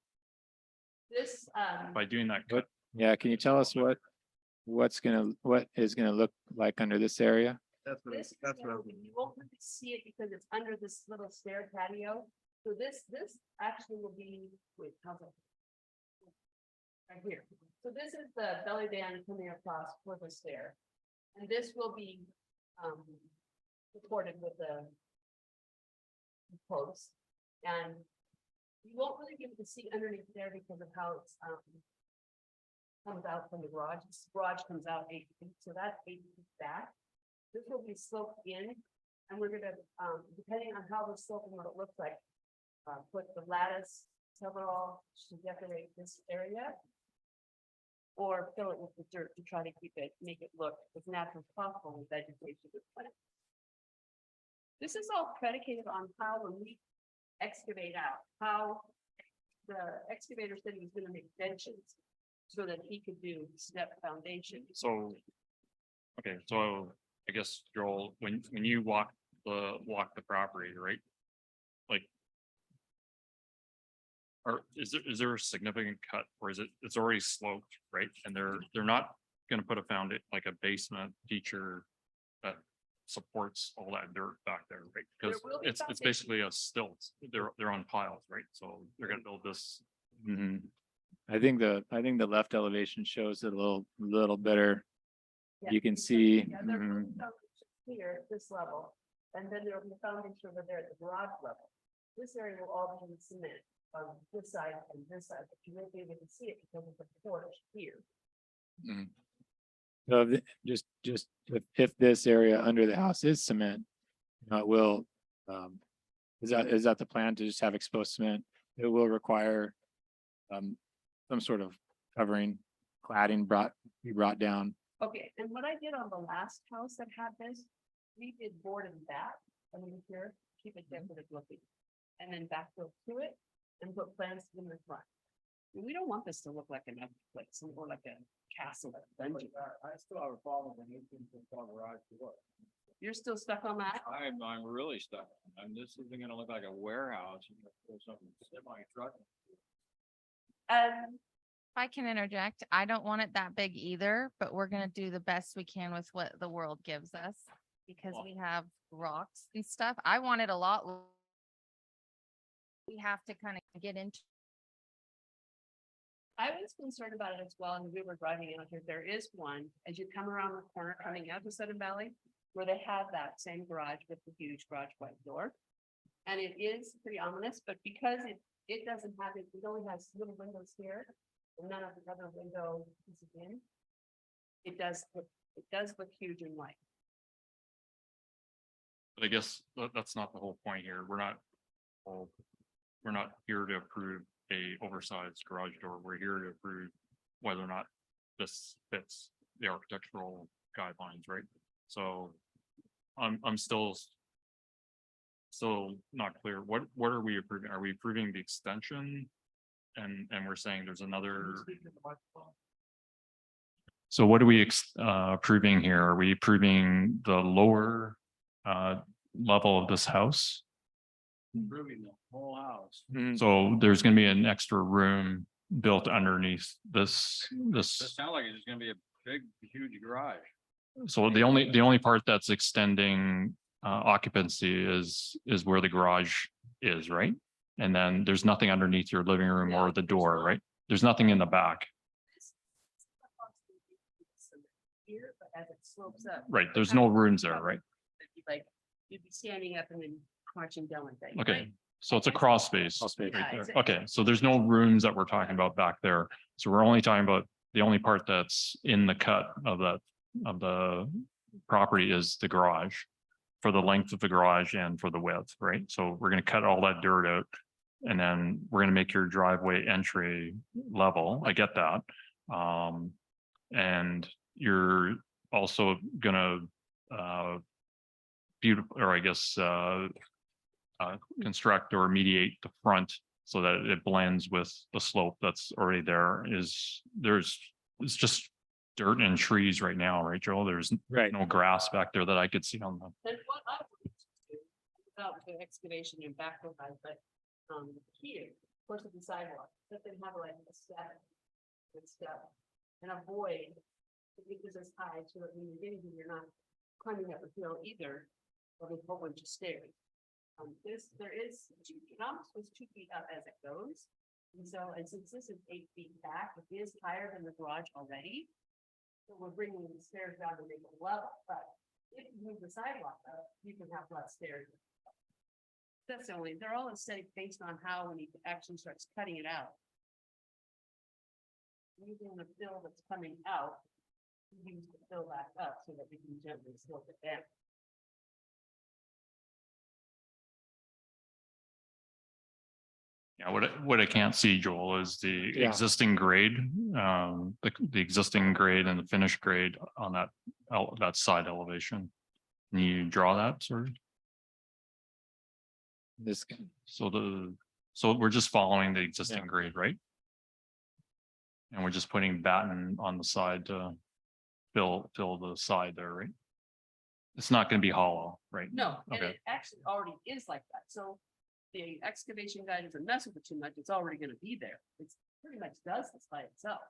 This, By doing that What- cut. Yeah, can you tell us what is gonna look like under this area? this, is gonna be- you won't really see it because it's under this little stair patio. So this actually will be, wait, how's it? Right here. So this is the belly band coming across for the stair. And this will be, supported with the posts. And you won't really be able to see underneath there because of how it's, comes out from the garage. This garage comes out 8 feet, so that's 8 feet back. This will be sloped in, and we're gonna, depending on how the slope and what it looks like, put the lattice coverall to decorate this area. or fill it with the dirt to try to keep it, make it look as natural as possible with vegetation and plants. This is all predicated on how when we excavate out, how the excavator said he was gonna make benches so that he could do step foundation. So, okay, so I guess Joel, when you walk the property, right? Like. Or is there a significant cut or is it's already sloped, right? And they're not gonna put a like a basement feature that supports all that dirt back there, right? Because There will be it's foundation. basically a stilt. They're on piles, right? So they're gonna build this. Mhm. I think the left elevation shows it a little better. Yeah, You can because, see, yeah, there will be mhm. foundation here at this level, and then there will be a foundation over there at the garage level. This area will all be in cement on this side and this side, but you won't be able to see it because of the porch here. So just if this area under the house is cement, it will, is that the plan to just have exposed cement? It will require some sort of covering, cladding be brought down. Okay, and what I did on the last house that had this, we did board and back, I mean, here, keep it decorative looking. And then backfill to it and put plants in the front. We don't want this to look like an empty place or like a castle or dungeon. I still have a problem when you can put a garage door. You're still stuck on that? I'm really stuck. And this isn't gonna look like a warehouse. You know, or something semi-truck. If I can interject, I don't want it that big either, but we're gonna do the best we can with what the world gives us. Because we have rocks and stuff. I want it a lot. We have to kind of get into. I was concerned about it as well, and we were driving out here. There is one, as you come around the corner coming out to Sudden Valley, where they have that same garage with the huge garage white door. And it is pretty ominous, but because it doesn't have it only has little windows here, and none of the other window pieces in. It does look huge and white. But I guess that's not the whole point here. We're not here to approve a oversized garage door. We're here to approve whether or not this fits the architectural guidelines, right? So I'm still not clear. What are we approving? Are we approving the extension? And we're saying there's another. So what are we approving here? Are we approving the lower level of this house? Improving the whole house. So there's gonna be an extra room built underneath this. This sounds like it's gonna be a big, huge garage. So the only part that's extending occupancy is where the garage is, right? And then there's nothing underneath your living room or the door, right? There's nothing in the back. Here, but as it slopes up. Right, there's no rooms there, right? Like, you'd be standing up and then marching down like that. Okay, right? so it's a crawl space. Crawl space. right Yeah, there. exactly. Okay, so there's no rooms that we're talking about back there. So we're only talking about the only part that's in the cut of the property is the garage. For the length of the garage and for the width, right? So we're gonna cut all that dirt out. And then we're gonna make your driveway entry level. I get that. And you're also gonna beautiful, or I guess construct or mediate the front so that it blends with the slope that's already there. It's just dirt and trees right now, right, Joel? There's Right. no grass back there that I could see on the. Then what I would do, without the excavation and backfill, but here, close to the sidewalk, let them have like a step. And stuff, and avoid, because it's high, so that when you're getting here, you're not climbing up a hill either, or there's a whole bunch of stairs. There is, it almost was 2 feet up as it goes. And so, and since this is 8 feet back, it is higher than the garage already. So we're bringing the stairs down to make it level, but if you move the sidewalk up, you can have less stairs. That's only, they're all aesthetic based on how when he actually starts cutting it out. Using the fill that's coming out, use the fill back up so that we can gently slope it down. Yeah, what I can't see, Joel, is the Yeah. existing grade, the existing grade and the finished grade on that side elevation. Can you draw that, sort of? This, So we're just following the existing grade, right? And we're just putting batten on the side to fill the side there, right? It's not gonna be hollow, right? No, and Okay. it actually already is like that. So the excavation guy doesn't mess with it too much. It's already gonna be there. It's pretty much does this by itself.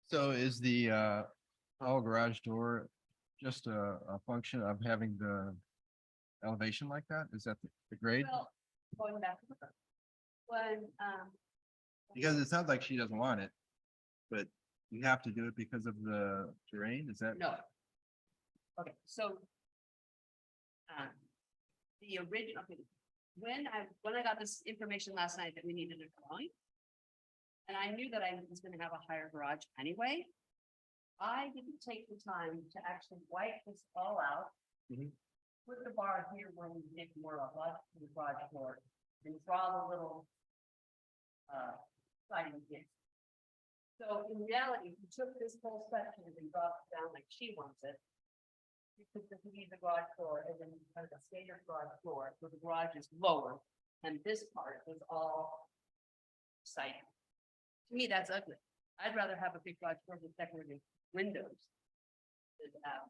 So is the tall garage door just a function of having the elevation like that? Is that the grade? Well, going back to the front. When, Because it sounds like she doesn't want it, but you have to do it because of the terrain, is that? no. Okay, so. The original, okay, when I got this information last night that we needed a drawing. And I knew that I was gonna have a higher garage anyway. I didn't take the time to actually wipe this all out. Mhm. Put the bar here where we make more of us to the garage door and draw the little. Sliding here. So in reality, we took this whole section and dropped it down like she wants it. You could just leave the garage door and then kind of a standard garage door, where the garage is lower, and this part is all. Siding. To me, that's ugly. I'd rather have a big garage door with decorative windows. Than to have.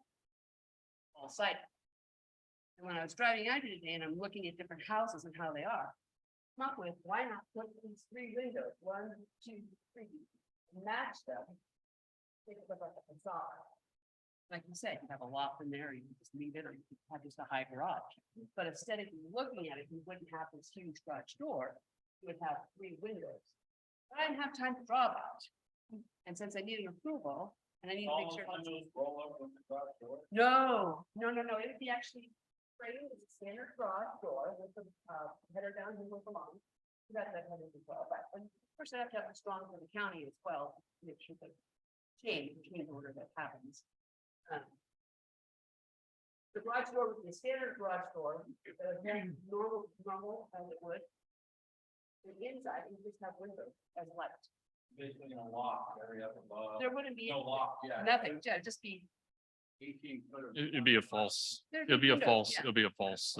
All sided. And when I was driving out here today and I'm looking at different houses and how they are. Come up with, why not put these 3 windows, 1, 2, 3, match them. Make it look like a facade. Like you said, you have a loft in there, you can just leave it, or you can have just a high garage. But aesthetically looking at it, you wouldn't have this huge garage door. You would have 3 windows. But I didn't have time to draw that. And since I need an approval, and I need to make sure. No, it would be actually framed as a standard garage door with the header down here with the line. That header as well, but of course I have to have it strong for the county as well, to make sure that change order that happens. The garage door would be a standard garage door, very normal as it would. The inside, you just have windows as light. Basically in a loft area up above. There wouldn't be No loft, yeah. nothing, just be. 18 foot of. It'd be a false, There'd it'll be a windows, false, yeah. it'll be a false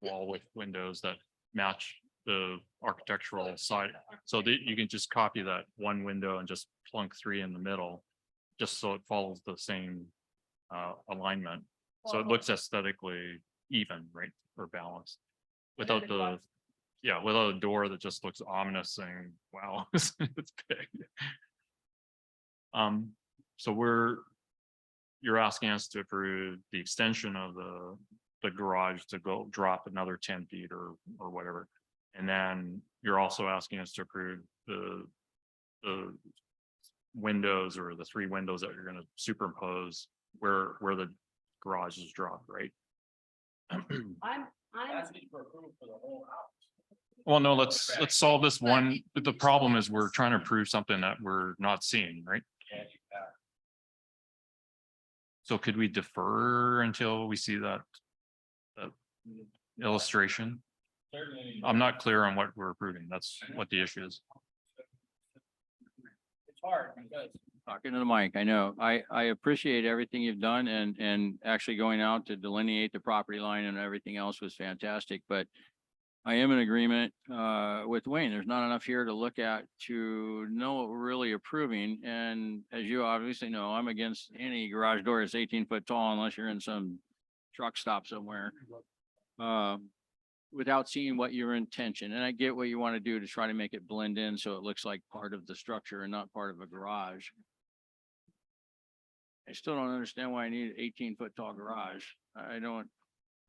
wall with windows that match the architectural side. So that you can just copy that one window and just plunk 3 in the middle, just so it follows the same alignment. So it Well, looks aesthetically even, right, or balanced. And then Without the garage- without a door that just looks ominous saying, wow, it's big. So you're asking us to approve the extension of the garage to go drop another 10 feet or whatever. And then you're also asking us to approve the windows or the 3 windows that you're gonna superimpose where the garage is dropped, right? I'm, Asking for approval for the whole house. Well, no, let's solve this one. But the problem is we're trying to prove something that we're not seeing, right? So could we defer until we see that illustration? Certainly. I'm not clear on what we're approving. That's what the issue is. It's hard because. Talking to the mic, I know. I appreciate everything you've done and actually going out to delineate the property line and everything else was fantastic, but I am in agreement with Wayne. There's not enough here to look at to know what we're really approving. And as you obviously know, I'm against any garage door that's 18 foot tall unless you're in some truck stop somewhere. Without seeing what your intention, and I get what you want to do to try to make it blend in so it looks like part of the structure and not part of a garage. I still don't understand why I need an 18 foot tall garage. I'm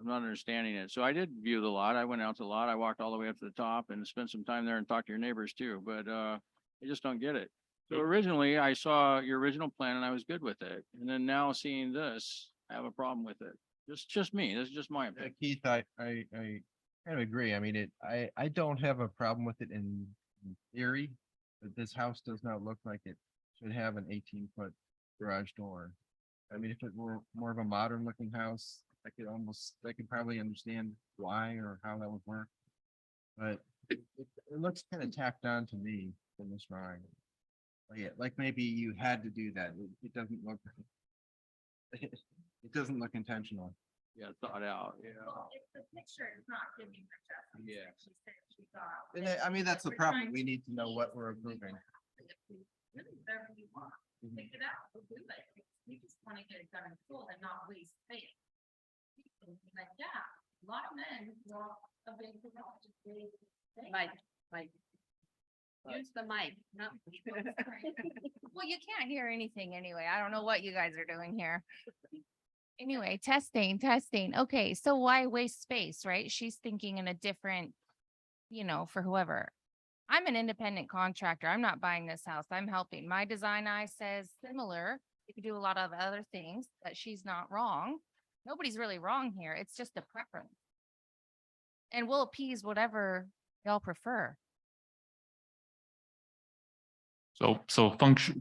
not understanding it. So I did view the lot. I went out to the lot. I walked all the way up to the top and spent some time there and talked to your neighbors too, but I just don't get it. So originally I saw your original plan and I was good with it. And then now seeing this, I have a problem with it. Just me. This is just my opinion. Keith, I kind of agree. I mean, I don't have a problem with it in theory, but this house does not look like it should have an 18-foot garage door. I mean, if it were more of a modern looking house, I could probably understand why or how that would work. But it looks kind of tacked on to me from this drawing. Like maybe you had to do that. It doesn't look. It doesn't look intentional. Yeah, thought out, yeah. Yeah. And I mean, that's the problem. We need to know what we're approving. Pick it out, we'll do it. We just want to get it done in full and not waste space. Like, yeah, a lot of men want a big garage. Mike. Use the mic, not. Well, you can't hear anything anyway. I don't know what you guys are doing here. Anyway, testing. Okay, so why waste space, right? She's thinking in a different, for whoever. I'm an independent contractor. I'm not buying this house. I'm helping. My design eye says similar. You could do a lot of other things, but she's not wrong. Nobody's really wrong here. It's just a preference. And we'll appease whatever y'all prefer. So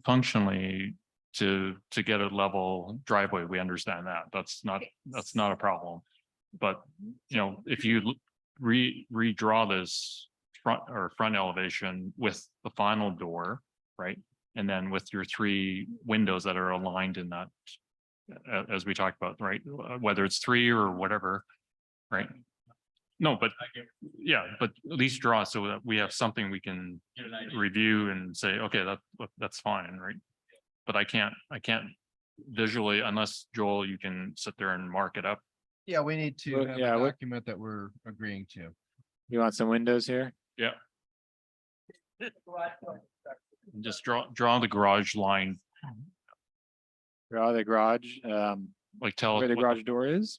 functionally, to get a level driveway, we understand that. That's not a problem. But, if you redraw this front elevation with the final door, right? And then with your 3 windows that are aligned in that, as we talked about, right? Whether it's 3 or whatever, right? No, but yeah, but at least draw so that we have something we can review and say, okay, that's fine, right? But I can't visually, unless Joel, you can sit there and mark it up. Yeah, we need to Well, have yeah, a what- document that we're agreeing to. You want some windows here? Yeah. Just draw the garage line, Draw the garage, like tell where the it what garage door is.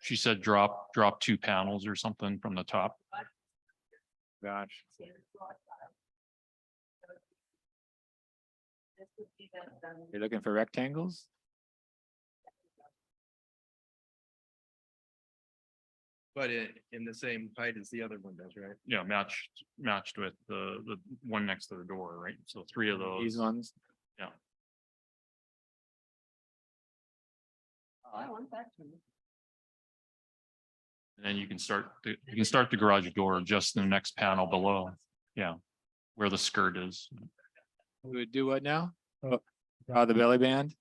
she said, drop 2 panels or something from the top. Gosh. You're looking for rectangles? But in the same height as the other windows, right? Yeah, matched with the one next to the door, right? So 3 of those. These ones? Yeah. I want that to. And then you can start the garage door just in the next panel below. Yeah. Where the skirt is. We would do what now? Oh, draw the belly band?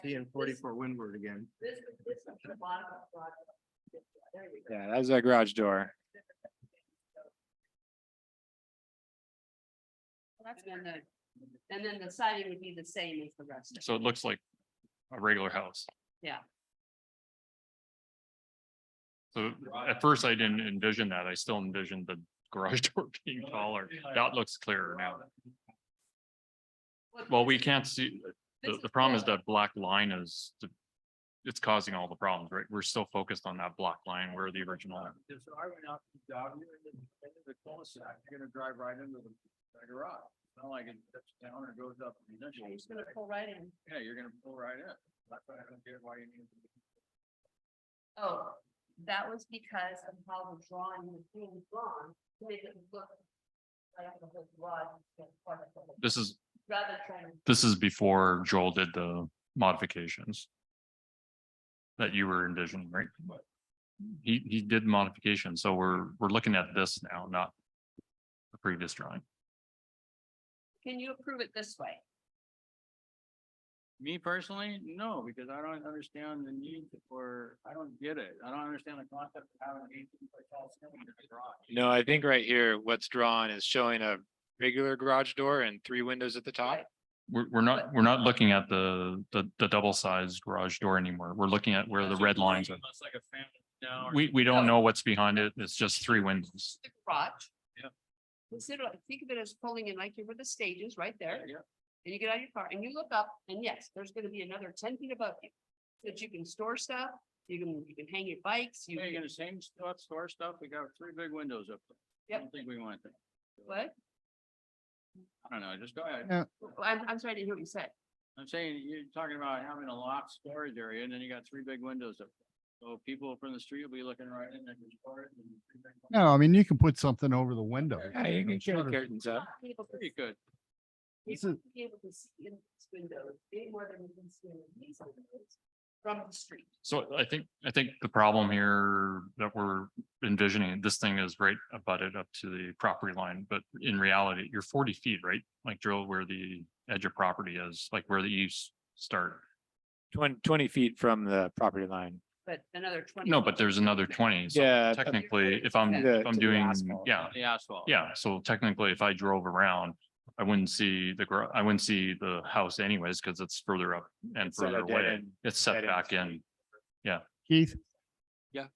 Seeing 44 Windward again. Yeah, that's our garage door. And then the siding would be the same as the rest. So it looks like a regular house. Yeah. So at first I didn't envision that. I still envisioned the garage door being taller. That looks clearer now. Well, we can't see, the problem is that black line is, it's causing all the problems, right? We're still focused on that black line where the original. So I went out to the dog, you're in the cul-de-sac, you're gonna drive right into the garage. It's not like it cuts down or goes up. He's gonna pull right in. Yeah, you're gonna pull right in. That's why I don't get why you need. Oh, that was because of how the drawing was being drawn to make it look like the whole garage. This is, Rather trying. this is before Joel did the modifications that you were envisioning, right? He did modifications, so we're looking at this now, not the previous drawing. Can you approve it this way? Me personally, no, because I don't understand the need for, I don't get it. I don't understand the concept of having 18-foot tall ceiling in the garage. No, I think right here, what's drawn is showing a regular garage door and 3 windows at the top. We're not looking at the double sized garage door anymore. We're looking at where the red lines are. It's like a family now. or We don't know what's behind it. It's just 3 windows. The garage. Yeah. Think of it as pulling in like you're with the stages right there. Yeah. And you get out of your car and you look up and yes, there's gonna be another 10 feet above you. That you can store stuff, you can hang your bikes, you You're can, gonna same stuff, store stuff. We got 3 big windows up there. I Yep. don't think we want that. what? I don't know, just go ahead. Yeah. I'm sorry, I didn't hear what you said. I'm saying you're talking about having a locked storage area and then you got 3 big windows up there. So people from the street will be looking right in there. No, I mean, you can put something over the window. Yeah, you can get curtains up. Be able to Pretty good. This people is- be able to see in this window, way more than you can see in these windows. From the street. So I think the problem here that we're envisioning, this thing is right abutted up to the property line, but in reality, you're 40 feet, right? Like drill where the edge of property is, like where the eaves start. 20 feet from the property line. But another 20. No, but there's another 20. So Yeah. technically, if I'm, To the- if I'm to the doing, asphalt. yeah, The asphalt. yeah. So technically, if I drove around, I wouldn't see I wouldn't see the house anyways, because it's further up and It's at a further dead away. end- It's set dead end back street. in. Yeah. Keith? Yeah.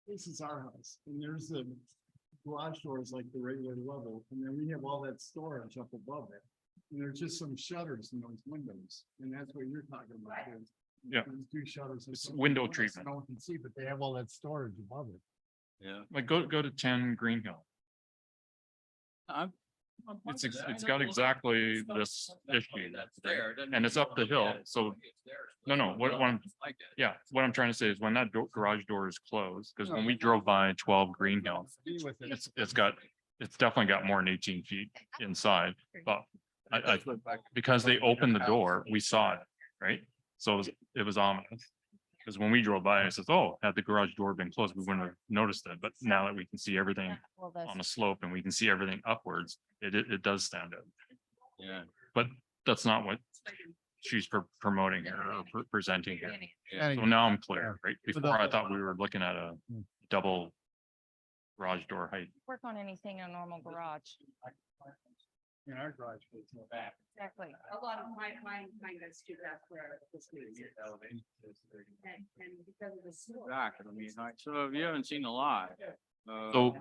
This is our house and there's the garage doors like the regular level and then we have all that storage up above it. And there's just some shutters in those windows and that's what you're talking about. is Yeah. there's two shutters. and It's some window windows treatment. No one can see, but they have all that storage above it. Yeah. Like go to 10 Green Hill. It's got exactly this issue. And it's up the hill, so, no, what I'm, yeah, what I'm trying to say is when that garage door is closed, because when we drove by 12 Green Hill, Be with it. it's definitely got more than 18 feet inside, but I, because they opened the door, we saw it, right? So it was ominous. Because when we drove by, I says, oh, had the garage door been closed, we wouldn't have noticed it, but now that we can see everything Well, that's- on a slope and we can see everything upwards, it does stand out. Yeah. But that's not what she's promoting here or presenting here. And So now I'm clear, right? For the- Before I thought we were looking at a double garage door height. Work on anything in a normal garage. in our garage. It's no back. Exactly. A lot of mine goes to that where this means. And because of the slope. Back, I mean, so if you haven't seen a lot.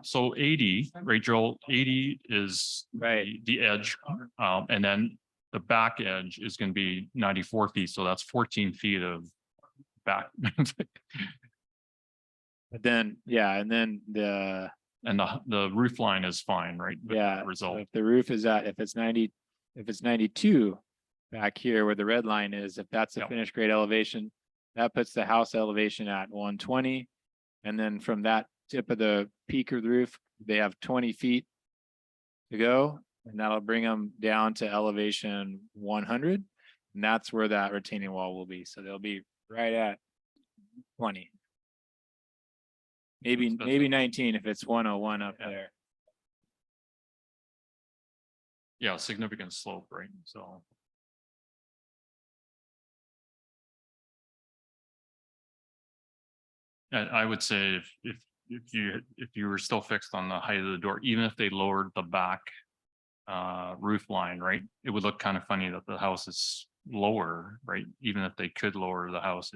So 80, Rachel, 80 is Right. the edge. And then the back edge is going to be 94 feet. So that's 14 feet of back. But then, yeah, and then the, And the roof line is fine, right? with yeah, that so Result. if the roof is at, if it's 92 back here where the red line is, if that's the Yep. finished grade elevation, that puts the house elevation at 120. And then from that tip of the peak of the roof, they have 20 feet to go, and that'll bring them down to elevation 100. And that's where that retaining wall will be. So they'll be right at 20. Maybe, That's- maybe 19 if it's 101 up there. Yeah, significant slope, right? So. And I would say if you were still fixed on the height of the door, even if they lowered the back roof line, right? It would look kind of funny that the house is lower, right? Even if they could lower the house,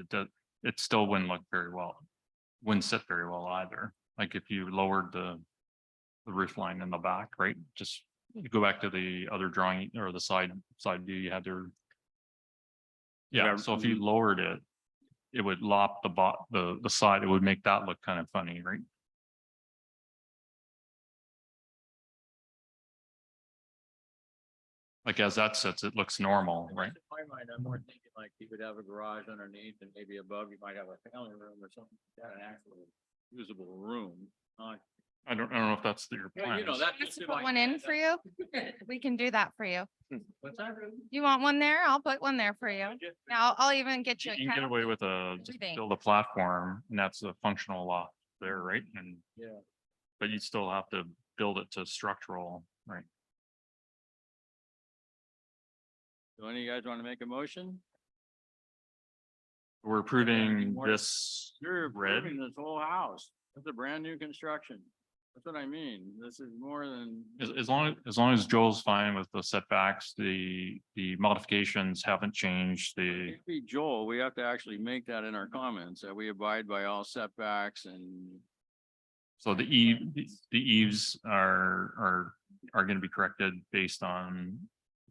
it still wouldn't look very well. Wouldn't sit very well either. Like if you lowered the roof line in the back, right? Just you go back to the other drawing or the side view you had there. Yeah, so if you lowered it, it would lop the side, it would make that look kind of funny, right? Like as that sits, it looks normal, right? In my mind, I'm more thinking like you could have a garage underneath and maybe above you might have a family room or something, like that, an actual usable room. I don't know if that's your Yeah, plan. you know, that's Let's just in put my one in head. for you. We can do that for you. What's that? You want one there? I'll put one there for you. Now, I'll even get you. You a can get canopy. away with just Everything. build a platform and that's a functional loft there, right? And, Yeah. but you still have to build it to structural, right? Do any of you guys want to make a motion? We're approving this You're red. approving this whole house. It's a brand new construction. That's what I mean. This is more than. As long as Joel's fine with the setbacks, the modifications haven't changed, the, Can't be Joel, we have to actually make that in our comments, that we abide by all setbacks and. so the eaves are gonna be corrected based on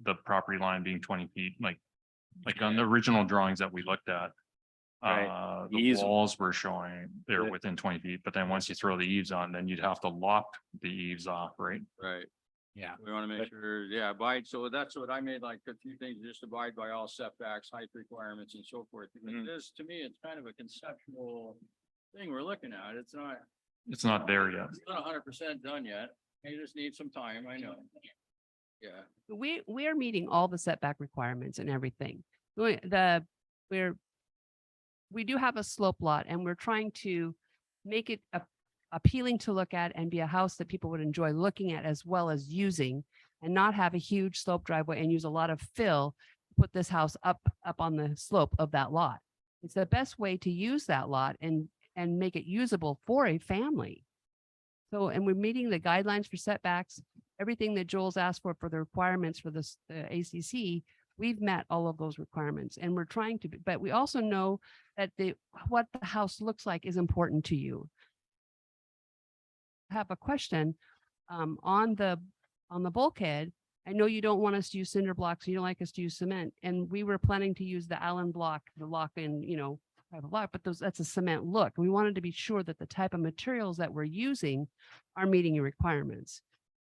the property line being 20 feet, like on the original drawings that we looked at. Right. The Eaves- walls were showing they're Yeah. within 20 feet, but then once you throw the eaves on, then you'd have to lock the eaves off, right? Right. Yeah. We want to make But- sure, yeah, abide, so that's what I made like a few things, just abide by all setbacks, height requirements and so forth. Because Mhm. this, to me, it's kind of a conceptual thing we're looking at. It's not, It's not there yet. it's not 100% done yet. You just need some time, I know. Yeah. We are meeting all the setback requirements and everything. We're we do have a slope lot and we're trying to make it appealing to look at and be a house that people would enjoy looking at as well as using, and not have a huge slope driveway and use a lot of fill to put this house up on the slope of that lot. It's the best way to use that lot and make it usable for a family. So, and we're meeting the guidelines for setbacks, everything that Joel's asked for the requirements for this, the ACC, we've met all of those requirements and we're trying to, but we also know that what the house looks like is important to you. I have a question on the bulkhead. I know you don't want us to use cinder blocks, you don't like us to use cement, and we were planning to use the Allen block, the lock-in, type of block, but that's a cement look. We wanted to be sure that the type of materials that we're using are meeting your requirements.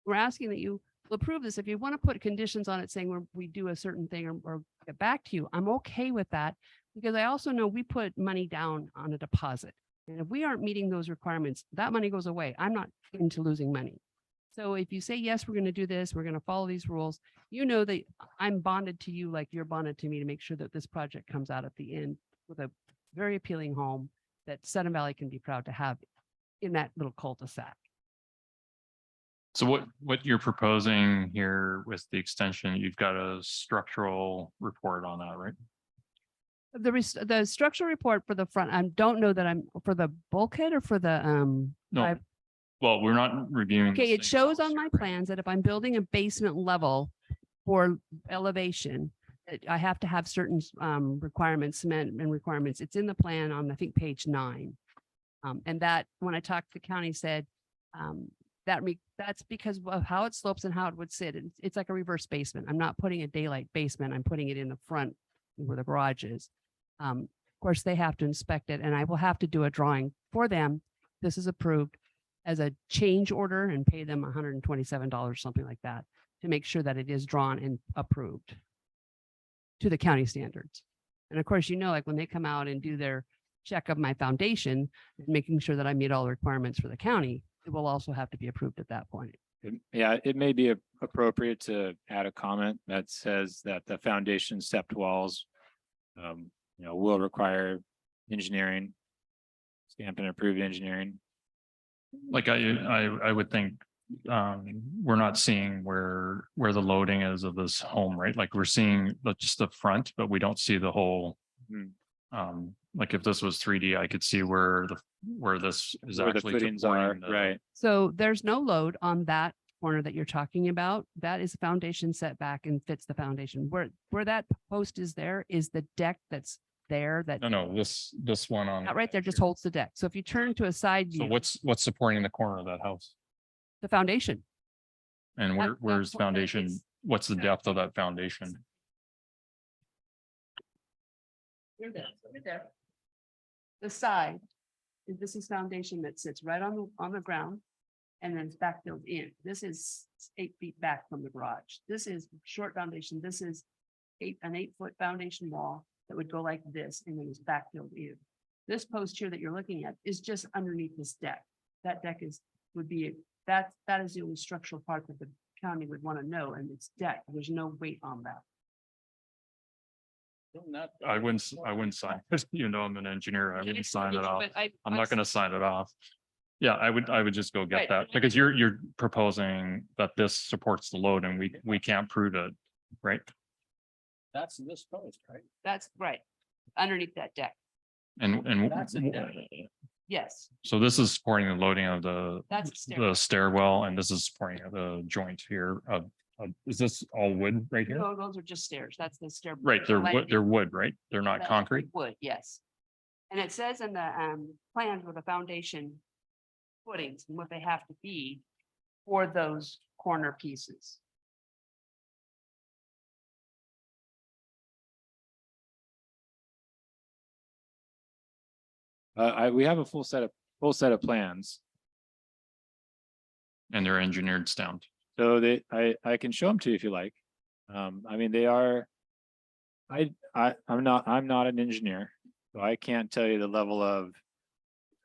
We're asking that you will approve this. If you want to put conditions on it saying we do a certain thing or get back to you, I'm okay with that, because I also know we put money down on a deposit. And if we aren't meeting those requirements, that money goes away. I'm not into losing money. So if you say, yes, we're going to do this, we're going to follow these rules, you know that I'm bonded to you like you're bonded to me to make sure that this project comes out at the end with a very appealing home that Sudden Valley can be proud to have in that little cul-de-sac. So what you're proposing here with the extension, you've got a structural report on that, right? The structural report for the front, I don't know that I'm for the bulkhead or for the No. Well, we're not reviewing. okay, the it same shows house on here, my right? plans that if I'm building a basement level for elevation, that I have to have certain requirements, cement and requirements. It's in the plan on, I think, page 9. And that when I talked to the county said that's because of how it slopes and how it would sit. It's like a reverse basement. I'm not putting a daylight basement. I'm putting it in the front where the garage is. Of course, they have to inspect it and I will have to do a drawing for them. This is approved as a change order and pay them $127, something like that, to make sure that it is drawn and approved to the county standards. And of course, like when they come out and do their check of my foundation, making sure that I meet all the requirements for the county, it will also have to be approved at that point. Yeah, it may be appropriate to add a comment that says that the foundation stepped walls, will require engineering, stamp and approved engineering. Like I would think, we're not seeing where the loading is of this home, right? Like we're seeing just the front, but we don't see the whole. Like if this was 3D, I could see where this is Where the actually footings are, supporting the- right? So there's no load on that corner that you're talking about. That is foundation setback and fits the foundation. Where that post is there is the deck that's there that No, this one on. not right there just holds the deck. So if you turn to a side So view, what's supporting the corner of that house? the foundation. And where's what that foundation? is. What's the depth of that foundation? You're there. The side, this is foundation that sits right on the ground and then it's backfilled in. This is 8 feet back from the garage. This is short foundation. This is an 8-foot foundation wall that would go like this and then is backfilled in. This post here that you're looking at is just underneath this deck. That deck would be that is the only structural part that the county would want to know, and it's deck. There's no weight on that. I wouldn't sign it. I'm an engineer. I wouldn't sign it off. I'm not going to sign it off. Yeah, I would just go get Right. that because you're proposing that this supports the load and we can't prove it, right? That's this post, right? That's right, underneath that deck. And That's a deck. Yes, so this is supporting the loading of that's a stairwell. the stairwell and this is supporting the joint here. Is this all wood right here? No, those are just stairs. That's the stair. Right, they're landing. wood, right? They're not That's concrete. Wood, yes. And it says in the plans with the foundation footings and what they have to be for those corner pieces. We have a full set of plans. And they're engineered stamped. So I can show them to you if you like. I mean, they are. I'm not an engineer, so I can't tell you the level of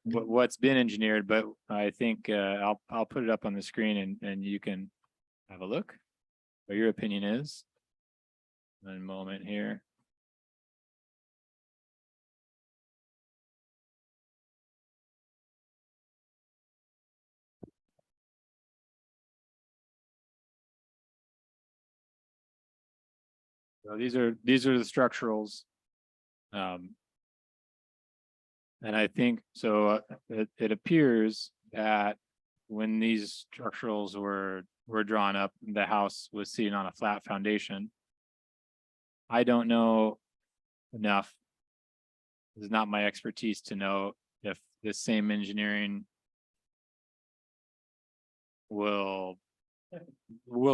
what's been engineered, but I think I'll put it up on the screen and you can have a look. What your opinion is. One moment here. So these are the structurals. And I think, so it appears that when these structurals were drawn up, the house was sitting on a flat foundation. I don't know enough. It's not my expertise to know if this same engineering will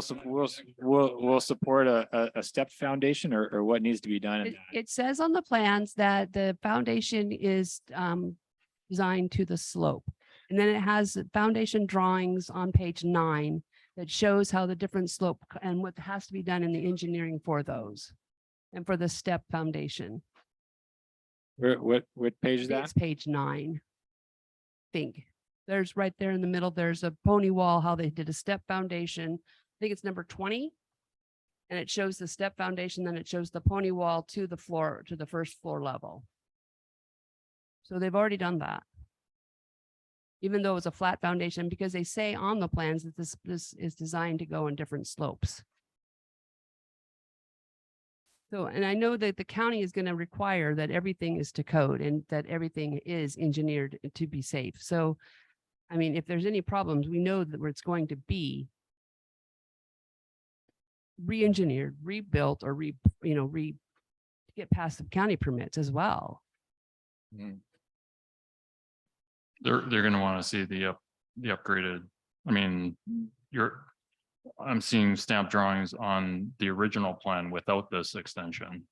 support a step foundation or what needs to be done in It, that. it says on the plans that the foundation is designed to the slope. And then it has foundation drawings on page 9 that shows how the different slope and what has to be done in the engineering for those. And for the step foundation. What page is I think that? It's page 9. Think. There's right there in the middle, there's a pony wall, how they did a step foundation. I think it's number 20. And it shows the step foundation, then it shows the pony wall to the floor, to the first floor level. So they've already done that. Even though it's a flat foundation, because they say on the plans that this is designed to go on different slopes. So, and I know that the county is going to require that everything is to code and that everything is engineered to be safe. So, I mean, if there's any problems, we know that where it's going to be re-engineered, rebuilt, or get past the county permits as well. They're gonna want to see the upgraded, I mean, I'm seeing stamp drawings on the original plan without this extension.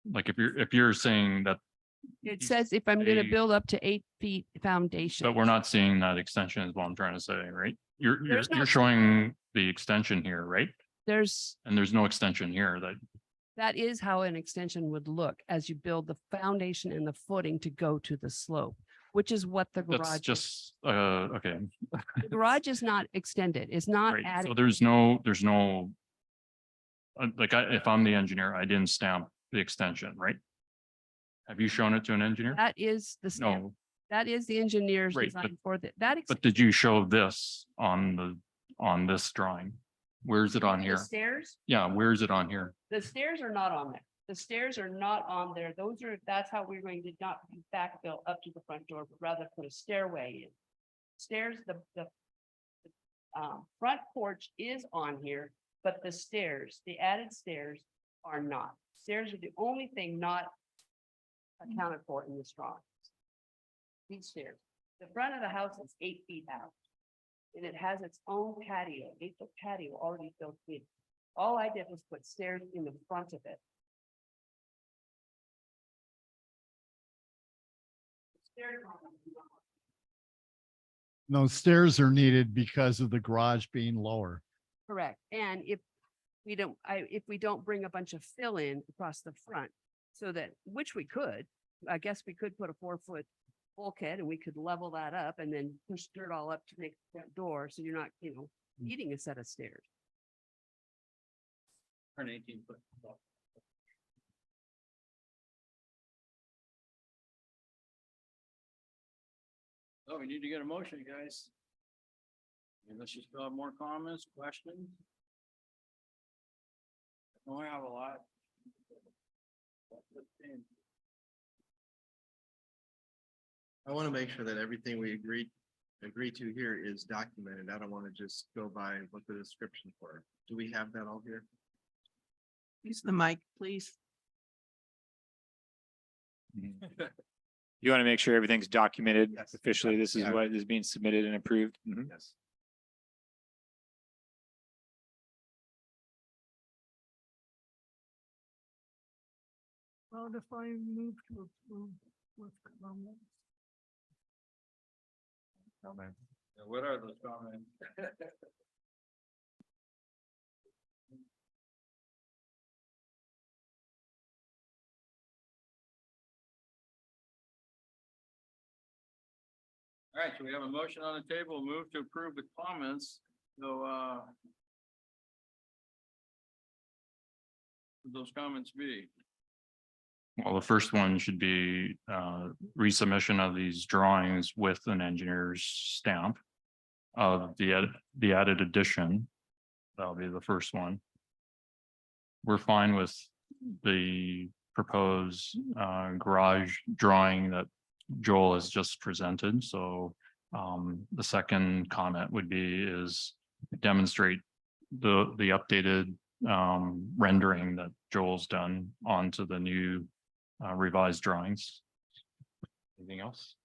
Like if you're saying that, It says if I'm going to They- build up to 8 feet foundation. but we're not seeing that extension is what I'm trying to say, right? You're There's no- showing the extension here, right? There's, And there's no extension here that is how an extension would look as you build the foundation and the footing to go to the slope, which is what the that's garage, is. just, okay. The garage is not extended. It's not Right, so added. there's no, if I'm the engineer, I didn't stamp the extension, right? Have you shown it to an engineer? That is the stamp. No, That is the engineer's Right, but- design for that. but did you show this on this drawing? Where's it on The here? stairs, Yeah, where's it on here? the stairs are not on there. The stairs are not on there. That's how we're going to not backfill up to the front door, but rather put a stairway in. Stairs, the front porch is on here, but the stairs, the added stairs are not. Stairs are the only thing not accounted for in this drawing. These stairs. The front of the house is 8 feet out. And it has its own patio, 8-foot patio already built in. All I did was put stairs in the front of it. Stairs are- No, stairs are needed because of the garage being lower. Correct. And if we don't bring a bunch of fill in across the front, so that, which we could, I guess we could put a 4-foot bulkhead and we could level that up and then push dirt all up to make the front door. So you're not, needing a set of stairs. Turn 18 foot. Oh, we need to get a motion, guys. Unless you still have more comments, questions? Oh, I have a lot. I want to make sure that everything we agree to here is documented. I don't want to just go by what the description for. Do we have that all here? Use the mic, please. You want to make sure everything's documented Yes. officially. This is Yeah. what is being submitted and approved. Mhm. Yes. Well, if I move to approve with comments. What are those comments? All right, so we have a motion on the table, move to approve with comments, so, would those comments be? Well, the first one should be resubmission of these drawings with an engineer's stamp of the added addition. That'll be the first one. we're fine with the proposed garage drawing that Joel has just presented. So the second comment would be is demonstrate the updated rendering that Joel's done onto the new revised drawings. Anything else?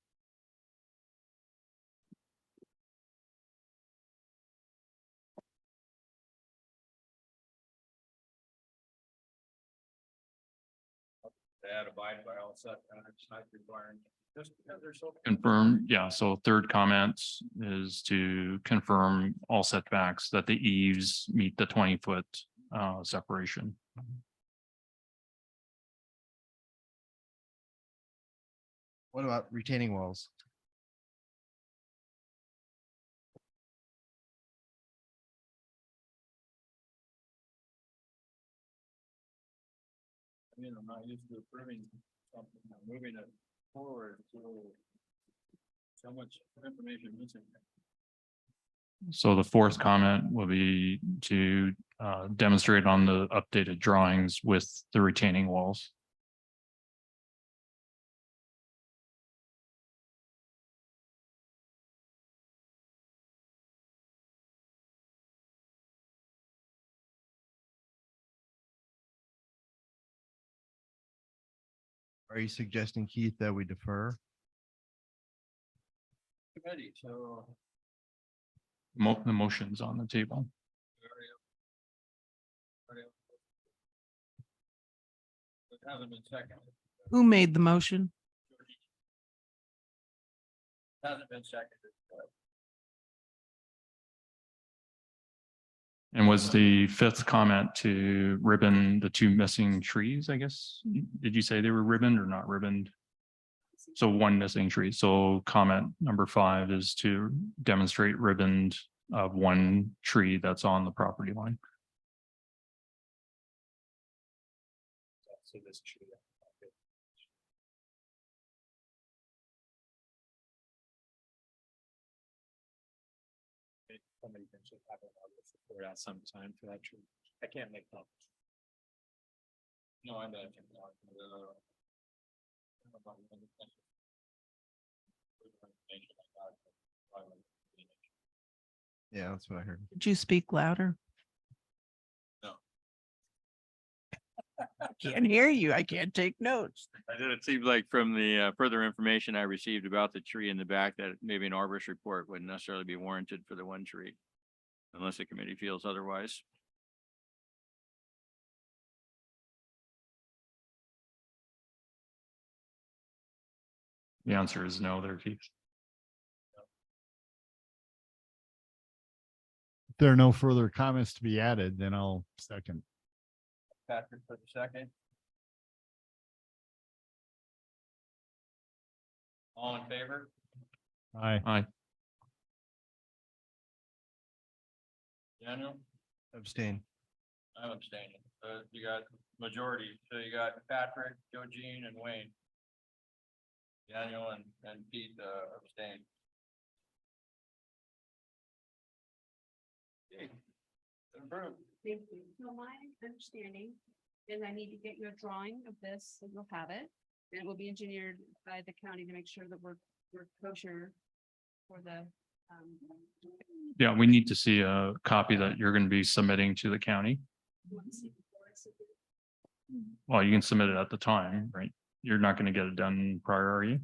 That abide by all setbacks, height requirements. Just because they're so. Confirm, yeah, so third comment is to confirm all setbacks that the eaves meet the 20-foot separation. What about retaining walls? I mean, I'm not used to approving something, I'm moving it forward, so much information missing. So the fourth comment will be to demonstrate on the updated drawings with the retaining walls. Are you suggesting, Keith, that we defer? Committee, so. The motion's on the table. It hasn't been seconded. Who made the motion? Hasn't been seconded. And was the fifth comment to ribbon the two missing trees, I guess? Did you say they were ribboned or not ribboned? So one missing tree. So comment number 5 is to demonstrate ribboned of one tree that's on the property line. So this tree. Somebody can just have another support at some time for that tree. I can't make that. No, I know. Yeah, that's what I heard. Did you speak louder? No. I can't hear you. I can't take notes. It seems like from the further information I received about the tree in the back, that maybe an arborist report wouldn't necessarily be warranted for the one tree. Unless the committee feels otherwise. The answer is no there, Keith. If there are no further comments to be added, then I'll second. Patrick for the second. All in favor? Aye. Aye. Daniel? Abstain. I'm abstaining. You got majority, so you got Patrick, Joe Jean, and Wayne. Daniel and Pete abstain. Okay. Approved. Thank you. So my understanding is I need to get you a drawing of this, so you'll have it. And it will be engineered by the county to make sure that we're kosher for the, Yeah, we need to see a copy that you're going to be submitting to the county. you want to see before I submit it? Well, you can submit it at the time, right? You're not going to get it done prior, are you?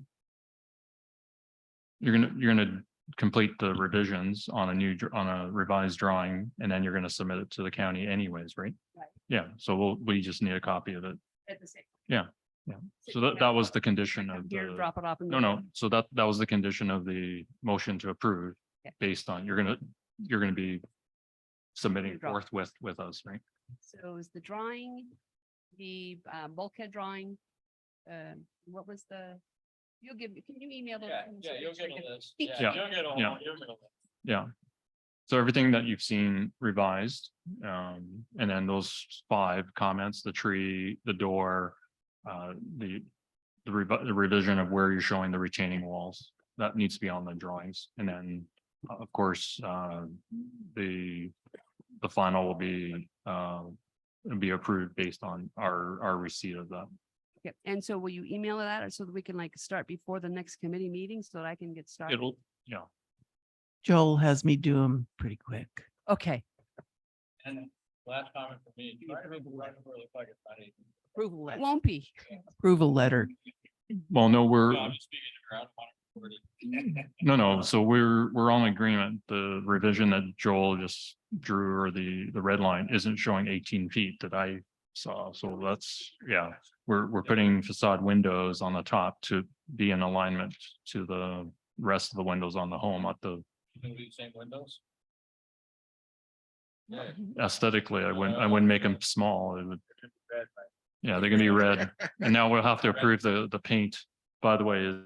You're gonna complete the revisions on a revised drawing, and then you're gonna submit it to the county anyways, right? Right. Yeah, so we just need a copy of it. At the same. Yeah. So that was the condition Come of here, the, drop it off. and no, go. no, so that was the condition of the motion to approve. Okay. Based on, you're gonna be submitting Drop. forthwith with us, right? So is the drawing, the bulkhead drawing, what was the, can you email those? Yeah, to me yeah, so I you'll can sure get I a can- list. Thank Yeah, you. you'll get a Yeah. whole, you'll get a list. Yeah. So everything that you've seen revised, and then those 5 comments, the tree, the door, the revision of where you're showing the retaining walls, that needs to be on the drawings. And then, of course, the final will be be approved based on our receipt of that. Okay, and so will you email that so that we can like start before the next committee meeting so that I can get started? It'll, yeah. Joel has me do them pretty quick. Okay. And last comment for me. Try to make the right number look like it's not 18. Approval It won't be. Approval letter. Well, no, we're, No, I'm just speaking to her. I don't want to record it. no, so we're on agreement. The revision that Joel just drew, or the red line, isn't showing 18 feet that I saw. So that's, yeah, we're putting facade windows on the top to be in alignment to the rest of the windows on the home at the Gonna be the same windows? Yeah. aesthetically, I wouldn't make them small. It would, yeah, they're gonna be red. And now we'll have to approve the paint. By the way,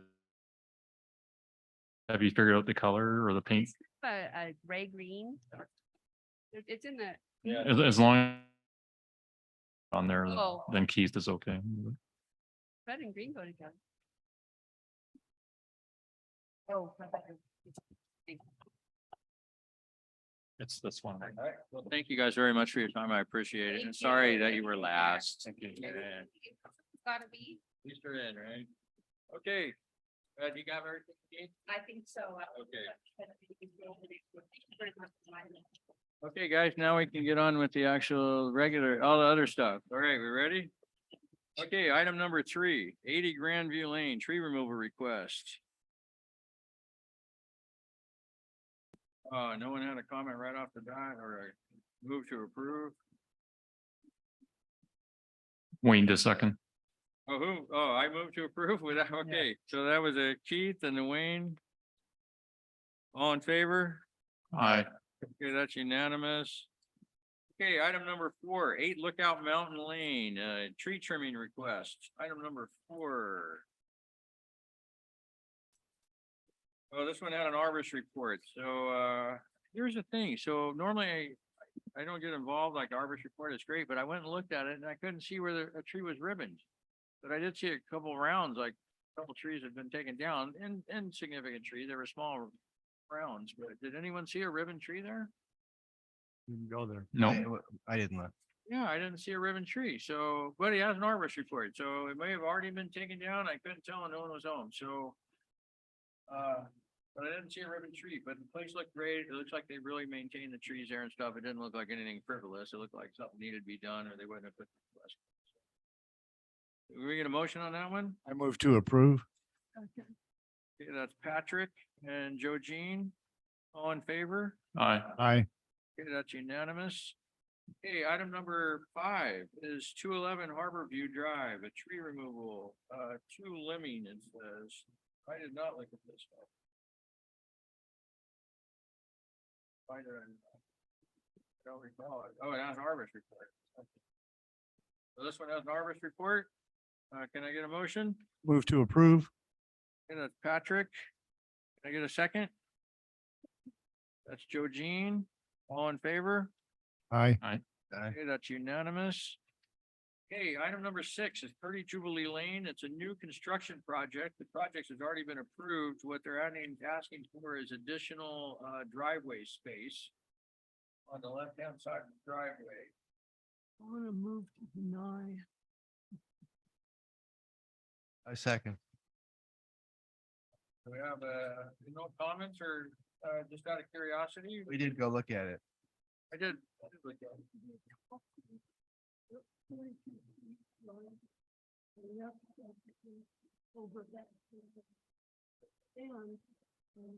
have you figured out the color or the paint? A gray green. It's in the. Yeah. As long on there, Oh. then Keith is okay. Red and green go together. Oh. It's this one. All right. Well, Thank you guys very much for your time. I appreciate it. Thank And sorry you. that you were last. Thank you. Yeah, Gotta be. at least they're in, right? Okay. You got everything? Keith? I think so. Okay. Okay. Okay, guys, now we can get on with the actual regular, all the other stuff. All right, we ready? Okay, item number 3, 80 Grandview Lane, tree removal request. No one had a comment right off the bat or a move to approve? Wayne, just second. Oh, who? Oh, I moved to approve with that. Okay, so that was a Keith and a Wayne. All in favor? Aye. Okay, that's unanimous. Okay, item number 4, 8 Lookout Mountain Lane, tree trimming request. Item number 4. Oh, this one had an arborist report. So, here's the thing. So normally I don't get involved, like the arborist report is great, but I went and looked at it and I couldn't see where a tree was ribboned. But I did see a couple rounds, like a couple trees had been taken down, and significant trees. They were small rounds, but did anyone see a ribbon tree there? Didn't go there. No. I didn't look. Yeah, I didn't see a ribbon tree. So, but he has an arborist report, so it may have already been taken down. I couldn't tell and no one was home, so. But I didn't see a ribbon tree, but the place looked great. It looks like they really maintained the trees there and stuff. It didn't look like anything frivolous. It looked like something needed to be done or they wouldn't have put the request. Can we get a motion on that one? I move to approve. Okay, that's Patrick and Joe Jean. All in favor? Aye. Aye. Okay, that's unanimous. Okay, item number 5 is 211 Harbor View Drive, a tree removal, 2 limbing, it says. I did not look at this one. Find it on- I don't recall it. Oh, it has an arborist report. Okay. So this one has an arborist report. Can I get a motion? Move to approve. Okay, that's Patrick. Can I get a second? That's Joe Jean. All in favor? Aye. Okay, that's unanimous. Okay, item number 6 is 30 Jubilee Lane. It's a new construction project. The project has already been approved. What they're asking for is additional driveway space on the left-hand side of the driveway. I want to move to deny. I second. Do we have no comments or just out of curiosity? We did go look at it. I did look at it. Over that. And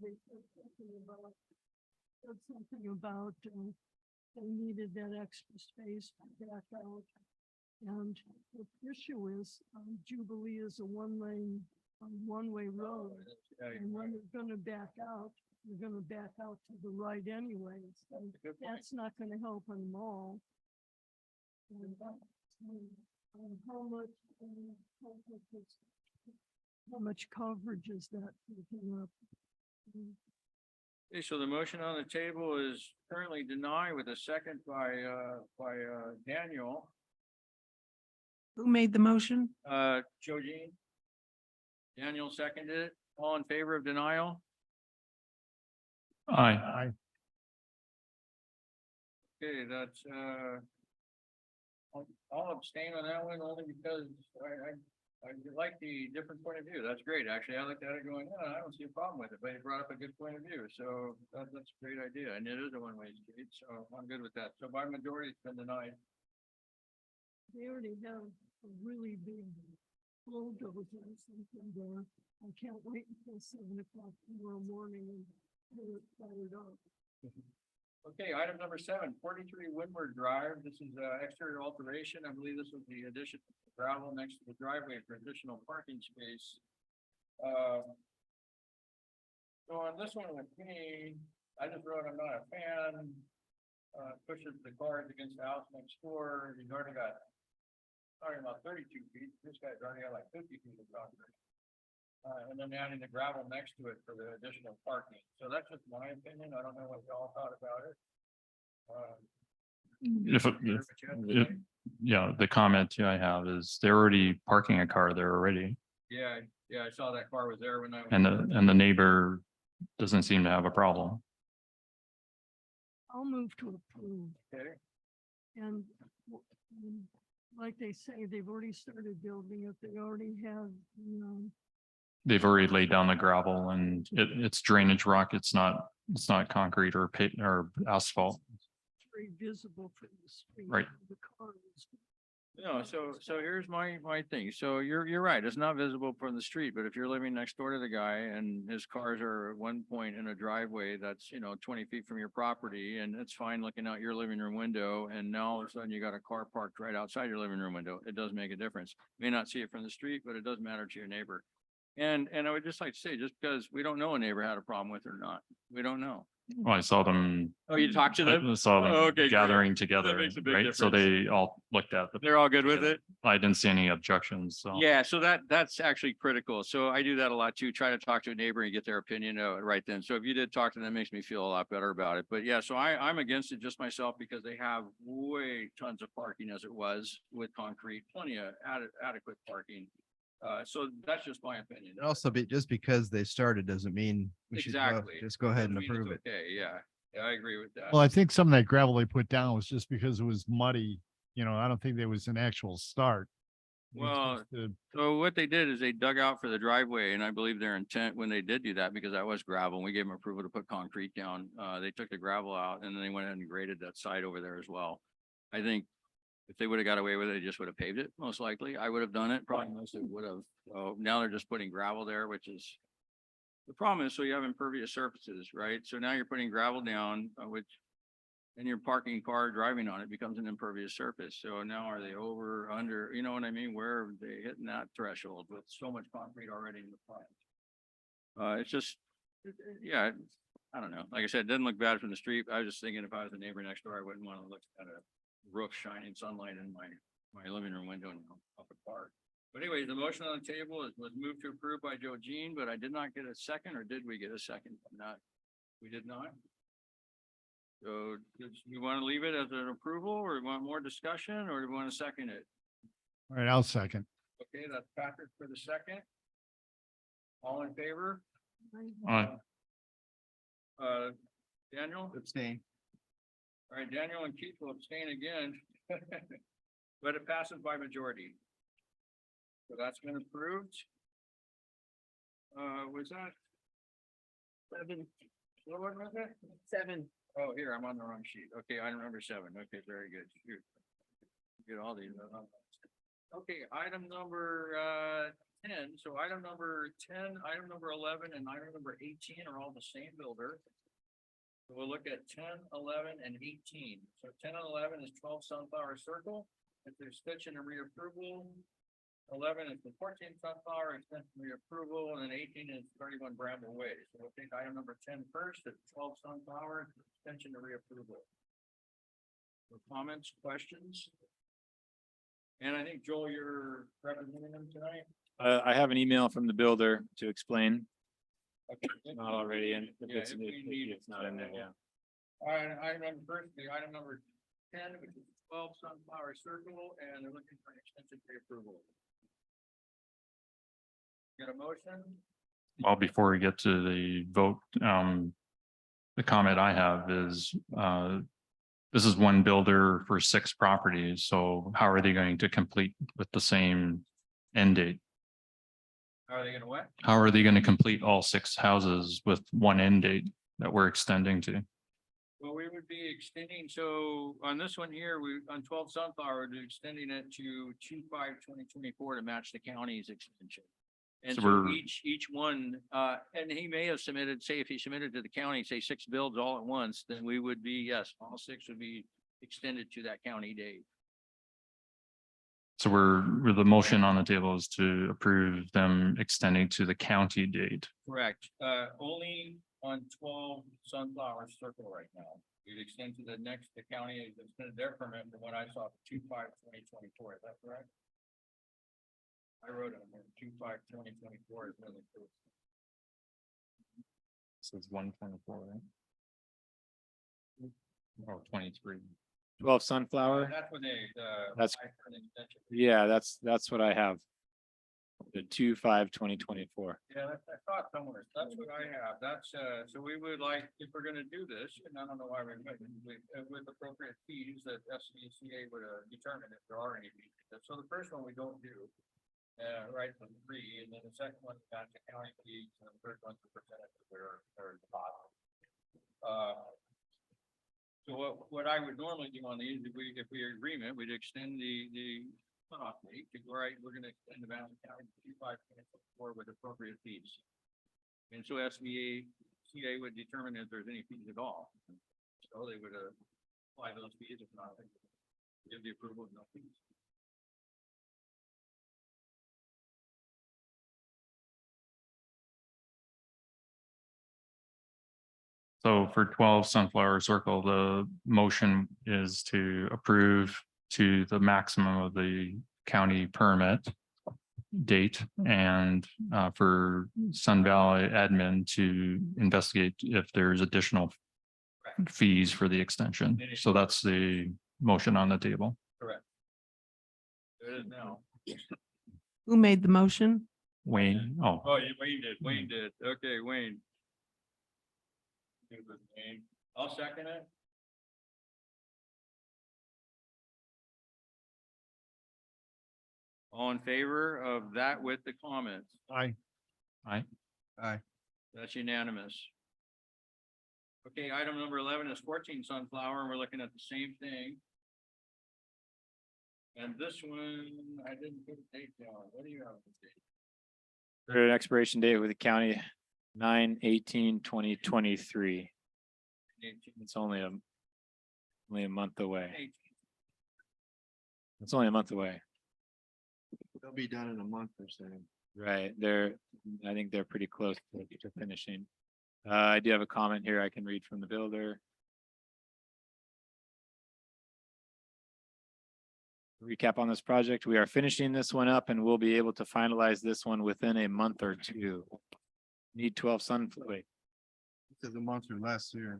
they said something about they needed that extra space to back out. And the issue is Jubilee is a one-way road. And when they're gonna back out, they're gonna back out to the right anyways. And Good point. that's not gonna help them all. And how much coverage is that taking up? Okay, so the motion on the table is currently denied with a second by Daniel, Who made the motion? Joe Jean. Daniel seconded it. All in favor of denial? Aye. Okay, that's I'll abstain on that one only because I like the different point of view. That's great. Actually, I looked at it going, oh, I don't see a problem with it, but you brought up a good point of view. So that's a great idea. And it is a one-way street, so I'm good with that. So by majority, it's been denied. They already have a really big bulldozer or something there. I can't wait until 7 o'clock tomorrow morning and get it fired up. Okay, item number 7, 43 Windward Drive. This is exterior alteration. I believe this was the addition of gravel next to the driveway for additional parking space. So on this one with me, I just wrote, I'm not a fan. Pushes the cars against the house next door. He's already got, talking about 32 feet. This guy's already got like 50 feet of concrete. And then adding the gravel next to it for the additional parking. So that's just my opinion. I don't know what y'all thought about it. Yeah, the comment I have is they're already parking a car there already, Yeah, I saw that car was there when I was. and the neighbor doesn't seem to have a problem. I'll move to approve. Okay. And like they say, they've already started building it. They already have, They've already laid down the gravel and it's drainage rock. It's not concrete or pit or asphalt. very visible from the street. Right. The cars. No, so here's my thing. So you're right. It's not visible from the street, but if you're living next door to the guy and his cars are at one point in a driveway that's, 20 feet from your property and it's fine looking out your living room window. And now all of a sudden you got a car parked right outside your living room window. It does make a difference. May not see it from the street, but it does matter to your neighbor. And I would just like to say, just because we don't know a neighbor had a problem with it or not, we don't know. Well, I saw them. Oh, you talked to them? I saw them Oh, okay, great. gathering That together, makes a big right? So difference. they all looked at the. They're all good with it? I didn't see any objections, so. Yeah, so that's actually critical. So I do that a lot too, try to talk to a neighbor and get their opinion right then. So if you did talk to them, it makes me feel a lot better about it. But yeah, so I'm against it just myself because they have way tons of parking as it was with concrete, plenty of adequate parking. So that's just my opinion. And also just because they started doesn't mean we should Exactly. just go ahead and Doesn't mean approve it's it. Okay, yeah, I agree with that. Well, I think some of that gravel they put down was just because it was muddy. I don't think there was an actual start. It was Well, just the- so what they did is they dug out for the driveway and I believe their intent when they did do that, because that was gravel, and we gave them approval to put concrete down. They took the gravel out and then they went ahead and graded that side over there as well. I think if they would have got away with it, they just would have paved it, most likely. I would have done it, probably most of it would have. So now they're just putting gravel there, which is. The problem is, so you have impervious surfaces, right? So now you're putting gravel down, which. And you're parking car driving on it becomes an impervious surface. So now are they over, under, you know what I mean? Where are they hitting that threshold with so much concrete already in the plant? It's just, yeah, I don't know. Like I said, it doesn't look bad from the street. I was just thinking if I was a neighbor next door, I wouldn't want to look at a roof shining sunlight in my living room window and up a car. But anyway, the motion on the table was moved to approve by Joe Jean, but I did not get a second, or did we get a second? Not, we did not. So do you want to leave it as an approval, or you want more discussion, or do you want to second it? All right, I'll second. Okay, that's Patrick for the second. All in favor? Daniel? Abstain. All right, Daniel and Keith will abstain again. But it passes by majority. So that's been approved. Was that? 7. What was that? 7. Oh, here, I'm on the wrong sheet. Okay, item number 7. Okay, very good. Shoot. Get all these. Okay, item number 10. So item number 10, item number 11, and item number 18 are all the same builder. So we'll look at 10, 11, and 18. So 10 and 11 is 12 Sunflower Circle. If there's stitching and reapproval. 11 is the 14 Sunflower extension reapproval, and then 18 is 31 Bramble Way. So we'll take item number 10 first, it's 12 Sunflower extension to reapproval. For comments, questions? And I think Joel, you're representing them tonight. I have an email from the builder to explain. Okay. Not already in. If Yeah, it's, if we need it's not in there, yeah. All right, item number first, the item number 10, which is 12 Sunflower Circle, and they're looking for an extension reapproval. Get a motion? Well, before we get to the vote, the comment I have is, the this is one builder for 6 properties, so how are they going to complete with the same end date? Are they gonna what? How are they going to complete all 6 houses with one end date that we're extending to? Well, we would be extending, so on this one here, on 12 Sunflower, we're extending it to 2/5/2024 to match the county's extension. And So so we're- each one, and he may have submitted, say if he submitted to the county, say 6 builds all at once, then we would be, yes, all 6 would be extended to that county date. So the motion on the table is to approve them extending to the county date. Correct. Only on 12 Sunflower Circle right now. We'd extend to the county, has extended their permit from what I saw, 2/5/2024. Is that correct? I wrote it on there, 2/5/2024 is when the first. So it's 124, right? Oh, 23. 12 Sunflower. That's when they, That's- applied for an extension. Yeah, that's what I have. The 2/5/2024. Yeah, I thought somewhere, that's what I have, that's, so we would like, if we're gonna do this, and I don't know why we're, with appropriate fees that SCCA would determine if there are any fees. So the first one we don't do, right from 3, and then the second one, got the county fees, and the third one's the percentage of their deposit. So what I would normally do on these, if we agreement, we'd extend the cutoff date to, all right, we're gonna extend the Madison County to 2/5/2024 with appropriate fees. And so CA would determine if there's any fees at all. So they would apply those fees, if not, they would give the approval of no fees. So for 12 Sunflower Circle, the motion is to approve to the maximum of the county permit date and for Sun Valley admin to investigate if there's additional fees for the extension. So that's the motion on the table. Correct. There it is now. Who made the motion? Wayne, oh, Oh, yeah, Wayne did. Okay, Wayne. Good with Wayne. I'll second it. All in favor of that with the comments? Aye. aye. That's unanimous. Okay, item number 11 is 14 Sunflower, and we're looking at the same thing. And this one, I didn't put a date down. What do you have? For date? An expiration date with the county 9/18/2023. 18. It's only a month away. 18. It's only a month away. They'll be done in a month or so. Right, I think they're pretty close to finishing. I do have a comment here I can read from the builder. Recap on this project. We are finishing this one up and we'll be able to finalize this one within a month or 2. Need 12 Sunflower. Wait, This is a month or less here.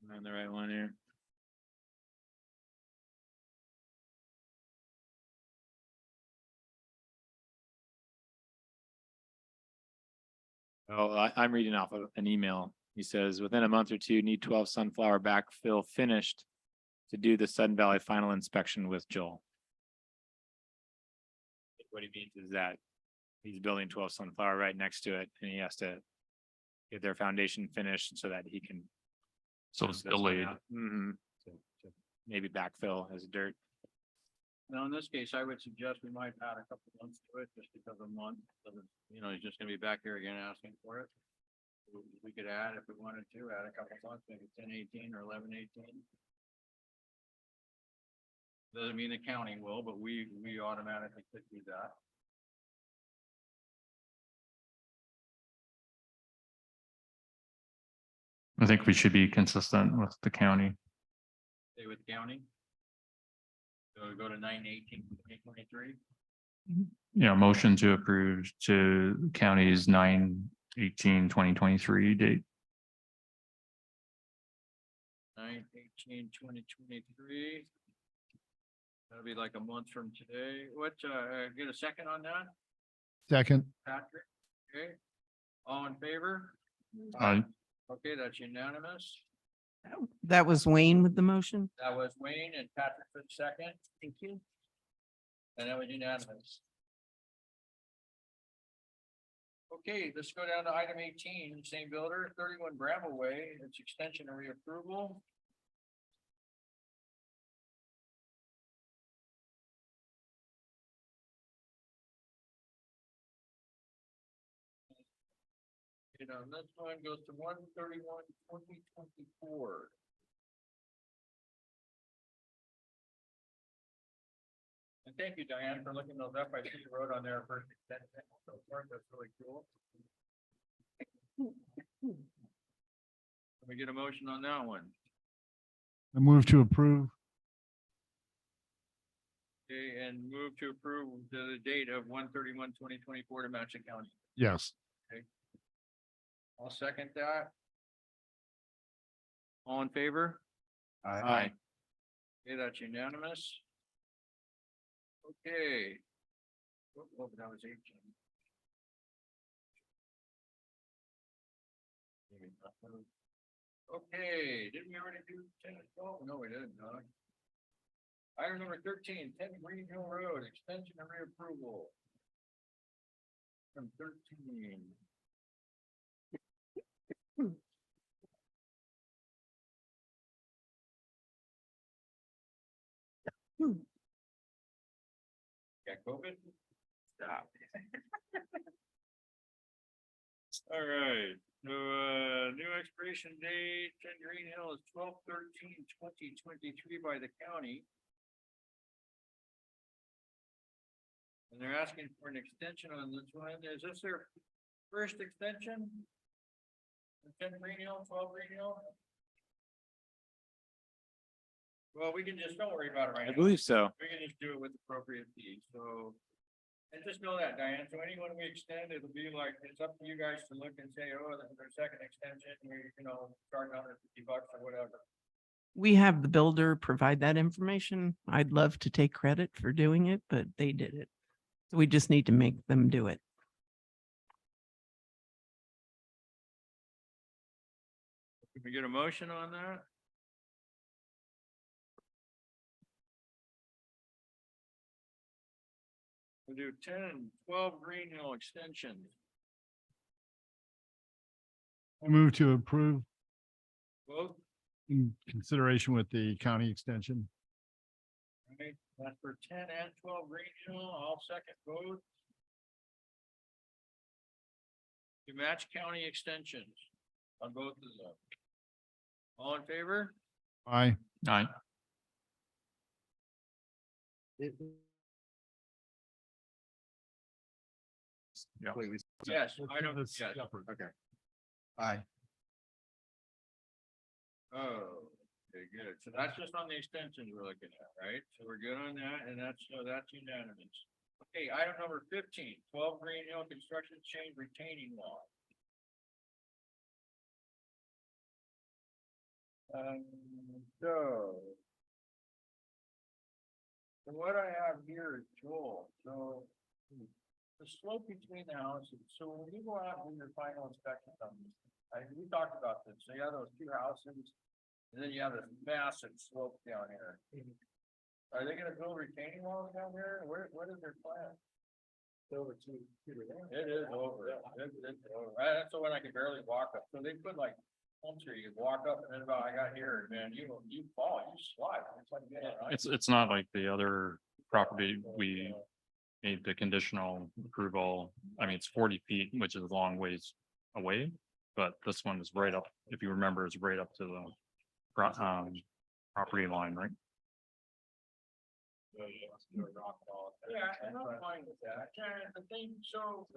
am I on the right one here? Oh, I'm reading off of an email. He says, within a month or 2, need 12 Sunflower backfill finished to do the Sun Valley final inspection with Joel. What he means is that he's building 12 Sunflower right next to it and he has to get their foundation finished so that he can. So it's delayed. Maybe backfill as dirt. Now, in this case, I would suggest we might add a couple months to it, just because a month, doesn't, he's just gonna be back here again asking for it. We could add, if we wanted to, add a couple months, maybe 10/18 or 11/18. Doesn't mean the county will, but we automatically could do that. I think we should be consistent with the county. Stay with county. So we go to 9/18/2023. Yeah, motion to approve to county's 9/18/2023 date. 9/18/2023. That'll be like a month from today. What, get a second on that, Second. Patrick? Okay, all in favor? Aye. Okay, that's unanimous. That was Wayne with the motion. That was Wayne and Patrick for the second. Thank you. And that was unanimous. Okay, let's go down to item 18, same builder, 31 Bramble Way, it's extension and reapproval. You know, this one goes to 1/31/2024. And thank you, Diane, for looking those up. I see you wrote on there first. That's really cool. Let me get a motion on that one. I move to approve. Okay, and move to approve the date of 1/31/2024 to match the county. Yes. I'll second that. All in favor? Aye. Okay, that's unanimous. Okay. Oh, that was 18. Okay, didn't we already do 10 and 12? No, we didn't, huh? Item number 13, 10 Green Hill Road, extension and reapproval. From 13. Got COVID? Stop. All right, new expiration date, 10 Green Hill is 12/13/2023 by the county. And they're asking for an extension on this one. Is this their first extension? 10 Green Hill, 12 Green Hill? Well, we can just, don't worry about it right now. I believe so. We can just do it with appropriate fees, so. And just know that, Diane, so anyone we extend, it'll be like, it's up to you guys to look and say, oh, this is their second extension, we, charge $150 or whatever. We have the builder provide that information. I'd love to take credit for doing it, but they did it. So we just need to make them do it. Can we get a motion on that? We'll do 10, 12 Green Hill extension. I move to approve Both, in consideration with the county extension. right, that's for 10 and 12 Green Hill, I'll second both. To match county extensions on both of them. All in favor? Aye. Aye. Yeah. Completely. Yes, I don't, That's yes. separate. Okay. Aye. Oh, okay, good. So that's just on the extensions we're looking at, right? So we're good on that, and that's unanimous. Okay, item number 15, 12 Green Hill Construction Chain Retaining Wall. So. And what I have here is Joel, so. The slope between the houses, so when you go out and do your final inspection on this, we talked about this, so you have those two houses. And then you have this massive slope down here. Are they gonna build retaining walls down here? What is their plan? Over to. It is over. It's over. That's the one I can barely walk up. So they put like, I'm sure you can walk up and then about I got here, man, you fall, you slide. It's like, It's not like the other property we made the conditional approval. I mean, it's 40 feet, which is a long ways away. But this one is right up, if you remember, it's right up to the property line, right? Yeah, and I'm fine with that. The thing, so.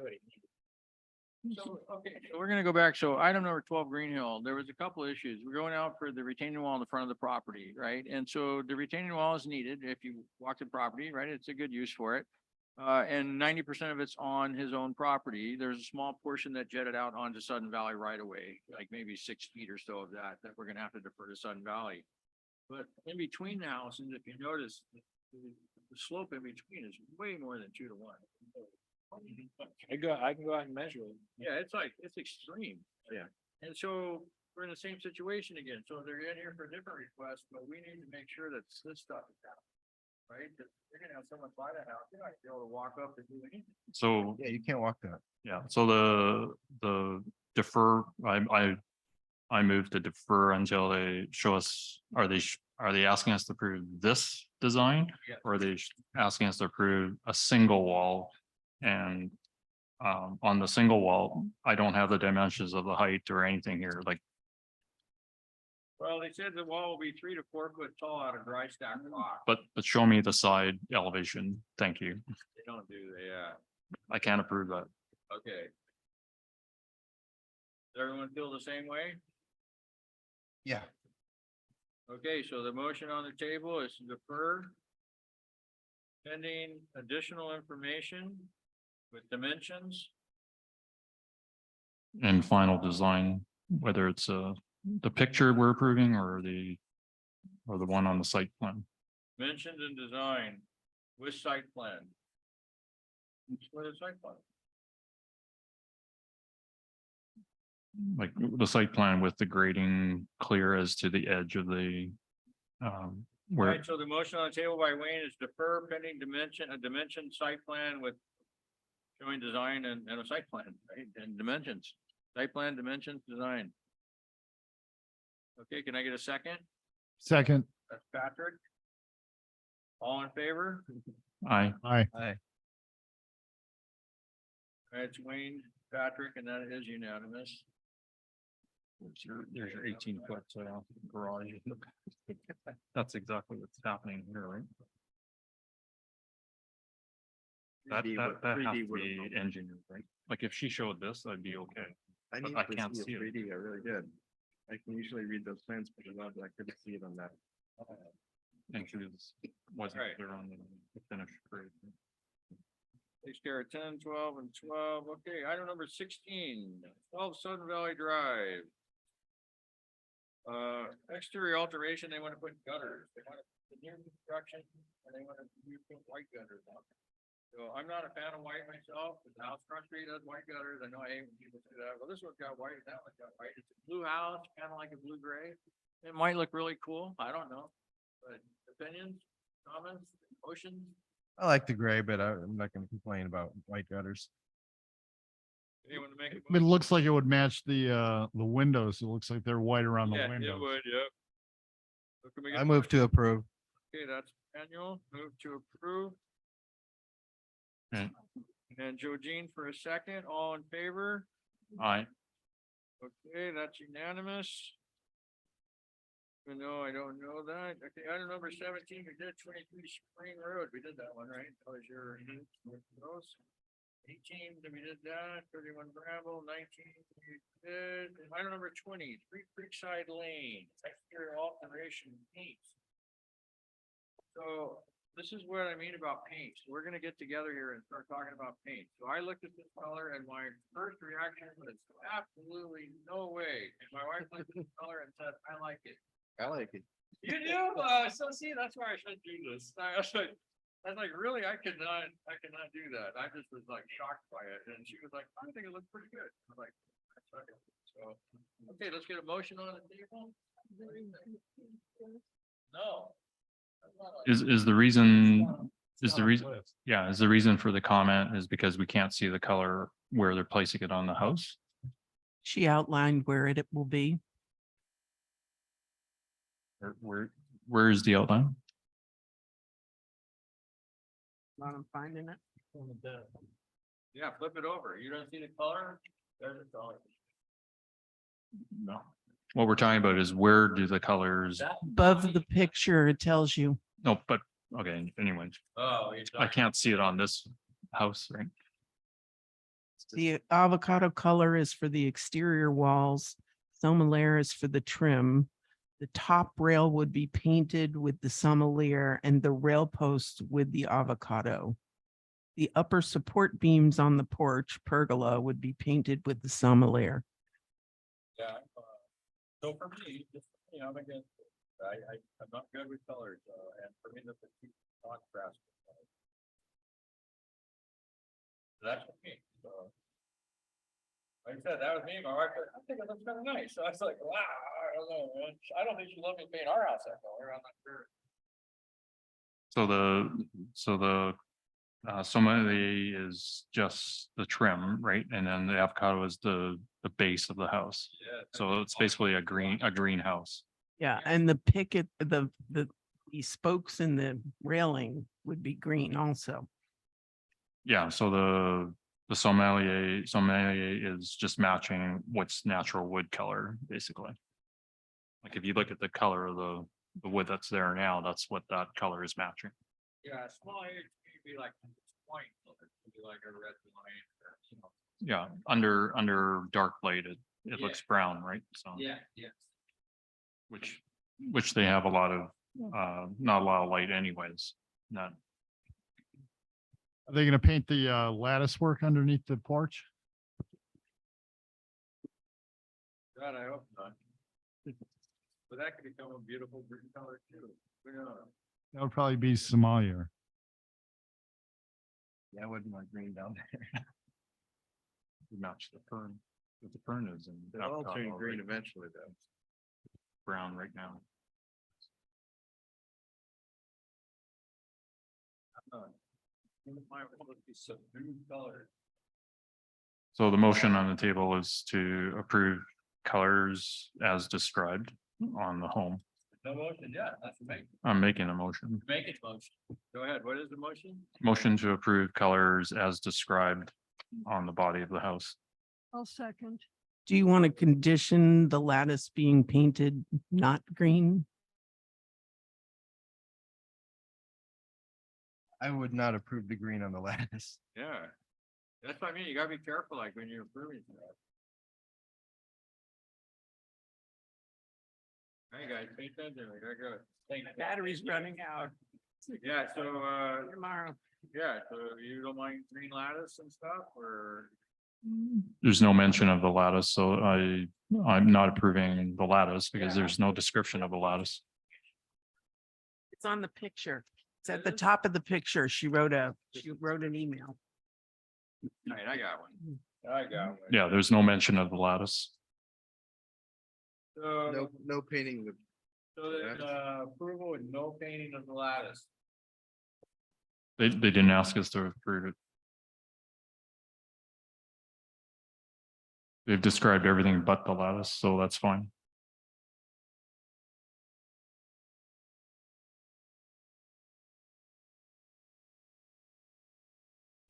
So, okay, so we're gonna go back. So item number 12 Green Hill, there was a couple issues. We're going out for the retaining wall in the front of the property, right? And so the retaining wall is needed if you walk the property, right? It's a good use for it. And 90% of it's on his own property. There's a small portion that jetted out onto Sudden Valley right away, like maybe 6 feet or so of that we're gonna have to defer to Sudden Valley. But in between the houses, if you notice, the slope in between is way more than 2 to 1. I can go out and measure it. Yeah, it's extreme. Yeah. And so we're in the same situation again. So they're in here for a different request, but we need to make sure that this stuff is down. Right? 'Cause you're gonna have someone buy that house, you're not gonna be able to walk up and do anything. So, Yeah, you can't walk that. yeah, so the defer, I move to defer until they show us, are they asking us to approve this design? Yeah. Or are they asking us to approve a single wall? And on the single wall, I don't have the dimensions of the height or anything here, like, Well, they said the wall will be 3 to 4 foot tall out of dry stack rock. but show me the side elevation. Thank you. They don't do that, yeah. I can't approve that. Okay. Does everyone feel the same way? Yeah. Okay, so the motion on the table is to defer pending additional information with dimensions. And final design, whether it's the picture we're approving or the one on the site plan. Mentioned and design with site plan. With a site plan. Like the site plan with the grading clear as to the edge of the where, Right, so the motion on the table by Wayne is defer pending a dimension site plan with showing design and a site plan, right, and dimensions, site plan, dimensions, design. Okay, can I get a second? Second, That's Patrick. All in favor? I, aye. It's Wayne, Patrick, and that is unanimous. there's your 18-foot garage. That's exactly what's happening here, right? That has to be engineered, right? Like if she showed this, I'd be okay. But I can't see it. I really did. I can usually read those plans pretty well, but I couldn't see it on that. And she wasn't Right. clear on the finished grade. Takes care of 10, 12, and 12. Okay, item number 16, 12 Sun Valley Drive. Exterior alteration, they want to put gutters. They want to new construction and they want to put white gutters on. So I'm not a fan of white myself, but the house across the street has white gutters. I know I hate when people say that. Well, this one's got white, that one's got white. It's a blue house, kind of like a blue gray. It might look really cool. I don't know. But opinions, comments, motions? I like the gray, but I'm not gonna complain about white gutters. Anyone to make a I mean, it looks like it would match the windows. It looks like they're white around the Yeah, it windows. would, yep. So can we get I a move to approve. Okay, that's Daniel, move to approve. Okay. And Joe Jean for a second, all in favor? I, Okay, that's unanimous. Even though I don't know that. Okay, item number 17, we did 23 Spring Road. We did that one, right? That was your those. 18, we did that. 31 Bramble, 19, we did. And item number 20, Creekside Lane, exterior alteration paint. So this is what I mean about paint. We're gonna get together here and start talking about paint. So I looked at this color and my first reaction was absolutely no way. And my wife looked at this color and said, I like it. I like it. You do? So see, that's why I should do this. I was like, really? I cannot do that. I just was like shocked by it. And she was like, I think it looks pretty good. I'm like, okay. So, okay, let's get a motion on the table. No. is the reason, yeah, is the reason for the comment is because we can't see the color where they're placing it on the house? She outlined where it will be. Where is the outline? I'm finding it. Yeah, flip it over. You don't see the color? There's the color. No. What we're talking about is where do the colors, Above the picture, it tells you. no, but, okay, anyways, Oh. I can't see it on this house, right? The avocado color is for the exterior walls. Somalair is for the trim. The top rail would be painted with the Somalair and the rail posts with the avocado. The upper support beams on the porch pergola would be painted with the Somalair. Yeah. So for me, just, I'm against it. I'm not good with colors, and for me, that's a key contrast. That's for me, so. Like I said, that was me, my wife, I think it looks kind of nice. So I was like, wow, I don't know, man. I don't think she loved me painting our house that color. I'm not sure. So the sommelier is just the trim, right? And then the avocado is the base of the house. Yeah. So it's basically a greenhouse. Yeah, and the picket, the spokes in the railing would be green also. Yeah, so the sommelier is just matching what's natural wood color, basically. Like if you look at the color of the wood that's there now, that's what that color is matching. Yeah, small age, maybe like white, maybe like a red line or, you know. Yeah, under dark light, it Yeah. looks brown, right? So, Yeah, yeah. which they have a lot of, not a lot of light anyways, not. Are they gonna paint the lattice work underneath the porch? God, I hope not. But that could become a beautiful green color too. Who knows? That would probably be Somalia. Yeah, I wouldn't want green down there. Match the fern, but the fern is in. It'll all turn avocado, green right? eventually though. Brown right now. Subdued color. So the motion on the table is to approve colors as described on the home. No motion, yeah, that's me. I'm making a motion. Make it motion. Go ahead. What is the motion? Motion to approve colors as described on the body of the house. I'll second. Do you want to condition the lattice being painted not green? I would not approve the green on the lattice. Yeah. That's what I mean. You gotta be careful, like when you're approving stuff. Hey guys, pay attention. We gotta go. Thank you. Battery's running out Yeah, so, tomorrow. yeah, so you don't mind green lattice and stuff or? There's no mention of the lattice, so I'm not approving the lattice because there's no description of the lattice. It's on the picture. It's at the top of the picture. She wrote an email. All right, I got one. I got one. Yeah, there's no mention of the lattice. So, No painting the. so then, approval with no painting of the lattice. They didn't ask us to approve it. They've described everything but the lattice, so that's fine.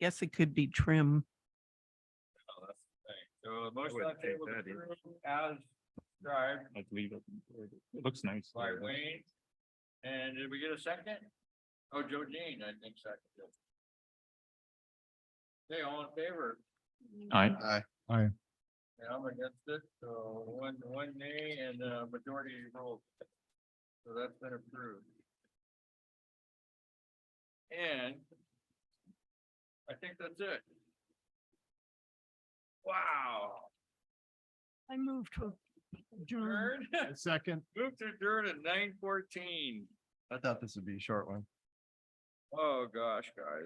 Guess it could be trim. Oh, that's the thing. So motion on the table to approve as described I'd leave it. It looks nice. by Wayne. And did we get a second? Oh, Joe Jean, I think second. Okay, all in favor? Aye. Aye. Yeah, I'm against it, so one nay and majority vote. So that's been approved. And I think that's it. Wow. I moved to adjourn. Adjourn. Second. Move to adjourn at 9:14. I thought this would be a short one. Oh, gosh, guys.